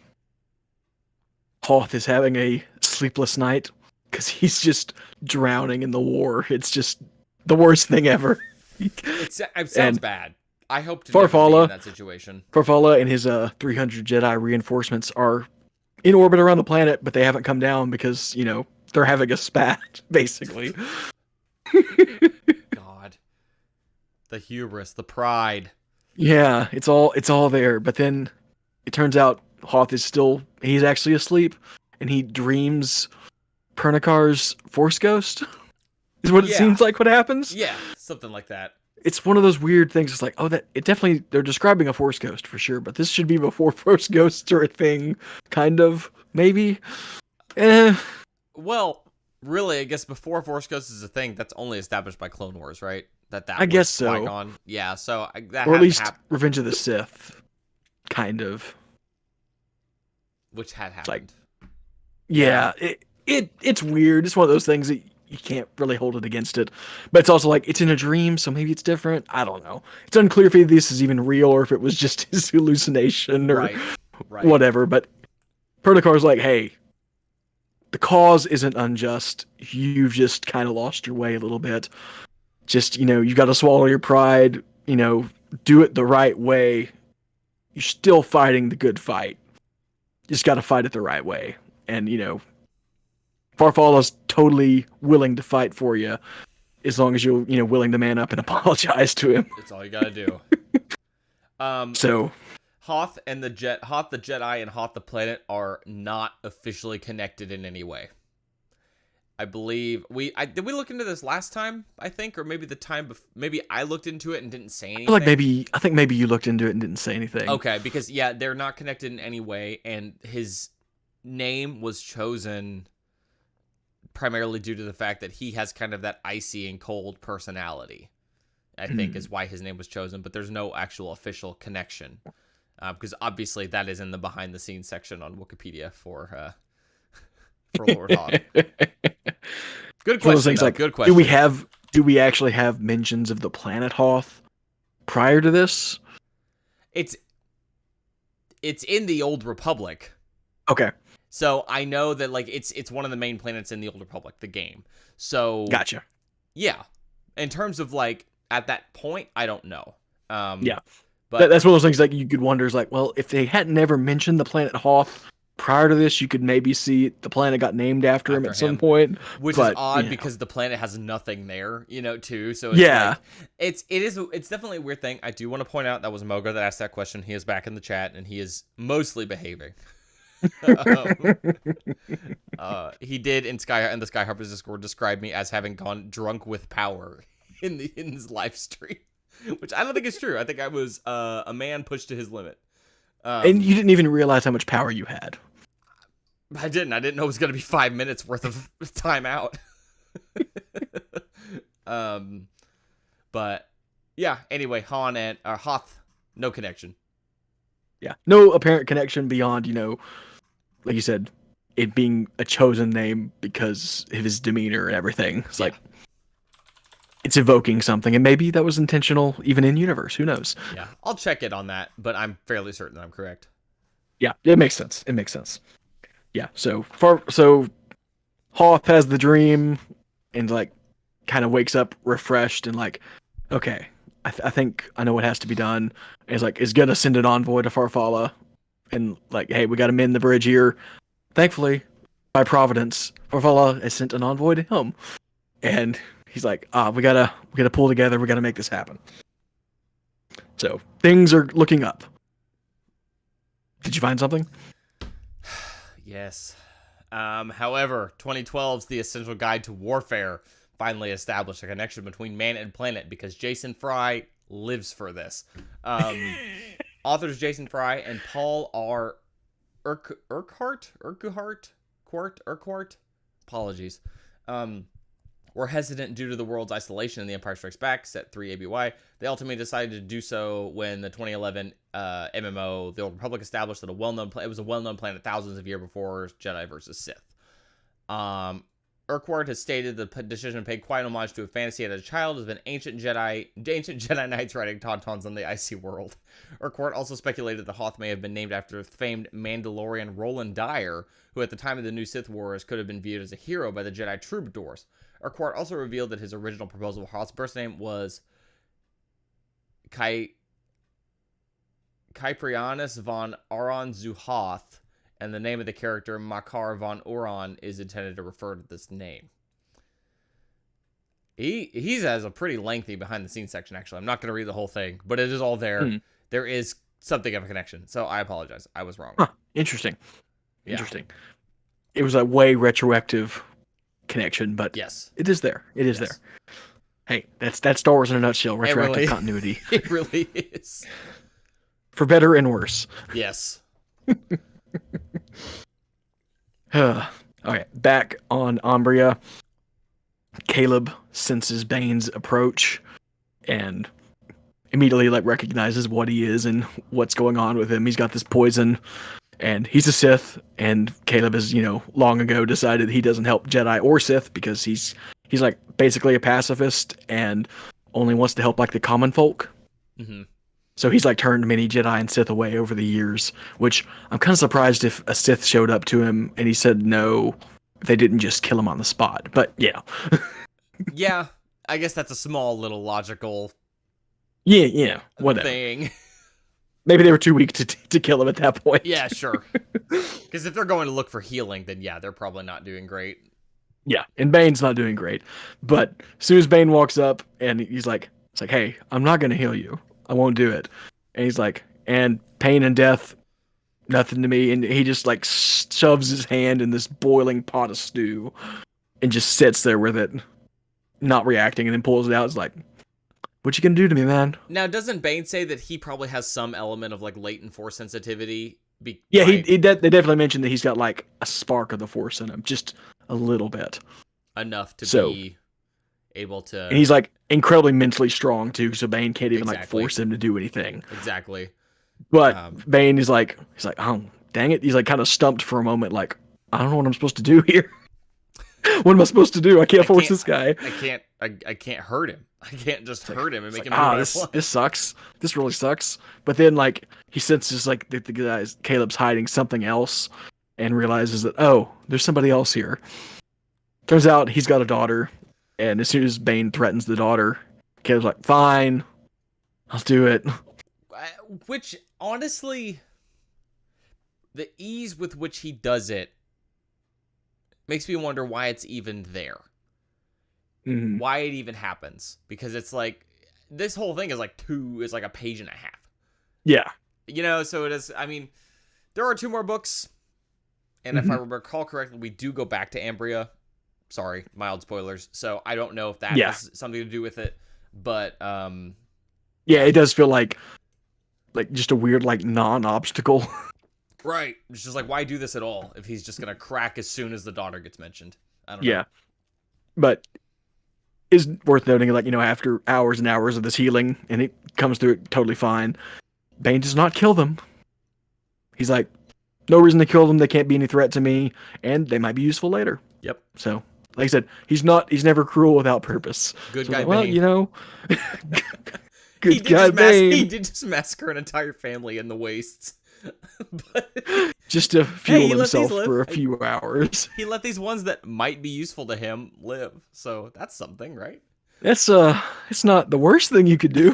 Hoth is having a sleepless night because he's just drowning in the war. It's just the worst thing ever. It sounds And bad. I hope to never be in Farfalla, that situation. Farfalla and his 300 Jedi reinforcements are in orbit around the planet, but they haven't come down because they're having a spat, basically. God, the hubris, the pride. Yeah, it's all there. But then it turns out Hoth he's actually asleep, and he dreams Pernikar's Force Ghost. Is what it Yeah. seems like what happens. Yeah, something like that. It's one of those weird things. It's like, oh, they're describing a Force Ghost for sure, but this should be before Force Ghosts are a thing, kind of, maybe. Eh, Well, really, I guess before Force Ghost is a thing, that's only established by Clone Wars, right? That I was guess so. Qui-Gon. Yeah, so that or had at least to happen, Revenge of the Sith, kind of. which had It's like, happened. yeah, it's weird. It's one of those things that you can't really hold it against it. But it's also like it's in a dream, so maybe it's different. I don't know. It's unclear if this is even real or if it was just his hallucination or Right. whatever. But Perdicar's like, hey, the cause isn't unjust. You've just kind of lost your way a little bit. Just, you got to swallow your pride, do it the right way. You're still fighting the good fight. You just got to fight it the right way. And, Farfalla's totally willing to fight for you as long as you're, willing to man up and apologize to him. That's all you gotta do. So, Hoth the Jedi, and Hoth the planet are not officially connected in any way. I believe did we look into this last time? I think, or maybe the time maybe I looked into it and didn't say anything. I think maybe you looked into it and didn't say anything. Okay, because yeah, they're not connected in any way, and his name was chosen primarily due to the fact that he has kind of that icy and cold personality. I think is why his name was chosen, but there's no actual official connection, because obviously that is in the behind the scenes section on Wikipedia for Lord Hoth. Good question. Good question. Do we actually have mentions of the planet Hoth prior to this? It's in the Old Republic. Okay. So I know that like it's one of the main planets in the Old Republic, the game. So Gotcha. Yeah. In terms of like at that point, I don't know. Yeah. But That's one of those things like you could wonder is like, well, if they hadn't never mentioned the planet Hoth prior to this, you could maybe see the planet got named after him at some point. Which is odd because the planet has nothing there, too. So it's like, it's definitely a weird thing. I do want to point out that was Moga that asked that question. He is back in the chat and he is mostly behaving. He did in the Skyharpers Discord describe me as having gone drunk with power in his live stream, which I don't think is true. I think I was a man pushed to his limit. And you didn't even realize how much power you had. I didn't know it was going to be 5 minutes worth of time out. But yeah, anyway, Han and Hoth, no connection. Yeah. No apparent connection beyond, like you said, it being a chosen name because of his demeanor and everything. It's like it's evoking something, and maybe that was intentional even in universe. Who knows? Yeah. I'll check it on that, but I'm fairly certain that I'm correct. Yeah, it makes sense. Yeah, so Hoth has the dream and like kind of wakes up refreshed and like, okay, I think I know what has to be done. And he's like, is gonna send an envoy to Farfalla and like, hey, we got to mend the bridge here. Thankfully, by providence, Farfalla has sent an envoy to him, and he's like, we gotta pull together. We gotta make this happen. So things are looking up. Did you find something? Yes. However, 2012's The Essential Guide to Warfare finally established a connection between man and planet because Jason Fry lives for this. Authors Jason Fry and Paul R. Urquhart? Apologies. Were hesitant due to the world's isolation in The Empire Strikes Back, set 3 ABY. They ultimately decided to do so when the 2011 MMO, The Old Republic, established that it was a well-known planet thousands of years before Jedi versus Sith. Urquhart has stated the decision paid quiet homage to a fantasy as a child has been ancient Jedi Knights riding tauntauns on the icy world. Urquhart also speculated that Hoth may have been named after famed Mandalorian Roland Dyer, who at the time of the New Sith Wars could have been viewed as a hero by the Jedi troubadours. Urquhart also revealed that his original proposal for Hoth's birth name was Kyprianus von Aron zu Hoth, and the name of the character, Makar von Oron, is intended to refer to this name. He has a pretty lengthy behind-the-scenes section, actually. I'm not going to read the whole thing, but it is all there. There is something of a connection, so I apologize. I was wrong. Huh. Interesting. It was a way retroactive connection, but yes, it is there. It is there. Hey, that's Star Wars in a nutshell. Retroactive continuity. It really is. For better and worse. Yes. Okay, back on Umbria. Caleb senses Bane's approach and immediately recognizes what he is and what's going on with him. He's got this poison and he's a Sith, and Caleb has, long ago decided he doesn't help Jedi or Sith because he's basically a pacifist and only wants to help the common folk. Mm-hmm. So he's turned many Jedi and Sith away over the years, which I'm kind of surprised if a Sith showed up to him and he said no, they didn't just kill him on the spot. But yeah. Yeah, I guess that's a small little logical whatever thing. Maybe they were too weak to kill him at that point. Yeah, sure. Because if they're going to look for healing, then yeah, they're probably not doing great. Yeah, and Bane's not doing great. But as soon as Bane walks up and he's like, hey, I'm not going to heal you. I won't do it. And he's like, and pain and death, nothing to me. And he just shoves his hand in this boiling pot of stew and just sits there with it, not reacting, and then pulls it out. It's like, what you gonna do to me, man? Now, doesn't Bane say that he probably has some element of latent force sensitivity? Yeah, they definitely mentioned that he's got a spark of the force in him, just a little bit. Enough to be able to... And he's incredibly mentally strong too, so Bane can't even force him to do anything. Exactly. But Bane is he's like, oh, dang it. He's kind of stumped for a moment, I don't know what I'm supposed to do here. What am I supposed to do? I can't force this guy. I can't hurt him. I can't just hurt him and make him do what I want. This sucks. This really sucks. But then he senses that the guy's Caleb's hiding something else and realizes that, oh, there's somebody else here. Turns out he's got a daughter, and as soon as Bane threatens the daughter, Caleb's like, fine, I'll do it. Which, honestly, the ease with which he does it makes me wonder why it's even there. Mm-hmm. Why it even happens. Because it's this whole thing is a page and a half. Yeah. So it is, there are 2 more books. And if I recall correctly, we do go back to Umbria. Sorry, mild spoilers. So I don't know if that has something to do with it. But, yeah, it does feel like just a weird, non-obstacle. Right. It's just why do this at all if he's just going to crack as soon as the daughter gets mentioned? I don't know. Yeah. But it's worth noting, after hours and hours of this healing, and it comes through it totally fine, Bane does not kill them. He's like, no reason to kill them. They can't be any threat to me, and they might be useful later. Yep. So, like I said, he's never cruel without purpose. Good guy, Bane. Good guy, Bane. He did just massacre an entire family in the wastes. But just to fuel himself for a few hours. He let these ones that might be useful to him live. So that's something, right? It's not the worst thing you could do.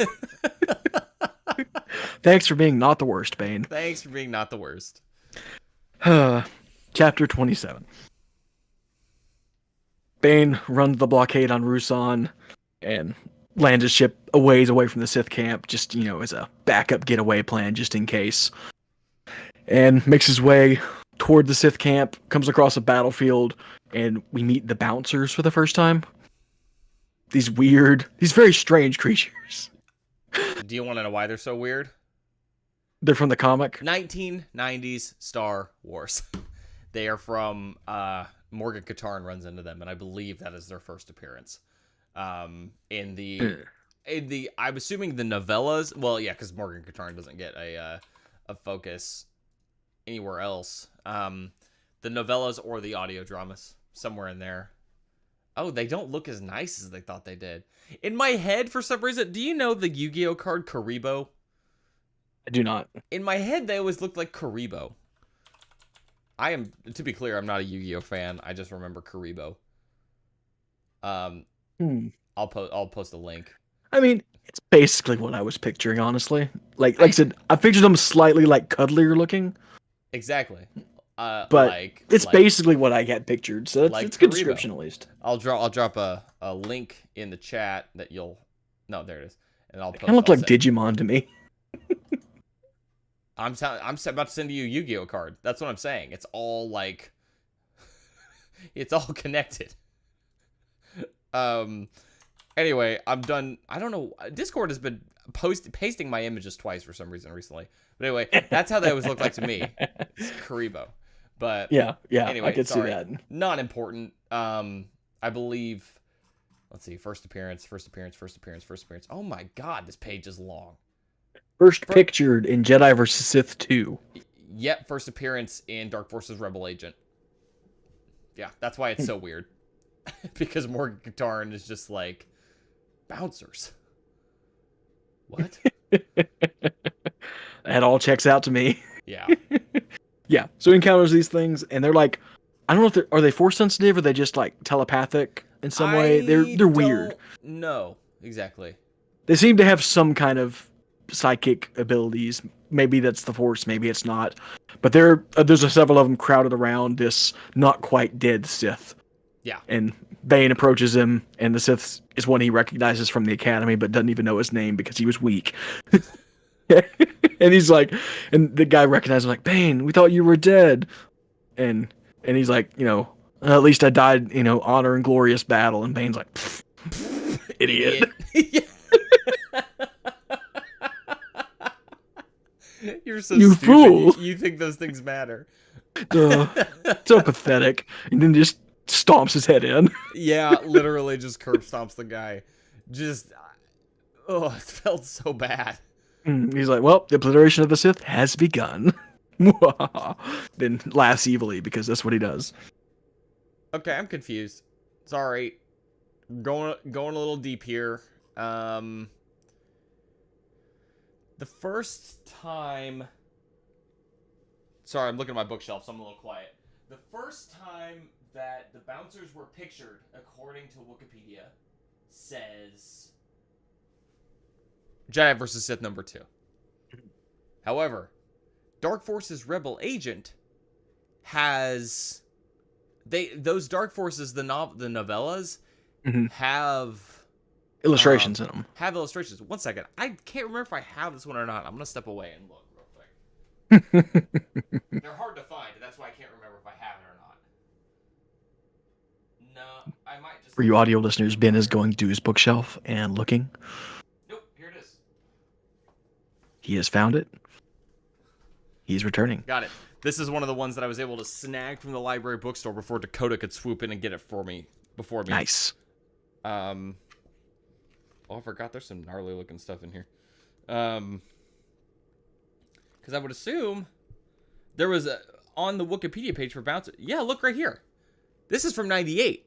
Thanks for being not the worst, Bane. Thanks for being not the worst. Chapter 27. Bane runs the blockade on Rusan and lands his ship a ways away from the Sith camp, just, as a backup getaway plan, just in case. and makes his way toward the Sith camp, comes across a battlefield, and we meet the bouncers for the first time. These very strange creatures. Do you want to know why they're so weird? They're from the comic. 1990s Star Wars. They are from Morgan Katarn runs into them, and I believe that is their first appearance. In the I'm assuming the novellas. Well, yeah, because Morgan Katarn doesn't get a focus anywhere else. The novellas or the audio dramas, somewhere in there. Oh, they don't look as nice as they thought they did. In my head, for some reason, do you know the Yu-Gi-Oh card Karibo? I do not. In my head, they always looked like Karibo. To be clear, I'm not a Yu-Gi-Oh fan. I just remember Karibo. I'll post a link. I mean, it's basically what I was picturing, honestly. Like I said, I pictured them slightly like cuddlier looking. Exactly. But it's basically what I had pictured, so it's a good description at least. I'll drop a link in the chat that you'll. No, there it is, and I'll. Kind of look like Digimon to me. I'm about to send you a Yu-Gi-Oh card. That's what I'm saying. It's all like, it's all connected. Anyway, I'm done. I don't know. Discord has been pasting my images twice for some reason recently. But anyway, that's how they always look like to me. It's Karibo. But yeah. Anyway, I could see that. Not important. I believe. Let's see. First appearance. Oh my God, this page is long. First pictured in Jedi vs. Sith 2. Yep, first appearance in Dark Forces Rebel Agent. Yeah, that's why it's so weird. Because Morgan Katarn is just like bouncers. What? That all checks out to me. Yeah. Yeah. So he encounters these things, and they're like, I don't know if are they force sensitive or they just like telepathic in some way. They're weird. No, exactly. They seem to have some kind of psychic abilities. Maybe that's the force, maybe it's not. But there's several of them crowded around this not quite dead Sith. Yeah. And Bane approaches him, and the Sith is one he recognizes from the Academy, but doesn't even know his name because he was weak. And he's like, and the guy recognizes him like, Bane, we thought you were dead. And he's like, at least I died, honor and glorious battle. And Bane's like, idiot. You're so you stupid. Fool. You think those things matter. So pathetic. And then just stomps his head in. Yeah, literally just curb stomps the guy. Just, it felt so bad. He's like, well, the obliteration of the Sith has begun. Then laughs evilly because that's what he does. Okay, I'm confused. Sorry. Going a little deep here. The first time... Sorry, I'm looking at my bookshelf, so I'm a little quiet. The first time that the bouncers were pictured, according to Wikipedia, says Jedi vs. Sith number 2. However, Dark Forces Rebel Agent has... Those Dark Forces, the novellas, have... illustrations in them. Have illustrations. One second. I can't remember if I have this one or not. I'm going to step away and look real quick. They're hard to find. That's why I can't remember if I have it or not. No, I might just... For you audio listeners, Ben is going to his bookshelf and looking. Nope, here it is. He has found it. He's returning. Got it. This is one of the ones that I was able to snag from the library bookstore before Dakota could swoop in and get it for me. Before me. Nice. Oh, I forgot there's some gnarly looking stuff in here. Because I would assume there was on the Wikipedia page for Bouncer. Yeah, look right here. This is from 98.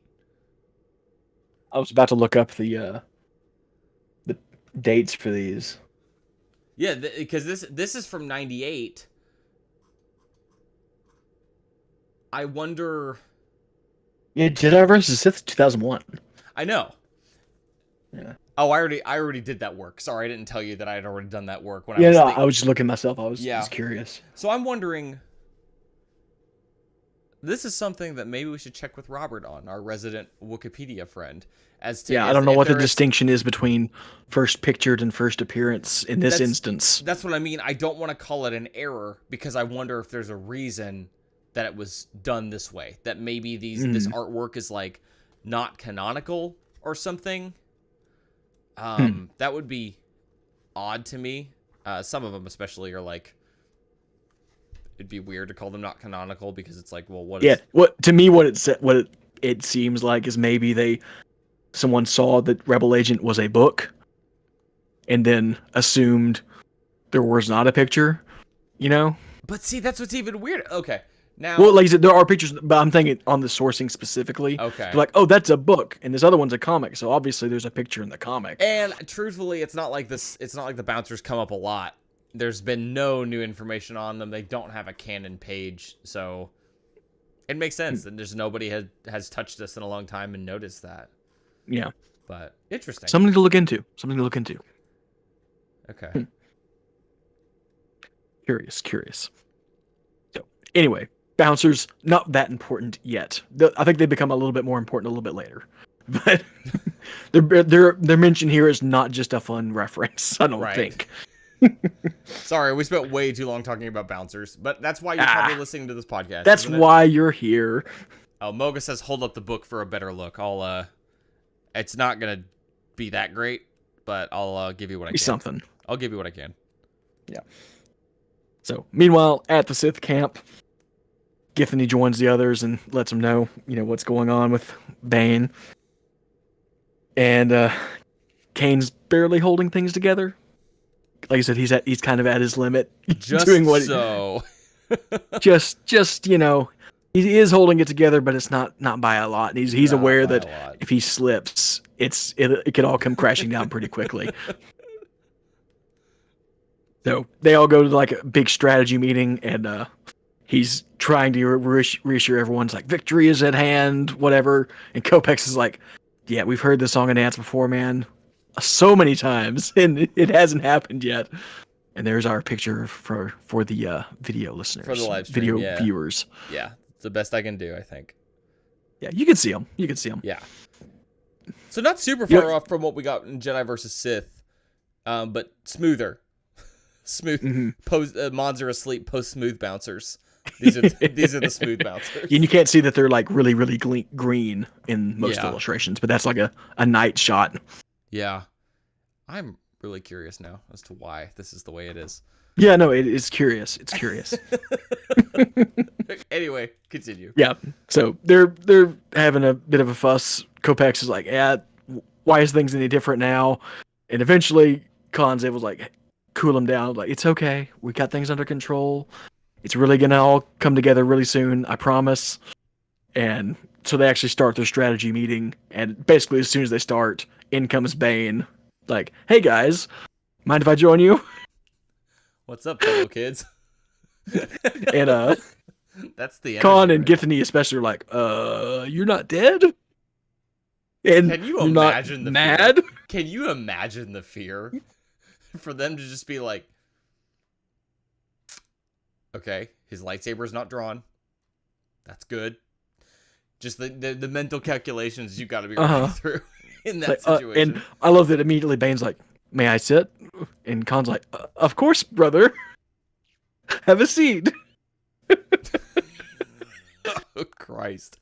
I was about to look up the dates for these. Yeah, because this is from 98. I wonder... Yeah, Jedi vs. Sith 2001. I know. Yeah. Oh, I already did that work. Sorry, I didn't tell you that I had already done that work. When I was just looking myself. I was curious. So I'm wondering... this is something that maybe we should check with Robert on, our resident Wikipedia friend, as to Yeah, I don't know what the distinction is between first pictured and first appearance in this instance. That's what I mean. I don't want to call it an error because I wonder if there's a reason that it was done this way. That maybe this artwork is like not canonical or something. That would be odd to me. Some of them especially are like, it'd be weird to call them not canonical because it's like, well, what is... What to me, what it seems like is maybe someone saw that Rebel Agent was a book and then assumed there was not a picture, you know? But see, that's what's even weird. Okay. Now, well, like I said, there are pictures, but I'm thinking on the sourcing specifically. Okay. They're like, oh, that's a book, and this other one's a comic, so obviously there's a picture in the comic. And truthfully, it's not like the bouncers come up a lot. There's been no new information on them. They don't have a canon page, so it makes sense. And there's nobody has touched this in a long time and noticed that. Yeah. But interesting. Something to look into. Okay. Curious. So, anyway, bouncers, not that important yet. I think they become a little bit more important a little bit later. But their mention here is not just a fun reference, I don't think. Sorry, we spent way too long talking about bouncers, but that's why you're probably listening to this podcast. That's why you're here. Oh, Moga says, hold up the book for a better look. It's not going to be that great, but I'll give you what I can. Something. I'll give you what I can. Yeah. So, meanwhile, at the Sith camp, Githany joins the others and lets them know, what's going on with Bane. And Kane's barely holding things together. Like I said, he's kind of at his limit. Just doing what so. just he is holding it together, but it's not by a lot. And he's aware that if he slips, it could all come crashing down pretty quickly. So they all go to like a big strategy meeting, and he's trying to reassure everyone's like, victory is at hand, whatever. And Kopex is like, yeah, we've heard this song and dance before, man, so many times, and it hasn't happened yet. And there's our picture for the video listeners, for the live stream, video viewers. Yeah, it's the best I can do, I think. Yeah, you can see them. Yeah. So not super far off from what we got in Jedi versus Sith, but smoother. Smooth. Mods are asleep. Post smooth bouncers. These are the smooth bouncers. And you can't see that they're like really green in most illustrations, but that's like a night shot. Yeah, I'm really curious now as to why this is the way it is. Yeah, no, it's curious. It's curious. Anyway, continue. Yeah, so they're having a bit of a fuss. Kopex is like, yeah, why is things any different now? And eventually, Khan's able to like cool him down. Like, it's okay. We got things under control. It's really gonna all come together really soon. I promise. And so they actually start their strategy meeting. And basically, as soon as they start, in comes Bane. Like, hey guys, mind if I join you? What's up, fellow kids? And that's the Khan and Githany especially are like, you're not dead? And can you imagine the mad? Fear? Can you imagine the fear for them to just be like, okay, his lightsaber's not drawn. That's good. Just the mental calculations you got to be running through in that situation. And I love that immediately Bane's like, may I sit? And Khan's like, of course, brother. Have a seat. Oh, Christ.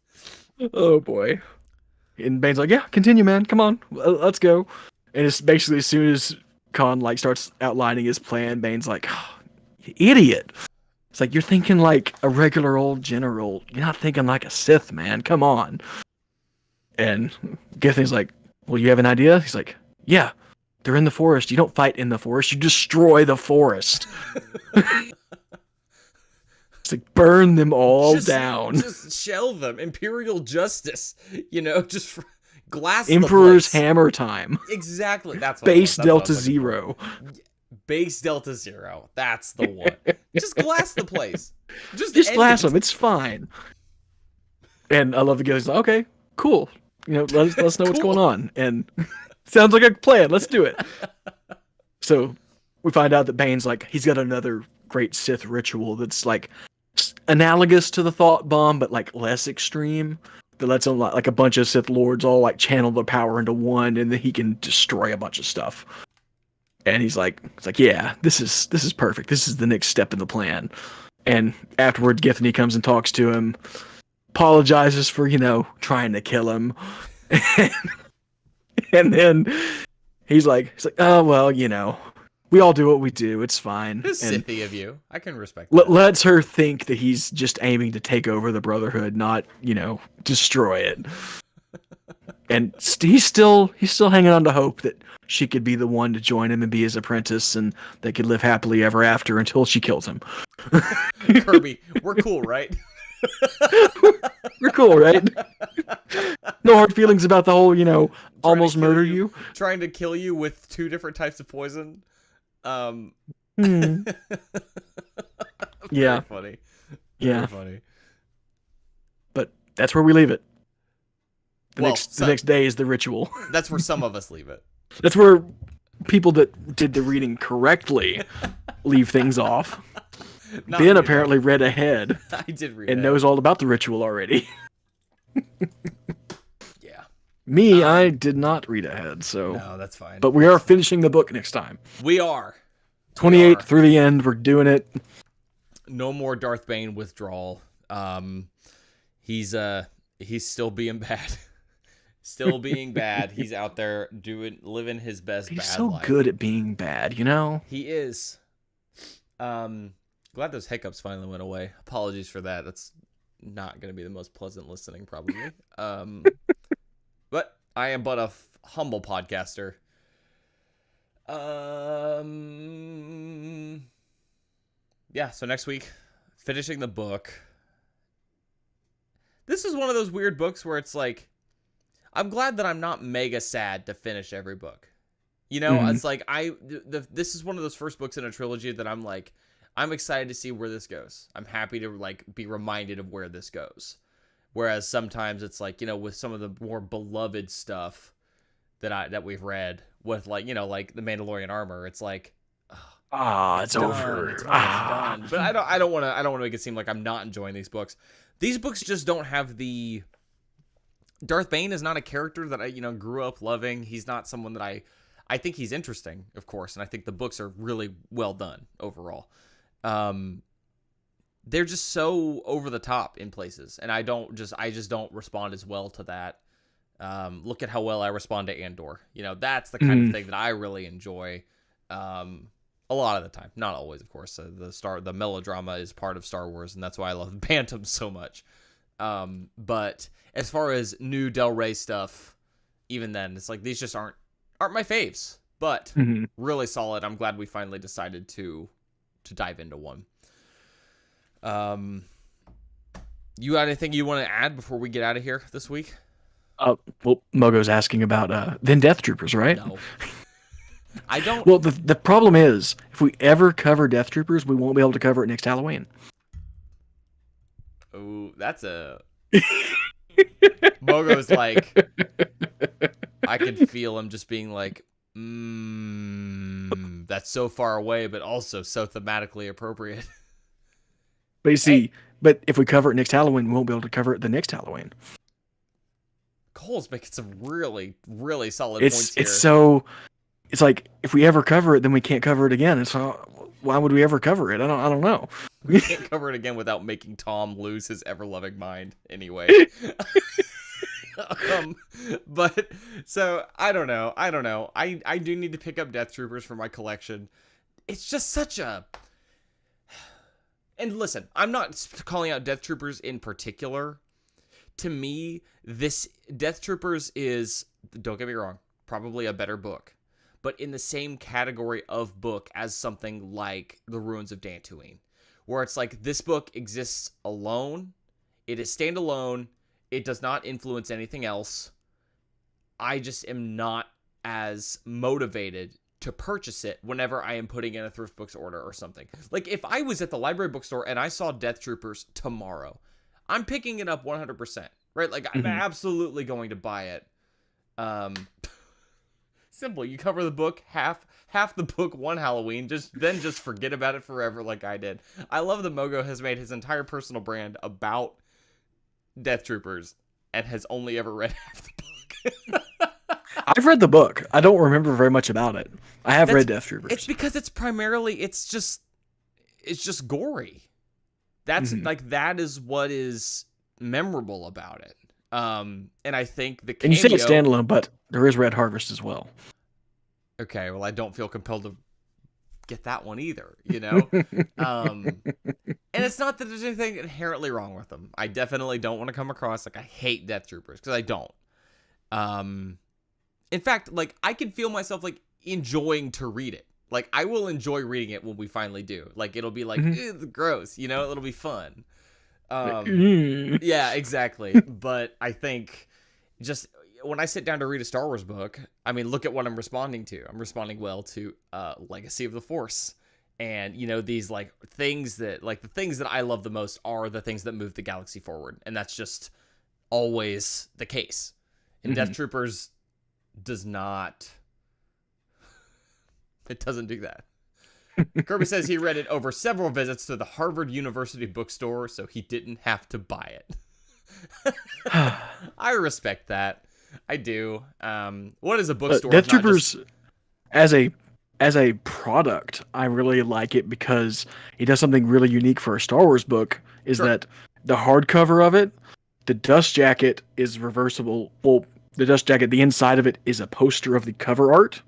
Oh, boy. And Bane's like, yeah, continue, man. Come on. Let's go. And it's basically as soon as Khan like starts outlining his plan, Bane's like, oh, you idiot. It's like, you're thinking like a regular old general. You're not thinking like a Sith, man. Come on. And Githany's like, well, you have an idea? He's like, yeah, they're in the forest. You don't fight in the forest. You destroy the forest. It's like, burn them all down. Just shell them. Imperial justice. Just glass Emperor's hammer time. Exactly. That's what Base Delta Zero. Base Delta Zero. That's the one. Just glass the place. Just glass them. It's fine. And I love the guy. He's like, okay, cool. Let us know what's going on. And sounds like a plan. Let's do it. So we find out that Bane's like, he's got another great Sith ritual that's like analogous to the thought bomb, but like less extreme. That lets him like a bunch of Sith lords all like channel their power into one, and then he can destroy a bunch of stuff. And he's like, yeah, this is perfect. This is the next step in the plan. And afterwards, Githany comes and talks to him, apologizes for trying to kill him, and then he's like, oh well, we all do what we do. It's fine. It's and Sithy of you. I can respect that. lets her think that he's just aiming to take over the Brotherhood, not destroy it. And he's still hanging on to hope that she could be the one to join him and be his apprentice, and they could live happily ever after until she kills him. Kirby, we're cool, right? We're cool, right? No hard feelings about the whole, almost murder you. Trying to kill you with 2 different types of poison. Yeah. Funny. Yeah. Very funny. But that's where we leave it. The Well, next day is the ritual. That's where some of us leave it. That's where people that did the reading correctly leave things off. Not Ben me, apparently read ahead though. I did read and ahead. knows all about the ritual already. Yeah. Me, I did not read ahead, so. No, that's fine. But we are finishing the book next time. We are. 28 through the end. We're doing it. No more Darth Bane withdrawal. He's still being bad. Still being bad. He's out there living his best He's bad so life. good at being bad, He is. Glad those hiccups finally went away. Apologies for that. That's not going to be the most pleasant listening, probably. But I am but a humble podcaster. Yeah, so next week, finishing the book. This is one of those weird books where it's like, I'm glad that I'm not mega sad to finish every book. It's like this is one of those first books in a trilogy that I'm like, I'm excited to see where this goes. I'm happy to like be reminded of where this goes. Whereas sometimes it's like, with some of the more beloved stuff that we've read with like, like the Mandalorian armor, it's like, it's over. It's done. But I don't want to make it seem like I'm not enjoying these books. These books just don't have the Darth Bane is not a character that I, grew up loving. He's not someone that I think he's interesting, of course, and I think the books are really well done overall. They're just so over the top in places, and I just don't respond as well to that. Look at how well I respond to Andor. That's the kind of thing that I really enjoy. A lot of the time, not always, of course. The melodrama is part of Star Wars, and that's why I love Bantam so much. But as far as new Del Rey stuff, even then, it's like these just aren't my faves. But really solid. I'm glad we finally decided to dive into one. You got anything you want to add before we get out of here this week? Well, Mogo's asking about then Death Troopers, right? No. I don't. Well, the problem is, if we ever cover Death Troopers, we won't be able to cover it next Halloween. Oh, that's a... Mogo's like... I can feel him just being like, that's so far away, but also so thematically appropriate. But you see, but if we cover it next Halloween, we won't be able to cover it the next Halloween. Cole's making some really, really solid points here. It's like, if we ever cover it, then we can't cover it again. So why would we ever cover it? I don't know. We can't cover it again without making Tom lose his ever-loving mind anyway. But so I don't know. I do need to pick up Death Troopers for my collection. It's just such a... And listen, I'm not calling out Death Troopers in particular. To me, this Death Troopers is, don't get me wrong, probably a better book, but in the same category of book as something like The Ruins of Dantooine, where it's like this book exists alone. It is standalone. It does not influence anything else. I just am not as motivated to purchase it whenever I am putting in a thrift books order or something. Like if I was at the library bookstore and I saw Death Troopers tomorrow, I'm picking it up 100%, right? Like I'm absolutely going to buy it. Simple. You cover the book half the book one Halloween, just forget about it forever like I did. I love that Mogo has made his entire personal brand about Death Troopers and has only ever read half the book. I've read the book. I don't remember very much about it. I have read Death Troopers. It's because it's primarily it's just gory. That's like that is what is memorable about it. And I think the cameo, and you say it's standalone, but there is Red Harvest as well. Okay, well, I don't feel compelled to get that one either, you know? And it's not that there's anything inherently wrong with them. I definitely don't want to come across like I hate Death Troopers, because I don't. In fact, like, I can feel myself, like, enjoying to read it. Like, I will enjoy reading it when we finally do. Like, it'll be like, it's gross, you know? It'll be fun. Yeah, exactly. But I think just when I sit down to read a Star Wars book, I mean, look at what I'm responding to. I'm responding well to Legacy of the Force. And, you know, these like things that like the things that I love the most are the things that move the galaxy forward. And that's just always the case. And Death Troopers does not. It doesn't do that. Kirby says he read it over several visits to the Harvard University bookstore, so he didn't have to buy it. I respect that. I do. What is a bookstore? Death Troopers, as a product, I really like it because it does something really unique for a Star Wars book. Is that the hardcover of it, the dust jacket is reversible. Well, the dust jacket, the inside of it is a poster of the cover art.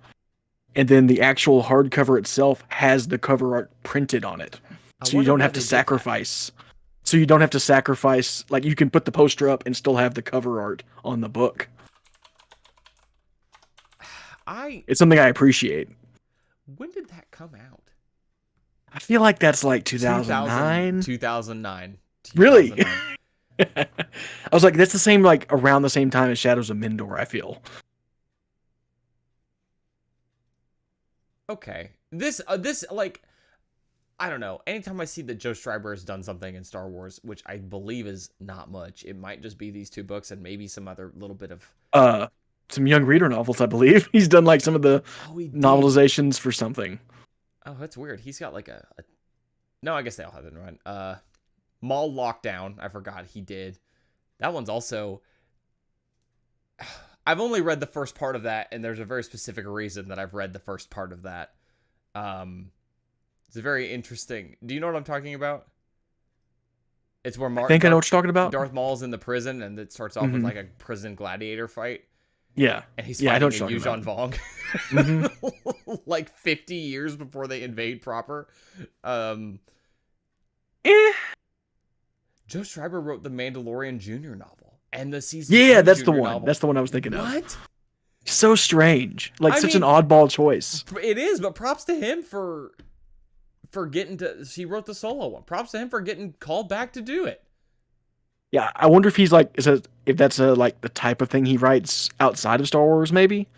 And then the actual hardcover itself has the cover art printed on it. So you don't have to sacrifice. So you don't have to sacrifice, like you can put the poster up and still have the cover art on the book. It's something I appreciate. When did that come out? I feel like that's like 2009. 2009. Really? I was like, that's the same, like around the same time as Shadows of Mindor, I feel. Okay. This like, I don't know. Anytime I see that Joe Schreiber has done something in Star Wars, which I believe is not much, it might just be these two books and maybe some other little bit of some young reader novels, I believe. He's done like some of the novelizations for something. Oh, that's weird. He's got like a no, I guess they all have it run. Mall Lockdown, I forgot he did. That one's also I've only read the first part of that, and there's a very specific reason that I've read the first part of that. It's a very interesting. Do you know what I'm talking about? It's where I think I know what you're talking about. Darth Maul's in the prison, and it starts off with like a prison gladiator fight. Yeah, and he's fighting a Yuuzhan Vong, like 50 years before they invade proper. Joe Schreiber wrote the Mandalorian Jr. novel. And the season. Yeah, that's the one. That's the one I was thinking of. What? So strange. Like such an oddball choice. It is, but props to him for getting to. He wrote the Solo one. Props to him for getting called back to do it. Yeah, I wonder if he's like, if that's like the type of thing he writes outside of Star Wars, maybe.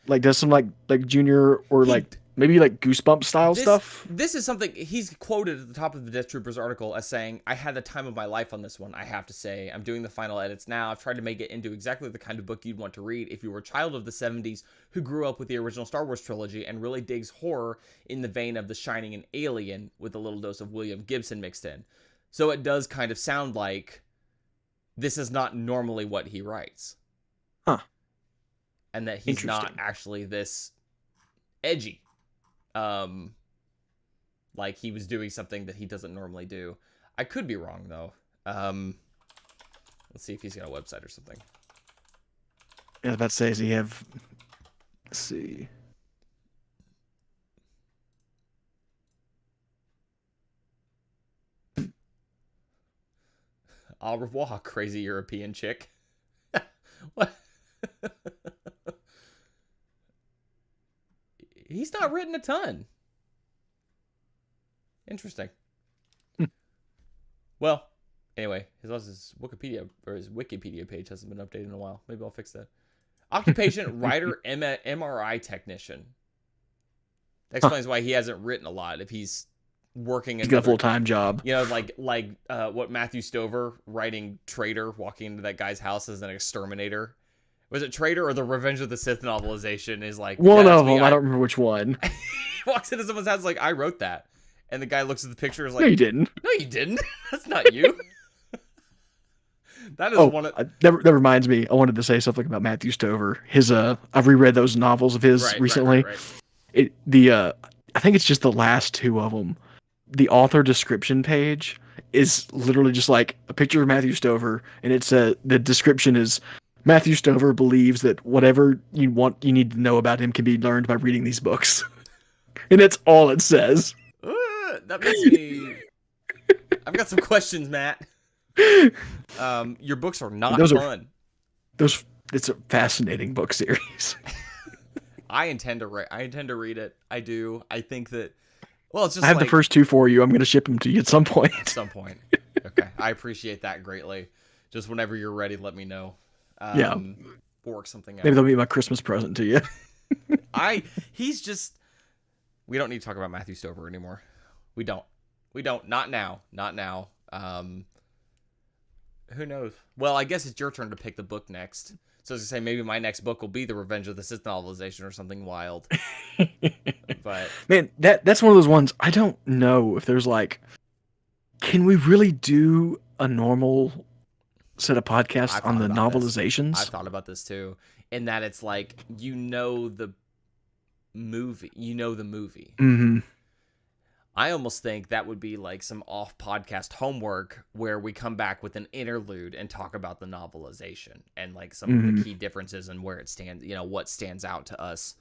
Like does some like Junior or like maybe like Goosebump style stuff. This is something he's quoted at the top of the Death Troopers article as saying, "I had the time of my life on this one. I have to say, I'm doing the final edits now. I've tried to make it into exactly the kind of book you'd want to read if you were a child of the 70s who grew up with the original Star Wars trilogy and really digs horror in the vein of The Shining and Alien with a little dose of William Gibson mixed in." So it does kind of sound like this is not normally what he writes. Huh. And that he's not actually this edgy. Like he was doing something that he doesn't normally do. I could be wrong though. Let's see if he's got a website or something. Yeah, I was about to say, does he have? Let's see. Au revoir, crazy European chick. What? He's not written a ton. Interesting. Well, anyway, his Wikipedia page hasn't been updated in a while. Maybe I'll fix that. Occupation: writer, MRI technician. That explains why he hasn't written a lot. If he's working, he's got a full-time job. You know, like what Matthew Stover writing Traitor, walking into that guy's house as an exterminator, Was it Traitor or the Revenge of the Sith novelization is like One that's of me. them. I don't remember which one. He walks into someone's house like, I wrote that. And the guy looks at the picture and is like, No, you didn't. No, you didn't. That's not you. That is Oh, one of that reminds me. I wanted to say something about Matthew Stover. His I've reread those novels of his recently. Right. I think it's just the last two of them. The author description page is literally just like a picture of Matthew Stover, and it's the description is Matthew Stover believes that whatever you need to know about him can be learned by reading these books, and that's all it says. That makes me. I've got some questions, Matt. Your books are not fun. It's a fascinating book series. I intend to read it. I do. I think that. Well, it's just. I have the first two for you. I'm going to ship them to you at some point. At some point. Okay, I appreciate that greatly. Just whenever you're ready, let me know. Yeah. We'll work something out. Maybe that'll be my Christmas present to you. He's just. We don't need to talk about Matthew Stover anymore. We don't. Not now. Who knows? Well, I guess it's your turn to pick the book next. So I was gonna say maybe my next book will be the Revenge of the Sith novelization or something wild. But man, that's one of those ones. I don't know if there's like, can we really do a normal set of podcasts on the novelizations? I've thought about this too, in that it's like the movie. Mm-hmm. I almost think that would be like some off-podcast homework where we come back with an interlude and talk about the novelization and like some of the key differences and where it stands, what stands out to us.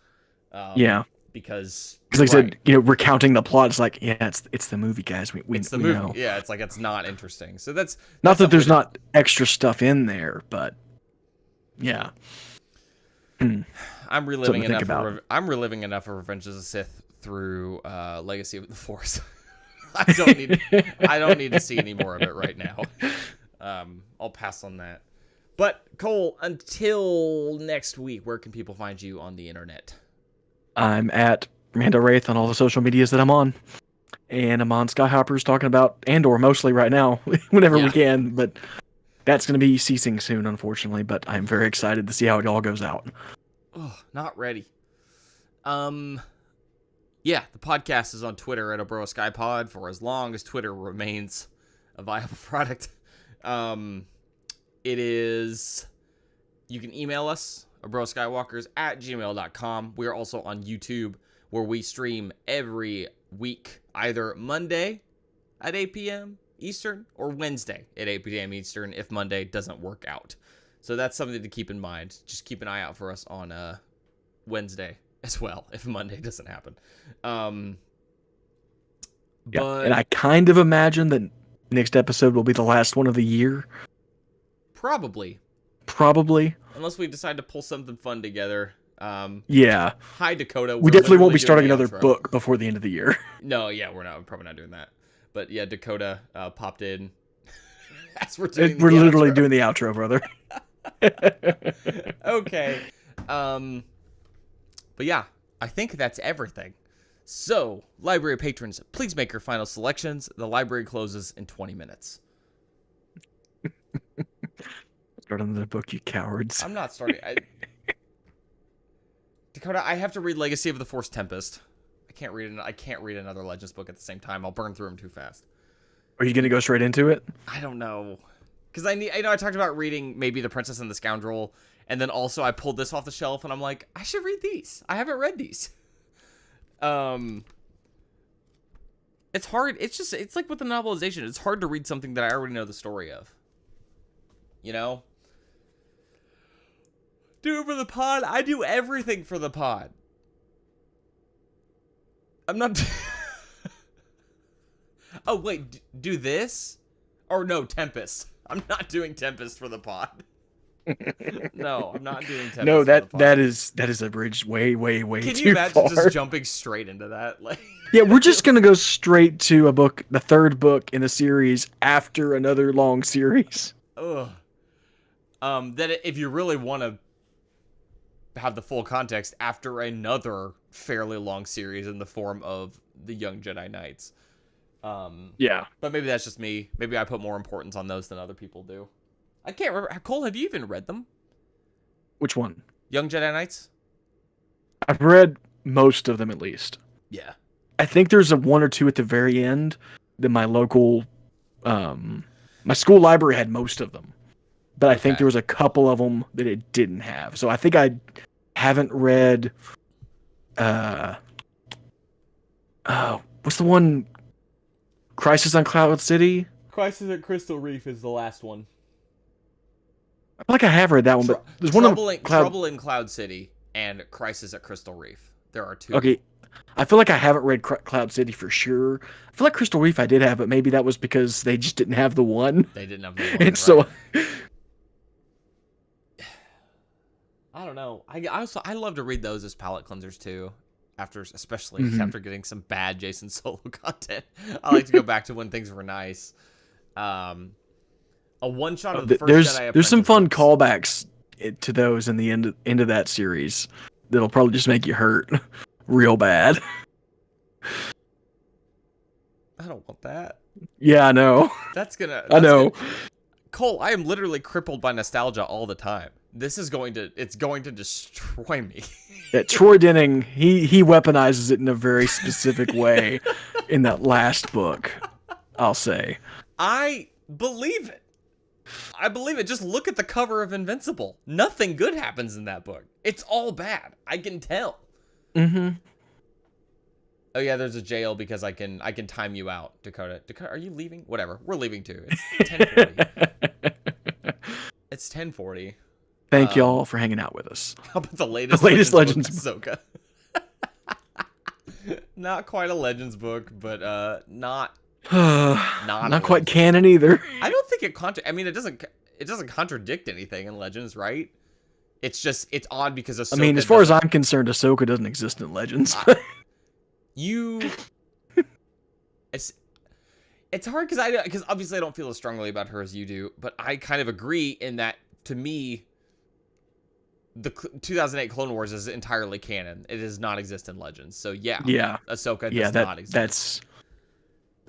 Because like I said, recounting the plot is like, yeah, it's the movie, guys. It's the movie. Know. Yeah, it's like it's not interesting. So that's not that there's not extra stuff in there, but yeah. I'm reliving enough. I'm reliving enough of Revenge of the Sith through Legacy of the Force. I don't need to see any more of it right now. I'll pass on that. But Cole, until next week, where can people find you on the internet? I'm at Mando Wraith on all the social medias that I'm on. And I'm on Skyhoppers talking about Andor mostly right now, whenever we can, but that's going to be ceasing soon, unfortunately, but I'm very excited to see how it all goes out. Oh, not ready. Yeah, the podcast is on Twitter at Obroa-Skai Pod for as long as Twitter remains a viable product. It is... You can email us, obroaskywalkers@gmail.com. We are also on YouTube, where we stream every week, either Monday at 8 p.m. Eastern or Wednesday at 8 p.m. Eastern if Monday doesn't work out. So that's something to keep in mind. Just keep an eye out for us on Wednesday as well, if Monday doesn't happen. And I kind of imagine that next episode will be the last one of the year. Probably. Unless we decide to pull something fun together. Yeah. Hi, Dakota. We definitely won't be starting another book before the end of the year. No, yeah, we're probably not doing that. But yeah, Dakota popped in. As we're literally doing the outro, brother. Okay. But yeah, I think that's everything. So, library patrons, please make your final selections. The library closes in 20 minutes. Start on the book, you cowards. I'm not starting. Dakota, I have to read Legacy of the Force Tempest. I can't read another Legends book at the same time. I'll burn through them too fast. Are you going to go straight into it? I don't know. Because I talked about reading maybe The Princess and the Scoundrel, and then also I pulled this off the shelf, and I'm like, I should read these. I haven't read these. It's hard. It's like with the novelization. It's hard to read something that I already know the story of. Do it for the pod. I do everything for the pod. I'm not... Oh, wait. Do this? Or no, Tempest. I'm not doing Tempest for the pod. No, I'm not doing Tempest. No, that is a bridge way too far. Can you imagine just jumping straight into that? Like, yeah, we're just gonna go straight to a book, the third book in the series after another long series. Ugh. That if you really want to have the full context, after another fairly long series in the form of the Young Jedi Knights. Yeah. But maybe that's just me. Maybe I put more importance on those than other people do. I can't remember. Cole, have you even read them? Which one? Young Jedi Knights? I've read most of them at least. Yeah. I think there's a one or two at the very end that my local, my school library had most of them, but I think Okay. there was a couple of them that it didn't have. So I think I haven't read. What's the one? Crisis on Cloud City. Crisis at Crystal Reef is the last one. I feel like I have read that one, but there's one on Trouble in Cloud City and Crisis at Crystal Reef. There are two. Okay, I feel like I haven't read Cloud City for sure. I feel like Crystal Reef I did have, but maybe that was because they just didn't have the one. They didn't have the one. And so I don't know. I love to read those as palate cleansers too. Especially after getting some bad Jason Solo content, I like to go back to when things were nice. A one shot of the first Jedi there's some fun books. callbacks to those in the end of that series that'll probably just make you hurt real bad. I don't want that. Yeah, I know. I know. Cole, I am literally crippled by nostalgia all the time. It's going to destroy me. Yeah, Troy Denning, he weaponizes it in a very specific way in that last book, I'll say. I believe it. Just look at the cover of Invincible. Nothing good happens in that book. It's all bad. I can tell. Mm-hmm. Oh yeah, there's a jail because I can time you out, Dakota. Dakota, are you leaving? Whatever. We're leaving too. It's 10:40. It's 10:40. Thank y'all for hanging out with us. How about the latest Legends book, Ahsoka? Not quite a Legends book, but not quite canon either. I don't think it doesn't contradict anything in Legends, right? It's odd because Ahsoka, I mean, as far as I'm concerned, Ahsoka doesn't exist in Legends. It's hard because obviously I don't feel as strongly about her as you do, but I kind of agree in that, to me, the 2008 Clone Wars is entirely canon. It does not exist in Legends. So yeah, Ahsoka does not exist.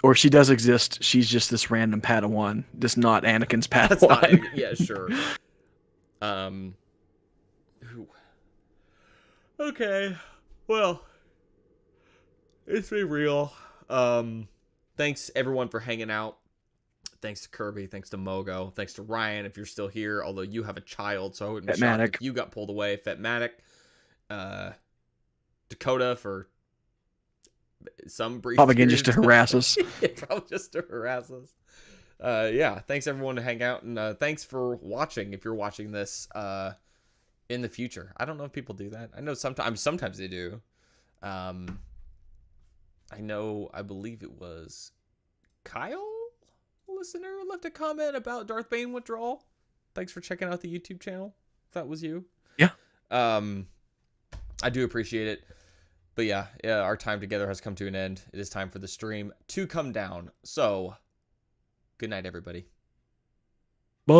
Or if she does exist, she's just this random Padawan, just not Anakin's Padawan. Yeah, sure. Okay, well, it's been real. Thanks everyone for hanging out. Thanks to Kirby, thanks to Mogo, thanks to Ryan if you're still here, although you have a child, so I wouldn't be shocked if you got pulled away. Fetmatic, Dakota for some brief probably again just to harass us. Yeah, probably just to harass us. Yeah, thanks everyone to hang out, and thanks for watching if you're watching this in the future. I don't know if people do that. I know sometimes they do. I believe it was Kyle, listener, left a comment about Darth Bane withdrawal. Thanks for checking out the YouTube channel. If that was you. Yeah. I do appreciate it. But yeah, our time together has come to an end. It is time for the stream to come down. So, good night, everybody. Bye.